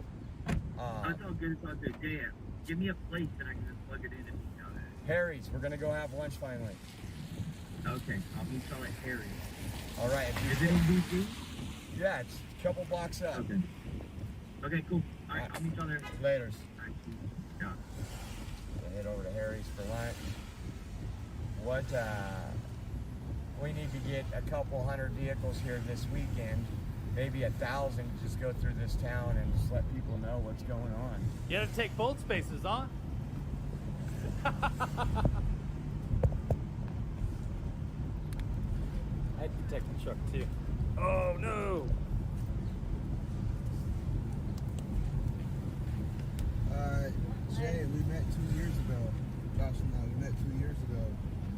It's all good. It's all good. Damn. Give me a place that I can just plug it in and eat on it. Harry's. We're gonna go have lunch finally. Okay. I'll be calling it Harry. All right. Is it in DC? Yeah, it's a couple blocks up. Okay. Okay, cool. All right, I'll meet y'all there. Laters. All right, cool. Yeah. We'll head over to Harry's for lunch. What? We need to get a couple hundred vehicles here this weekend. Maybe 1,000 to just go through this town and just let people know what's going on. You had to take both spaces, huh? I had to protect the truck too. Oh no! Jay, we met 2 years ago. Josh and I, we met 2 years ago,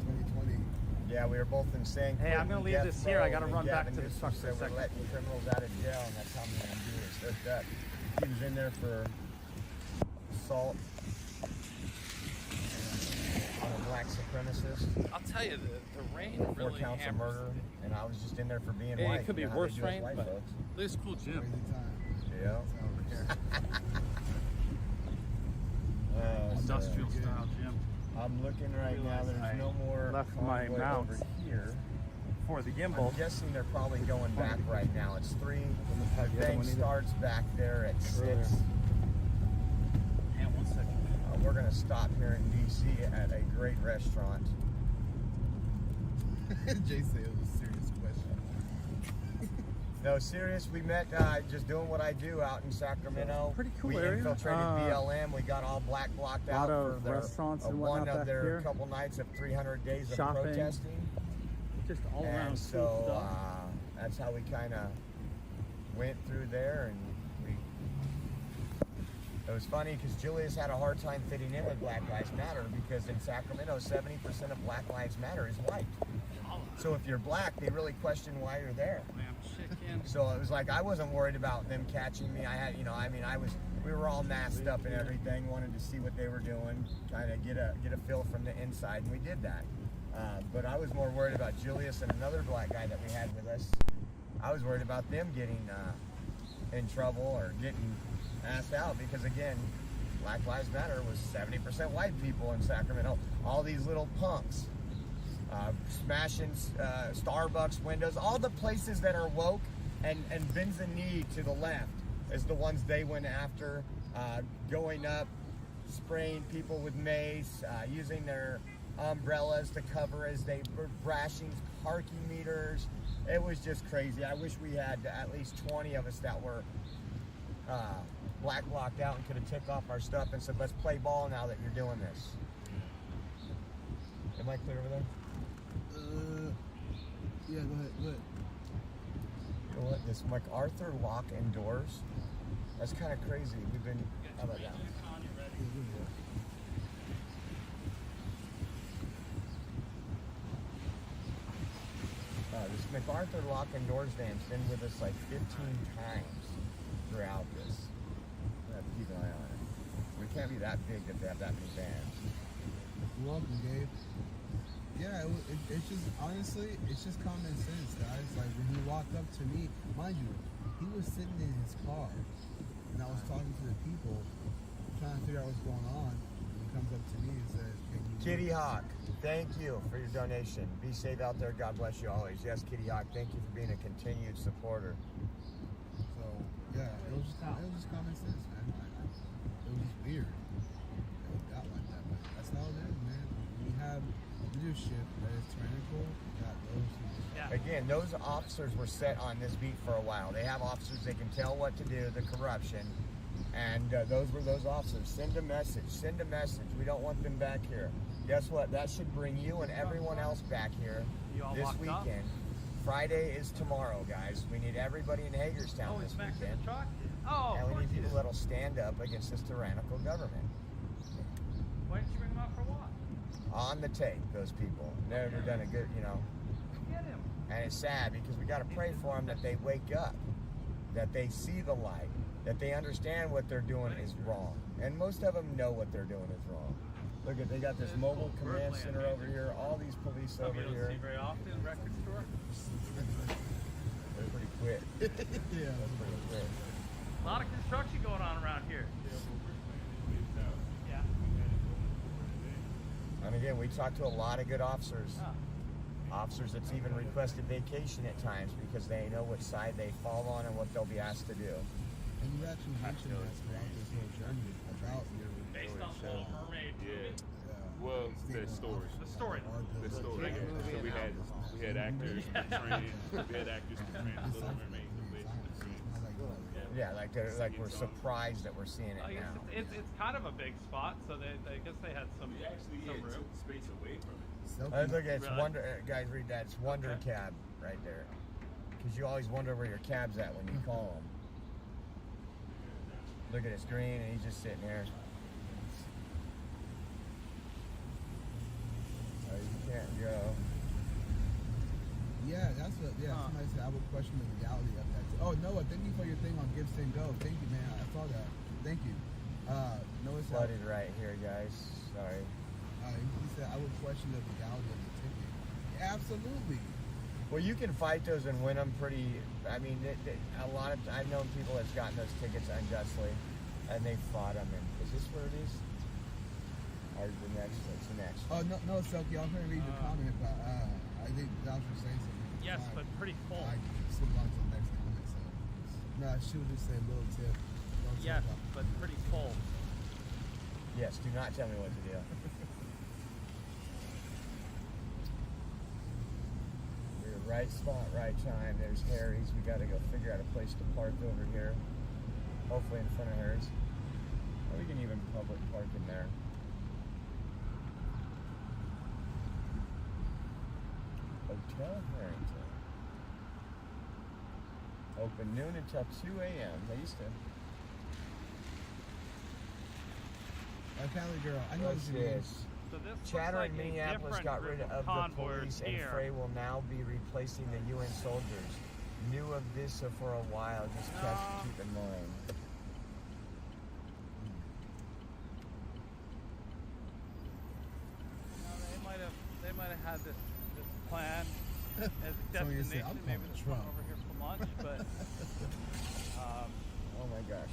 2020. Yeah, we were both in San Hey, I'm gonna leave Death this here. I Row, gotta and run back Gavin to the Newsom truck for a said second. We're letting criminals out of jail, and that's how me and Julius hooked up. He was in there for assault on a black supremacist. I'll tell you, the rain 4 really counts of hammers. murder, and I was just in there for being Hey, white. it could be You know how worse they do us rain, white but folks. at least cool gym. Crazy time. Yeah. Industrial style gym. I'm looking right now. realize There's I no more left my convoy mount over here. For the I'm gimbal. guessing they're probably going back right now. It's 3. The the other thing one either? starts back there at 6. Earlier. Hang on 1 second. We're gonna stop here in DC at a great restaurant. Jay said it was a serious question. No, serious. We met just doing what I do out in Sacramento. Pretty cool we area. infiltrated BLM. We got all black blocked lot out of for their, restaurants and one whatnot of back their here. couple nights of 300 days of Shopping. protesting. Just all around And cool so stuff. that's how we kind of went through there, and it was funny because Julius had a hard time fitting in with Black Lives Matter because in Sacramento, 70% of Black Lives Matter is white. So if you're black, they really question why you're there. So it was like I wasn't worried about them catching me. I had, we were all masked up and everything, wanted to see what they were doing, kind of get a feel from the inside, and we did that. But I was more worried about Julius and another black guy that we had with us. I was worried about them getting in trouble or getting asked out because, again, Black Lives Matter was 70% white people in Sacramento. All these little punks smashing Starbucks windows, all the places that are woke and bends the knee to the left is the ones they went after, going up, spraying people with mace, using their umbrellas to cover as they were flashing parking meters. It was just crazy. I wish we had at least 20 of us that were black blocked out and could have took off our stuff and said, let's play ball now that you're doing this. Am I clear over there? Yeah, go ahead. You know what? This MacArthur lock and doors, that's kind of crazy. We've been, how about that? This MacArthur lock and doors van's been with us like 15 times throughout this. We have to keep an eye on it. We can't be that big if they have that many vans. You're welcome, Gabe. Yeah, it's just, honestly, it's just common sense, guys. Like, when he walked up to me, mind you, he was sitting in his car, and I was talking to the people, trying to figure out what's going on, and he comes up to me and says, can you... Kitty Hawk, thank you for your donation. Be safe out there. God bless you always. Yes, Kitty Hawk, thank you for being a continued supporter. So, yeah, it was just common sense, man. It was just weird. It got like that, but that's how it is, man. We have leadership that is tyrannical. Got those who... Again, those officers were set on this beat for a while. They have officers, they can tell what to do, the corruption. And those were those officers. Send a message. Send a message. We don't want them back here. Guess what? That should bring you and everyone else back here this weekend. Friday is tomorrow, guys. We need everybody in Hagerstown this weekend. And we need people that'll stand up against this tyrannical government. Why didn't you bring them out for a walk? On the take, those people. Never done a good, Get him. And it's sad because we got to pray for them that they wake up, that they see the light, that they understand what they're doing is wrong. And most of them know what they're doing is wrong. Look at, they got this mobile command center over here, all these police over here. See very often, record store. They're pretty quick. Yeah. That's pretty quick. A lot of construction going on around here. Yeah. And again, we talked to a lot of good officers. Officers that's even requested vacation at times because they know which side they fall on and what they'll be asked to do. And you actually mentioned that throughout this whole journey about your Based on the Little Mermaid movie. Well, the story. The story. The story. So we had actors portraying. We had actors portraying the Little Mermaid movie. Yeah, like we're surprised that we're seeing it now. It's kind of a big spot, so I guess they had some room. Space away from it. Look, it's Wonder. Guys, read that. It's Wonder Cab right there. Because you always wonder where your cab's at when you call them. Look at it's green, and he's just sitting there. Oh, you can't go. Yeah, that's what. Yeah, somebody said I would question the legality of that. Oh, Noah, thank you for your thing on Give Send Go. Thank you, man. I saw that. Thank you. Noah was flooded right here, guys. Sorry. He said, I would question the legality of the ticket. Absolutely. Well, you can fight those and win them pretty. I mean, a lot of I've known people that's gotten those tickets unjustly, and they fought them. And is this where it is? Or the next? What's the next? Oh no, Selkie. I was going to read the comment, but I think Josh was saying something. Yes, but pretty full. I skip on to the next comment. So no, she was just saying little tip. Don't Yes, talk about- but pretty full. Yes. Do not tell me what to do. We're right spot, right time. There's Harry's. We got to go figure out a place to park over here. Hopefully in front of Harry's. Or we can even public park in there. Hotel Harrington. Open noon until 2 a.m. They used to. Cali girl, I know what What's you mean. this? So this Chatter looks in like a Minneapolis different got group rid of the convoyers police, and here. Frey will now be replacing the UN soldiers. Knew of this for a while, just keep in mind. They might have had this plan as a So you destination. say, I'm Maybe calling just Trump. come over here for lunch, but Oh my gosh.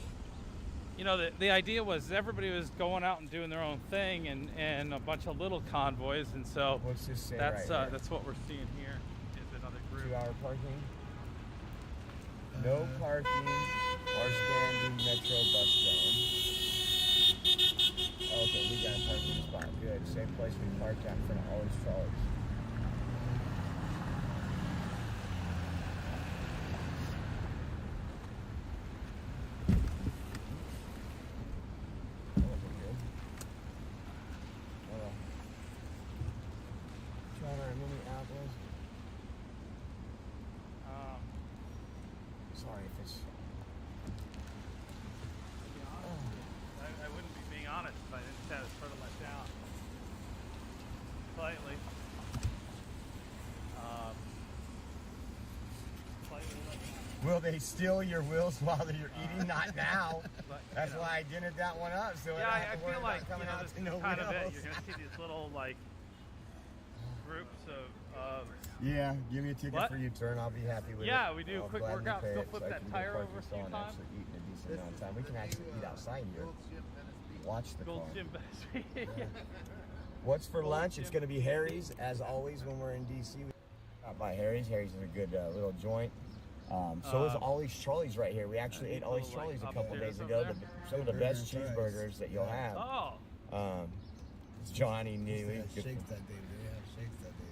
you know, the idea was everybody was going out and doing their own thing, and a bunch of little convoys, and so What's this say that's right here? that's what we're seeing here is another group. 2-hour parking. No parking or standing metro bus zone. Okay, we got a parking spot. Good. Same place we parked at in front of Always Trolleys. That wasn't good. Chatter in Minneapolis. Sorry if it's. I wouldn't be being honest if I didn't say I was sort of let down. Slightly. Slightly let down. Will they steal your wheels while you're eating? Not now. But, That's you know, why I dinted that one up. So yeah, I I don't have to worry feel about like coming out this to is no kind of it. wheels. You're gonna see these little like groups of Yeah, give me a ticket What? for your turn. I'll be happy with it. Yeah, we do. I'll Quick gladly workouts. pay Go it flip so I that can go tire park over a this few on and times. actually eat in a decent amount of time. We can actually eat outside here. Watch the Gold car. Gym Best. What's for Gold lunch? It's Gym. going to be Harry's, as always when we're in DC. We stop by Harry's. Harry's is a good little joint. So is Ollie's Charlie's right here. We actually ate Ollie's little, like, Charlie's a couple upstairs days over ago. there? Some of the best Burger and cheeseburgers that you'll have. Oh, Johnny They knew. had shakes that day. They had shakes that day.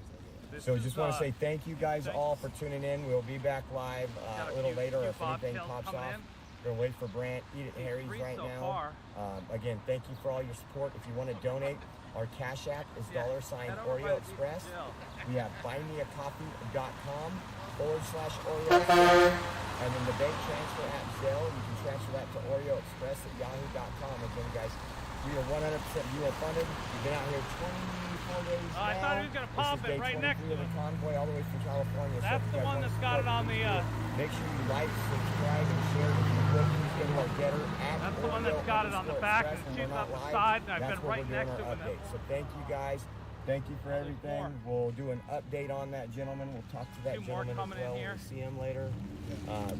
this So is, just want to say thank you guys thanks. all for tuning in. We'll be back live Got a little few- later few if anything bobtails pops coming off. in. We're gonna wait for Brant. Eat at Harry's free right so now. far. Again, thank you for all your support. If you want to donate, our Cash App is Yeah, $sign head over by Oreo the Express. jail. We have buymeacoffee.com/Oreo Express. And then the bank transfer at Zelle, you can transfer that to Oreo Express at yahoo.com. Again, guys, we are 100% viewer funded. We've been out here 24 days now. I thought he was gonna pop This is it day right 23 next of to the him. convoy all the way from California. That's if you the guys one wanna that's got it support on what the, we do, make sure you like, subscribe, and share if you would. Please go to our getter at That's the one Oreo that's got it on the underscore back Express and when shoots we're up not the live. side, and I've That's been where right we're doing next our to it. update. So thank you guys. Thank you for There's everything. more. We'll do an update on that gentleman. We'll talk to that Two more gentleman coming as in well here. when we see him later.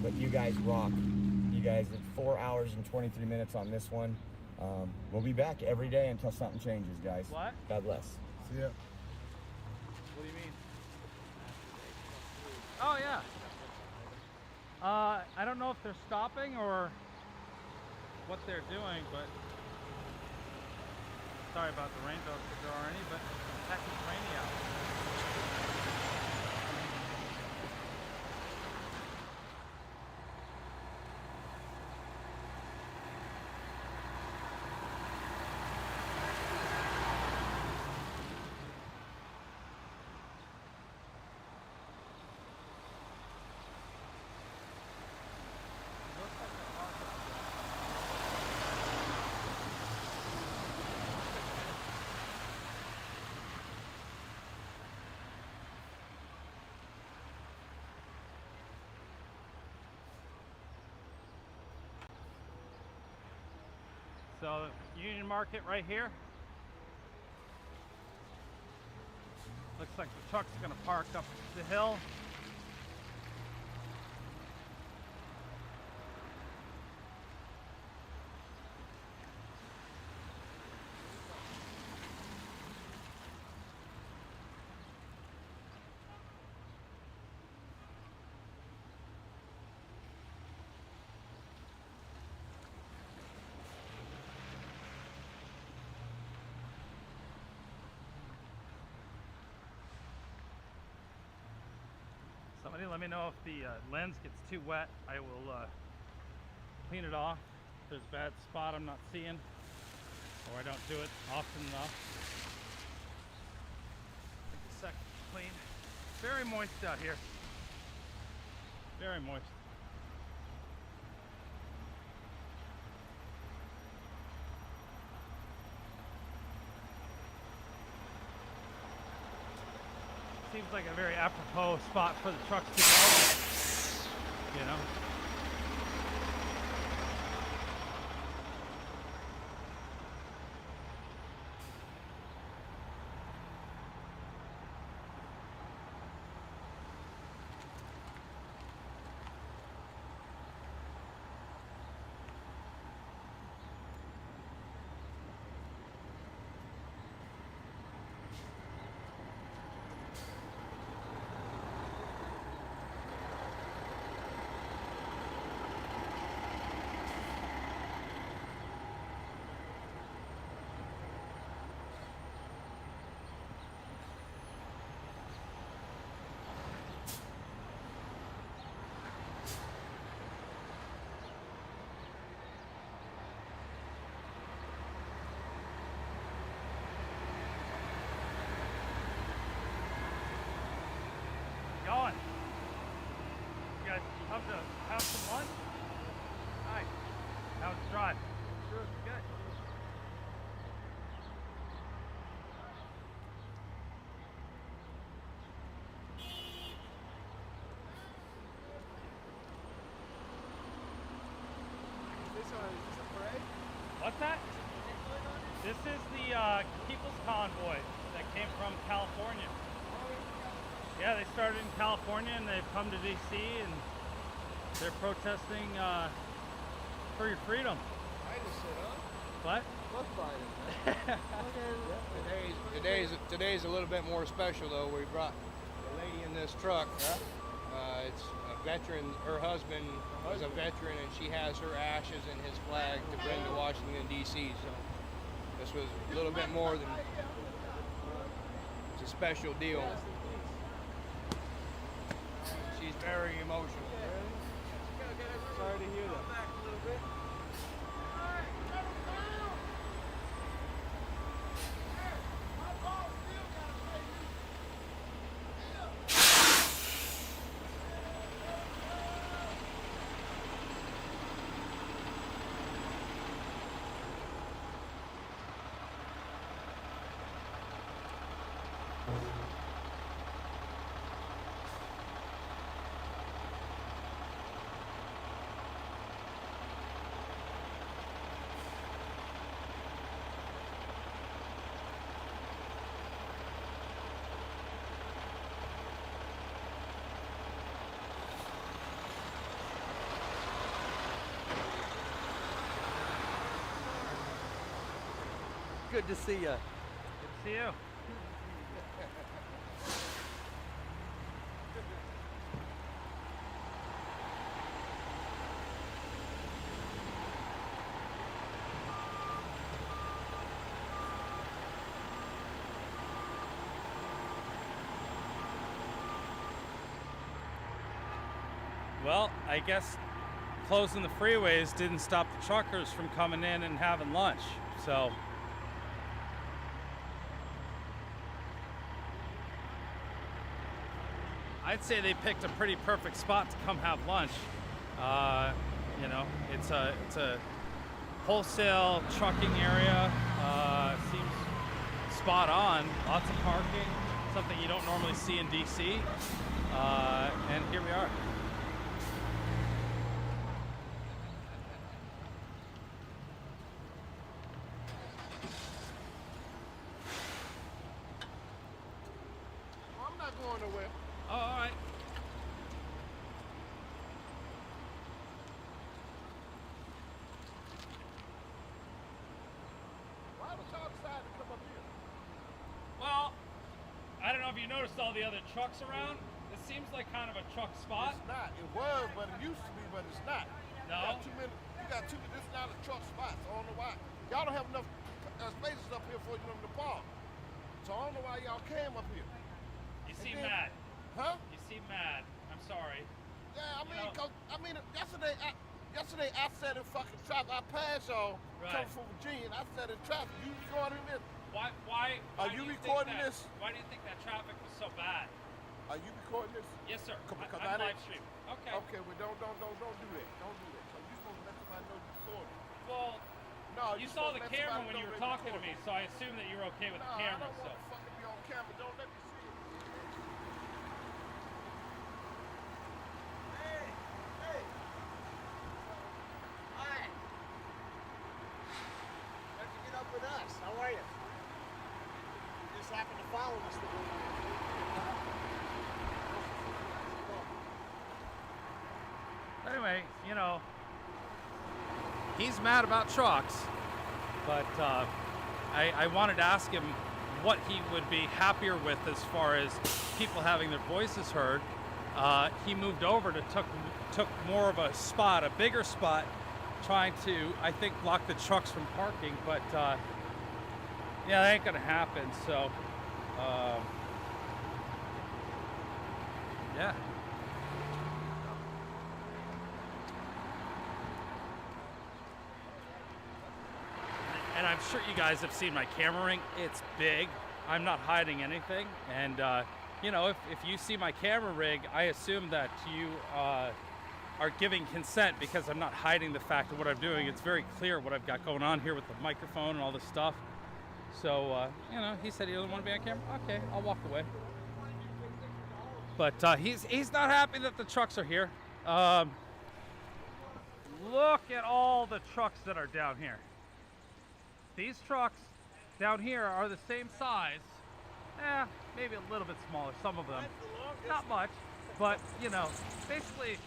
But you guys rock. You guys, it's 4 hours and 23 minutes on this one. We'll be back every day until something changes, guys. What? God bless. See ya. What do you mean? Oh yeah. I don't know if they're stopping or what they're doing, but sorry about the rainbows if there are any, but heck, it's rainy out. So Union Market right here. Looks like the truck's gonna park up the hill. Somebody let me know if the lens gets too wet. I will clean it off. If there's a bad spot I'm not seeing, or I don't do it often enough. Take a second to clean. Very moist out here. Very moist. Seems like a very apropos spot for the trucks to go, you know. Going. You guys come to have some lunch? Nice. How was the drive? Sure, good. Is this a parade? What's that? This is the People's Convoy that came from California. Yeah, they started in California and they've come to DC and they're protesting for your freedom. I just sit up. What? Look Biden. Today's a little bit more special though. We brought the lady in this truck. It's a veteran. Her husband was a veteran, and she has her ashes and his flag to bring to Washington D.C. So this was a little bit more than it's a special deal. She's very emotional. Sorry to hear that. Good to see you. Good to see you. Well, I guess closing the freeways didn't stop the truckers from coming in and having lunch, so. I'd say they picked a pretty perfect spot to come have lunch. You know, it's a wholesale trucking area. Seems spot on. Lots of parking, something you don't normally see in DC. And here we are. going nowhere. Oh, all right. Why was y'all decide to come up here? Well, I don't know if you noticed all the other trucks around. It seems like kind of a truck spot. It's not. It was, but it used to be, but it's not. No? You got too many. You got too. This is not a truck spot. So I don't know why. Y'all don't have enough spaces up here for you to park. So I don't know why y'all came up here. You seem mad. Huh? You seem mad. I'm sorry. Yeah, yesterday I sat in fucking traffic. I passed y'all coming from Virginia, and I sat in traffic. You recording this? Why Are you recording this? Why do you think that traffic was so bad? Are you recording this? Yes, sir. Because I'm live streaming. Okay. Okay, well don't do that. Don't do that. So you supposed to let somebody know you recording. Well, no, you saw the camera when you were talking to me, so I assume that you're okay with the camera. I don't want to fucking be on camera. Don't let me see it. Hey. Hi. How'd you get up with us? How are you? You just happened to follow us. Anyway, you know, he's mad about trucks, but I wanted to ask him what he would be happier with as far as people having their voices heard. He moved over to took more of a spot, a bigger spot, trying to, I think, block the trucks from parking, but yeah, that ain't gonna happen, so yeah. And I'm sure you guys have seen my camera ring. It's big. I'm not hiding anything. And, you know, if you see my camera rig, I assume that you are giving consent because I'm not hiding the fact of what I'm doing. It's very clear what I've got going on here with the microphone and all this stuff. So, you know, he said he doesn't want to be on camera. Okay, I'll walk away. But he's not happy that the trucks are here. Look at all the trucks that are down here. These trucks down here are the same size, maybe a little bit smaller, some of them, not much, but you know, basically,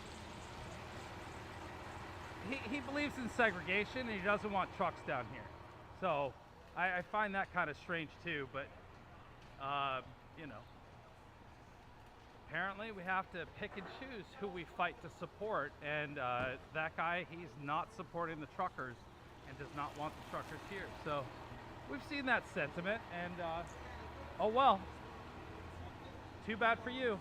he believes in segregation and he doesn't want trucks down here. So I find that kind of strange too, but you know, apparently we have to pick and choose who we fight to support, and that guy, he's not supporting the truckers and does not want the truckers here. So we've seen that sentiment, and oh well, too bad for you.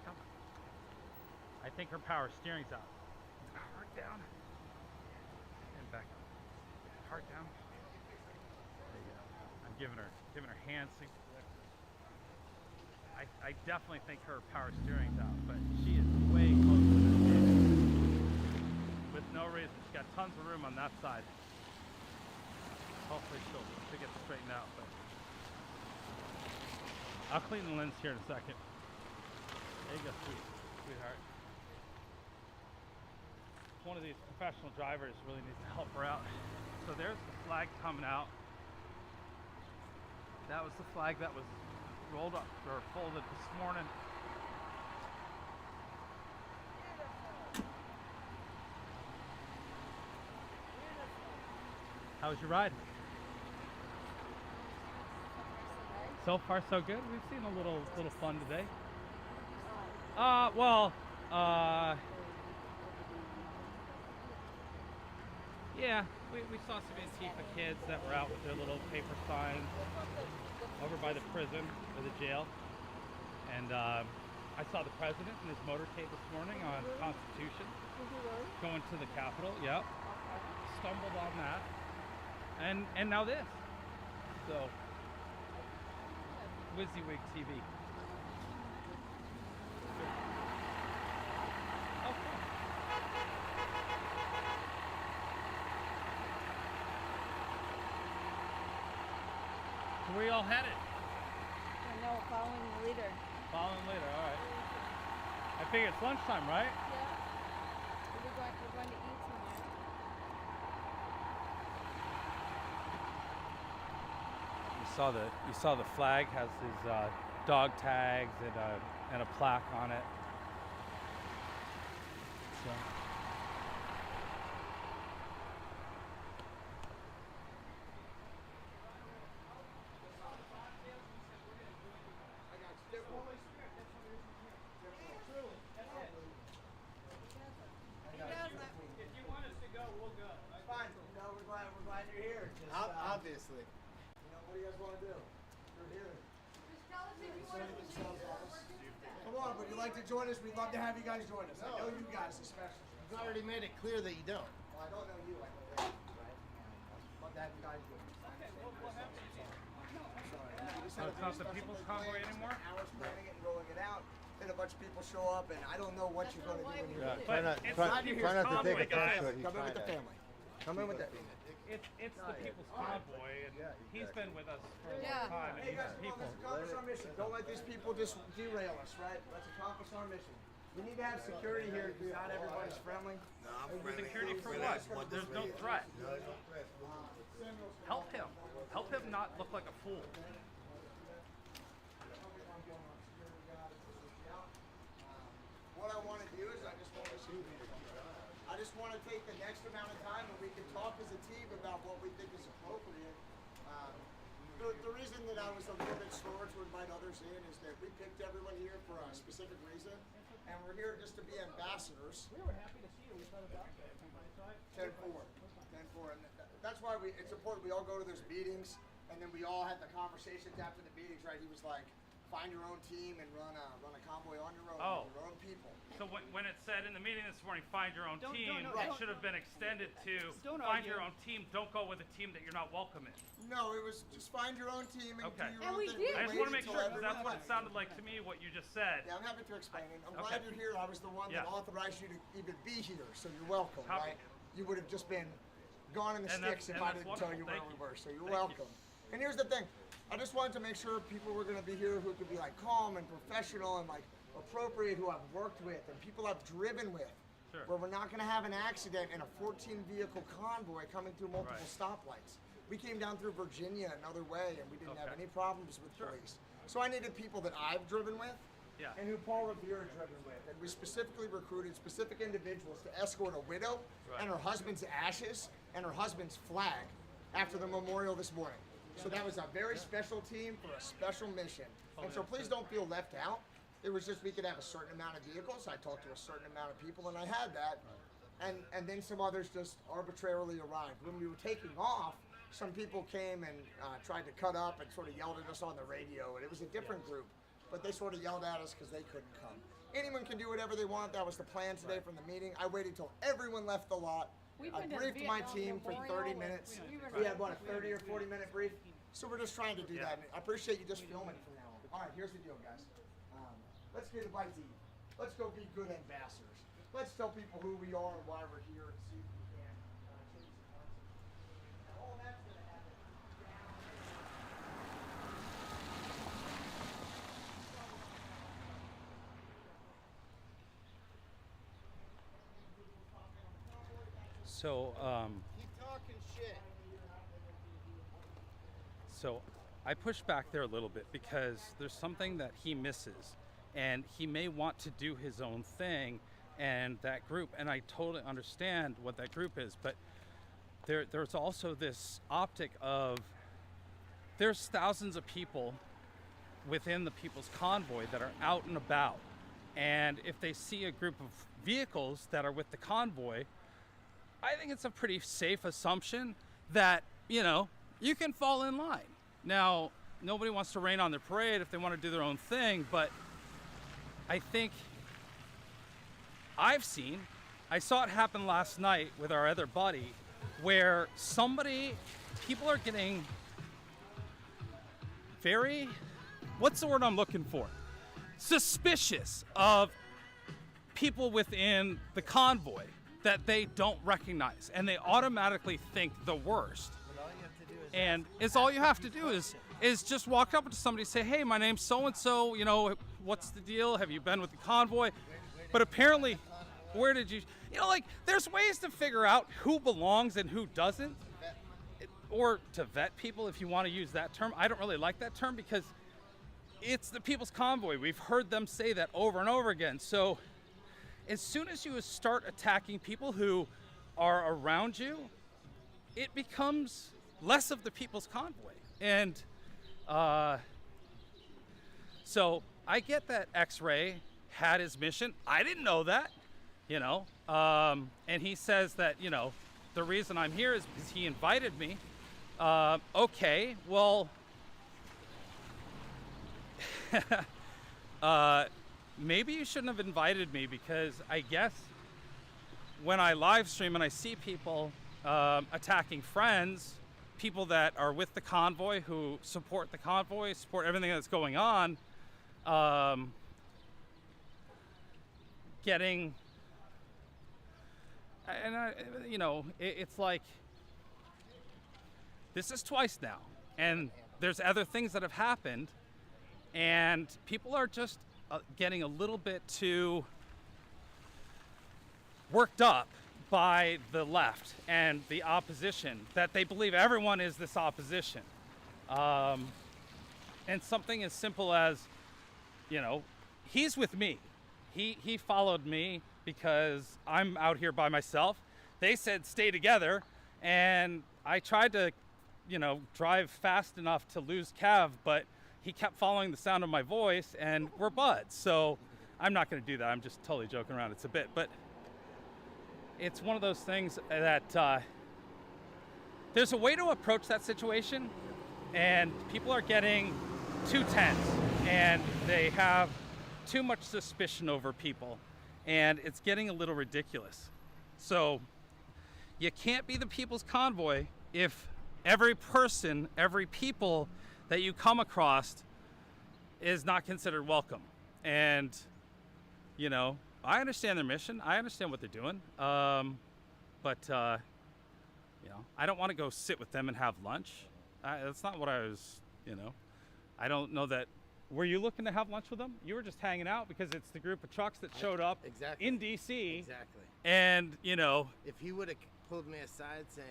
Come on. I think her power steering's out. Heart down and back up. Heart down. I'm giving her hand signals. I definitely think her power steering's out, but she is way closer than me. With no reason. She's got tons of room on that side. Hopefully she'll get straightened out, but I'll clean the lens here in a second. There you go, sweetheart. One of these professional drivers really needs to help her out. So there's the flag coming out. That was the flag that was rolled up or folded this morning. How was your ride? So far so good. We've seen a little fun today. Yeah, we saw some Antifa kids that were out with their little paper signs over by the prison or the jail. And I saw the president in his motorcade this morning on Constitution going to the Capitol. Yep. Stumbled on that. And now this. So, WYSIWYG TV. Okay. So where y'all headed? No, following the leader. Following the leader, alright. I figure it's lunchtime, right? Yeah. we're going to eat somewhere. You saw the flag has his dog tags and a plaque on it. So. If you want us to go, we'll go. Fine. No, we're glad you're here. Just, Obviously. You know, what do you guys want to do? You're here. Just tell us if you want us to leave. Come on, would you like to join us? We'd love to have you guys join us. I know you guys especially. You've already made it clear that you don't. Well, I don't know you. I know them, right? Love to have you guys join us. Okay, we'll have you. So it's not the People's Convoy anymore? Hours planning it and rolling it out. Then a bunch of people show up, and I don't know what you're going to do when you're here. Try not to take offense to it. He's Come in with the trying to- family. Come in with the. It's the People's Convoy, and he's been with us for a long Yeah. time. And Hey he's guys, the come on, people. let's accomplish our mission. Don't let these people just derail us, right? Let's accomplish our mission. We need to have security here because not everybody's friendly. Security for what? There's no threat. Help him. Help him not look like a fool. What I want to do is I just want to take the next amount of time and we can talk as a team about what we think is appropriate. The reason that I was a little bit slower to invite others in is that we picked everyone here for a specific reason, and we're here just to be ambassadors. We were happy to see you. We thought about 10-4, and that's why it's important we all go to those meetings, and then we all had the conversations after the meetings. Right? He was like, find your own team and run a convoy on your own, with your own people. So when it said in the meeting this morning, find your own team, it should have been extended to find your own team. Don't go with a team that you're not welcome in. No, it was just find your own team and do your And own we thing. did. I just want to make Wait sure, until because that's what everyone it sounded like to me, what you just said. Yeah, I'm happy to explain it. I'm Okay. glad you're here. I was the one that Yeah. authorized you to even be here, so you're welcome, Copy. right? You would have just been gone in the And sticks that's- if and I that's didn't tell you wonderful. where Thank we were, so you're Thank you. welcome. And here's the thing. I just wanted to make sure people were going to be here who could be like calm and professional and like appropriate, who I've worked with and people I've driven with. Sure. Where we're not going to have an accident in a 14 vehicle convoy coming through multiple Right. stoplights. We came down through Virginia another way and we didn't have Okay. any problems with police. So I needed people that I've driven with Yeah. and who Paul Revere driven with. And we specifically recruited specific individuals to escort a widow and her husband's ashes and her husband's flag after the memorial this morning. So that was a very special team for a special mission. And so please don't feel left out. It was just we could have a certain amount of vehicles. I talked to a certain amount of people and I had that. And then some others just arbitrarily arrived. When we were taking off, some people came and tried to cut up and sort of yelled at us on the radio. And it was a different group, but they sort of yelled at us because they couldn't come. Anyone can do whatever they want. That was the plan today from the meeting. I waited till everyone left the lot. I briefed my team for 30 minutes. We had, what, a 30 or 40 minute brief? So we're just trying to do that. And I appreciate you just filming from now on. All right, here's the deal, guys. Let's get a bite to eat. Let's go be good ambassadors. Let's tell people who we are and why we're here and see if we can change the concept. All that's going to happen. So, Keep talking shit. So I push back there a little bit because there's something that he misses, and he may want to do his own thing and that group, and I totally understand what that group is, but there's also this optic of there's thousands of people within the People's Convoy that are out and about, and if they see a group of vehicles that are with the convoy, I think it's a pretty safe assumption that, you can fall in line. Now, nobody wants to rain on their parade if they want to do their own thing, but I think I saw it happen last night with our other buddy, where people are getting very, what's the word I'm looking for? Suspicious of people within the convoy that they don't recognize, and they automatically think the worst. And it's all you have to do is just walk up to somebody and say, hey, my name's so-and-so, what's the deal? Have you been with the convoy? But apparently Where did you know, like, there's ways to figure out who belongs and who doesn't, or to vet people if you want to use that term. I don't really like that term because it's the People's Convoy. We've heard them say that over and over again. So as soon as you start attacking people who are around you, it becomes less of the People's Convoy. And so I get that X-Ray had his mission. I didn't know that, you know. And he says that, you know, the reason I'm here is because he invited me. Okay, well, maybe you shouldn't have invited me, because I guess when I live stream and I see people attacking friends, people that are with the convoy, who support the convoy, support everything that's going on, getting, and you know, it's like, this is twice now, and there's other things that have happened, and people are just getting a little bit too worked up by the left and the opposition, that they believe everyone is this opposition. And something as simple as, you know, he's with me. He followed me because I'm out here by myself. They said stay together, and I tried to, you know, drive fast enough to lose Cav, but he kept following the sound of my voice, and we're buds. So I'm not going to do that. I'm just totally joking around. It's a bit, but it's one of those things that there's a way to approach that situation, and people are getting too tense, and they have too much suspicion over people, and it's getting a little ridiculous. So you can't be the People's Convoy if every person, every people that you come across is not considered welcome. And, you know, I understand their mission. I understand what they're doing. But you know, I don't want to go sit with them and have lunch. That's not what I was, you know. I don't know that. Were you looking to have lunch with them? You were just hanging out because it's the group of trucks that showed up in DC. Exactly. And, you know. If he would have pulled me aside, say,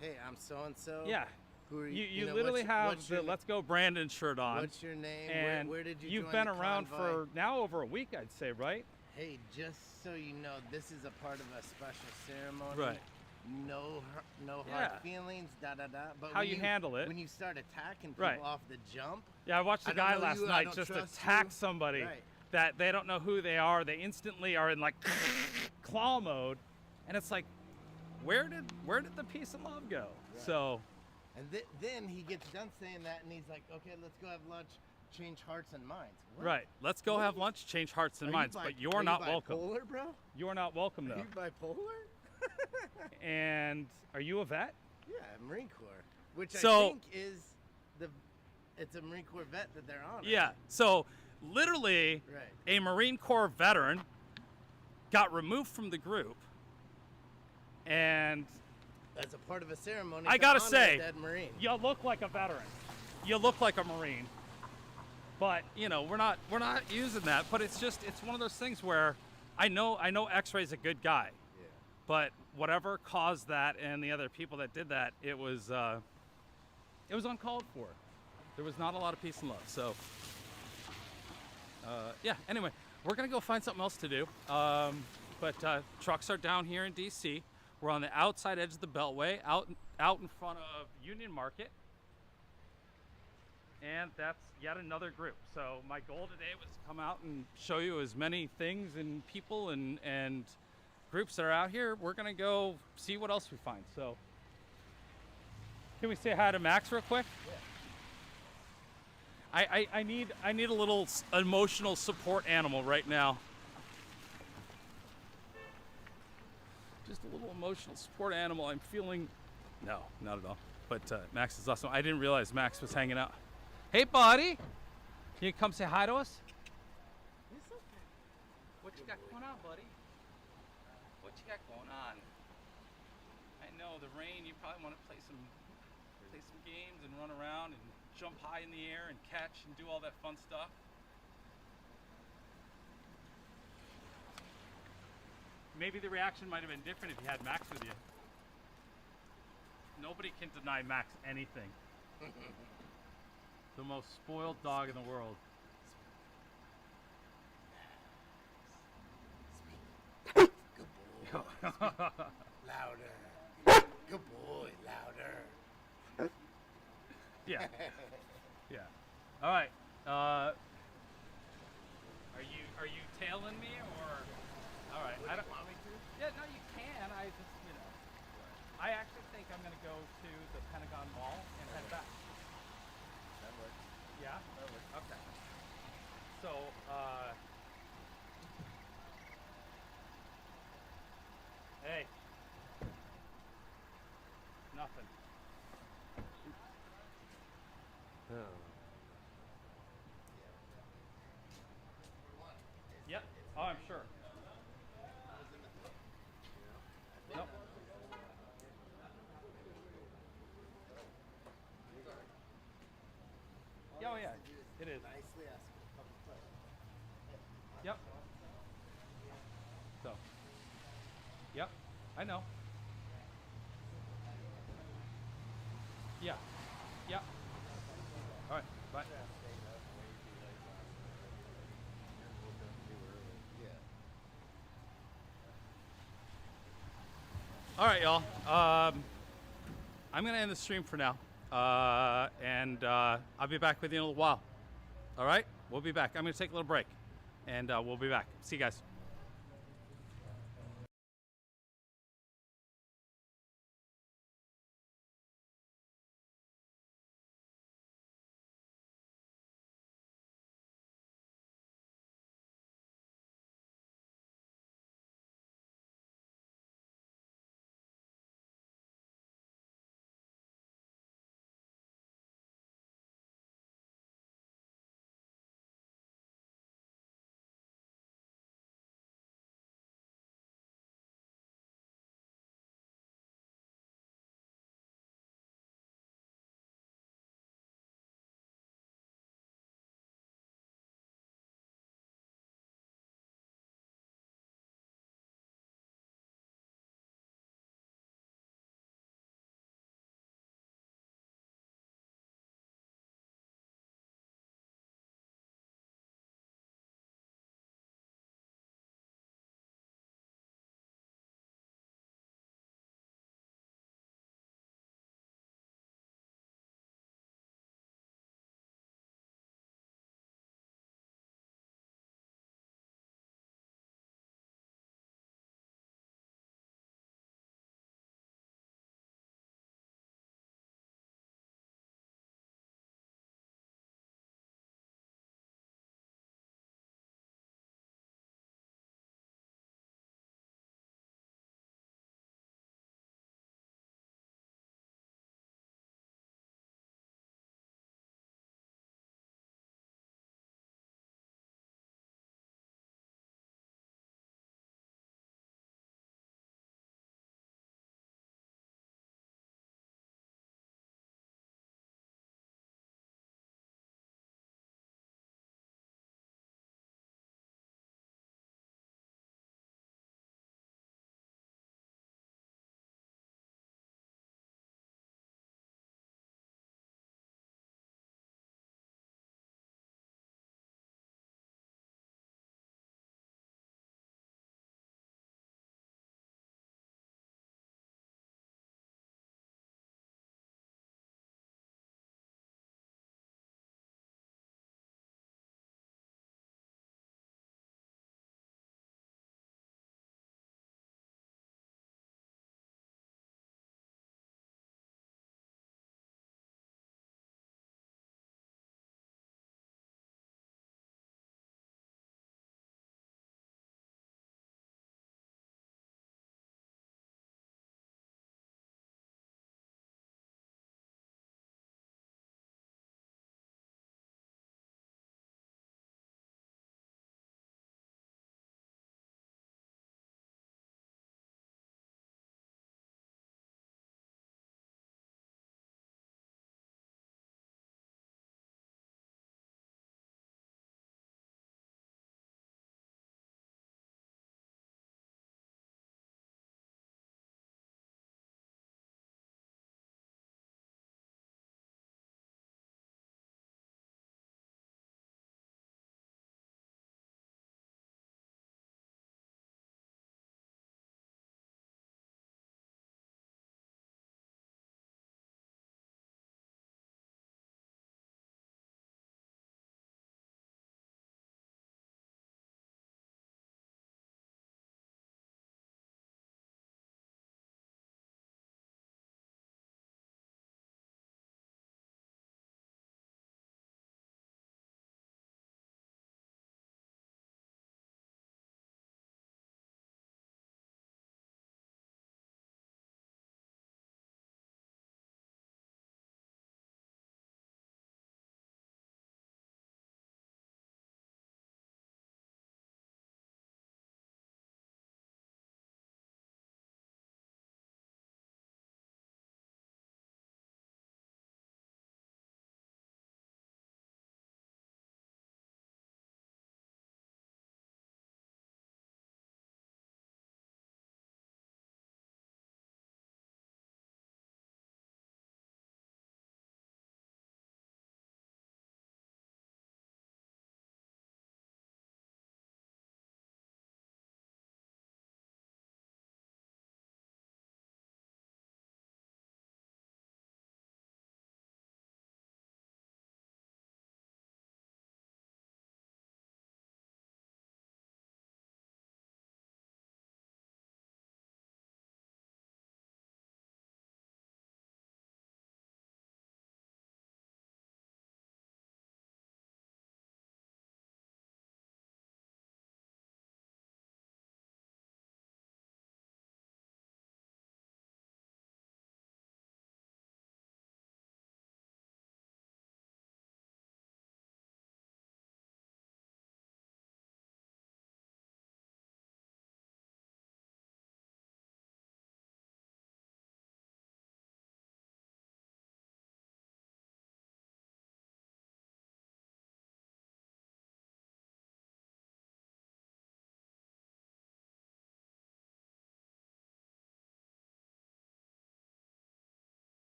hey, I'm so-and-so. Yeah. Who are you? You know, literally have what's the Let's Go Brandon shirt on. What's your name? And where did you you've join been the around convoy? for now over a week, I'd say, right? Hey, just so you know, this is a part of a special ceremony. Right. No hard Yeah. feelings, da-da-da. But How when you handle it. When you start attacking people Right. off the jump. Yeah, I watched a I don't guy know last you, I night don't just trust attack you. somebody Right. that they don't know who they are. They instantly are in like claw mode, and it's like, where did the peace and love go? Right. So, And then he gets done saying that, and he's like, okay, let's go have lunch, change hearts and minds. What? right, let's go have lunch, change hearts and Are minds, you but you're not welcome. Bipolar, bro? You're not welcome Are though. you bipolar? And are you a vet? Yeah, Marine Corps, which So- I think is it's a Marine Corps vet that they're on. Yeah. So, literally, Right. a Marine Corps veteran got removed from the group, and As a part of a ceremony. I to gotta honor a say, dead Marine. you look like a veteran. You look like a Marine. But, you know, we're not using that. But it's one of those things where I know X-Ray's a good guy. Yeah. But whatever caused that and the other people that did that, it was uncalled for. There was not a lot of peace and love. So, yeah, anyway, we're going to go find something else to do. But trucks are down here in DC. We're on the outside edge of the Beltway, out in front of Union Market. And that's yet another group. So my goal today was to come out and show you as many things and people and groups that are out here. We're gonna go see what else we find. So can we say hi to Max real quick? Yeah. I need a little emotional support animal right now. Just a little emotional support animal. I'm feeling, no, not at all. But Max is awesome. I didn't realize Max was hanging out. Hey, buddy. Can you come say hi to us? It's okay. What you got going on, buddy? What you got going on? I know the rain. You probably want to play some games and run around and jump high in the air and catch and do all that fun stuff. maybe the reaction might have been different if you had Max with you. Nobody can deny Max anything. The most spoiled dog in the world. Good boy. Louder. Good boy. Louder. Yeah. Yeah. All right. Are you tailing me or? All right. I don't want me to? Yeah. No, you can. I just I actually think I'm gonna go to the Pentagon Mall and head back. That works. Yeah. That works. Okay. So. Hey. Nothing. Oh. Yep. Oh, I'm sure. Nope. Yeah, oh yeah, it is. Nicely ask a couple questions. Yep. So. Yep. I know. Yeah. Yep. All right. Bye. All right, y'all. I'm gonna end the stream for now, and I'll be back with you in a little while. All right, we'll be back. I'm gonna take a little break, and we'll be back. See you guys.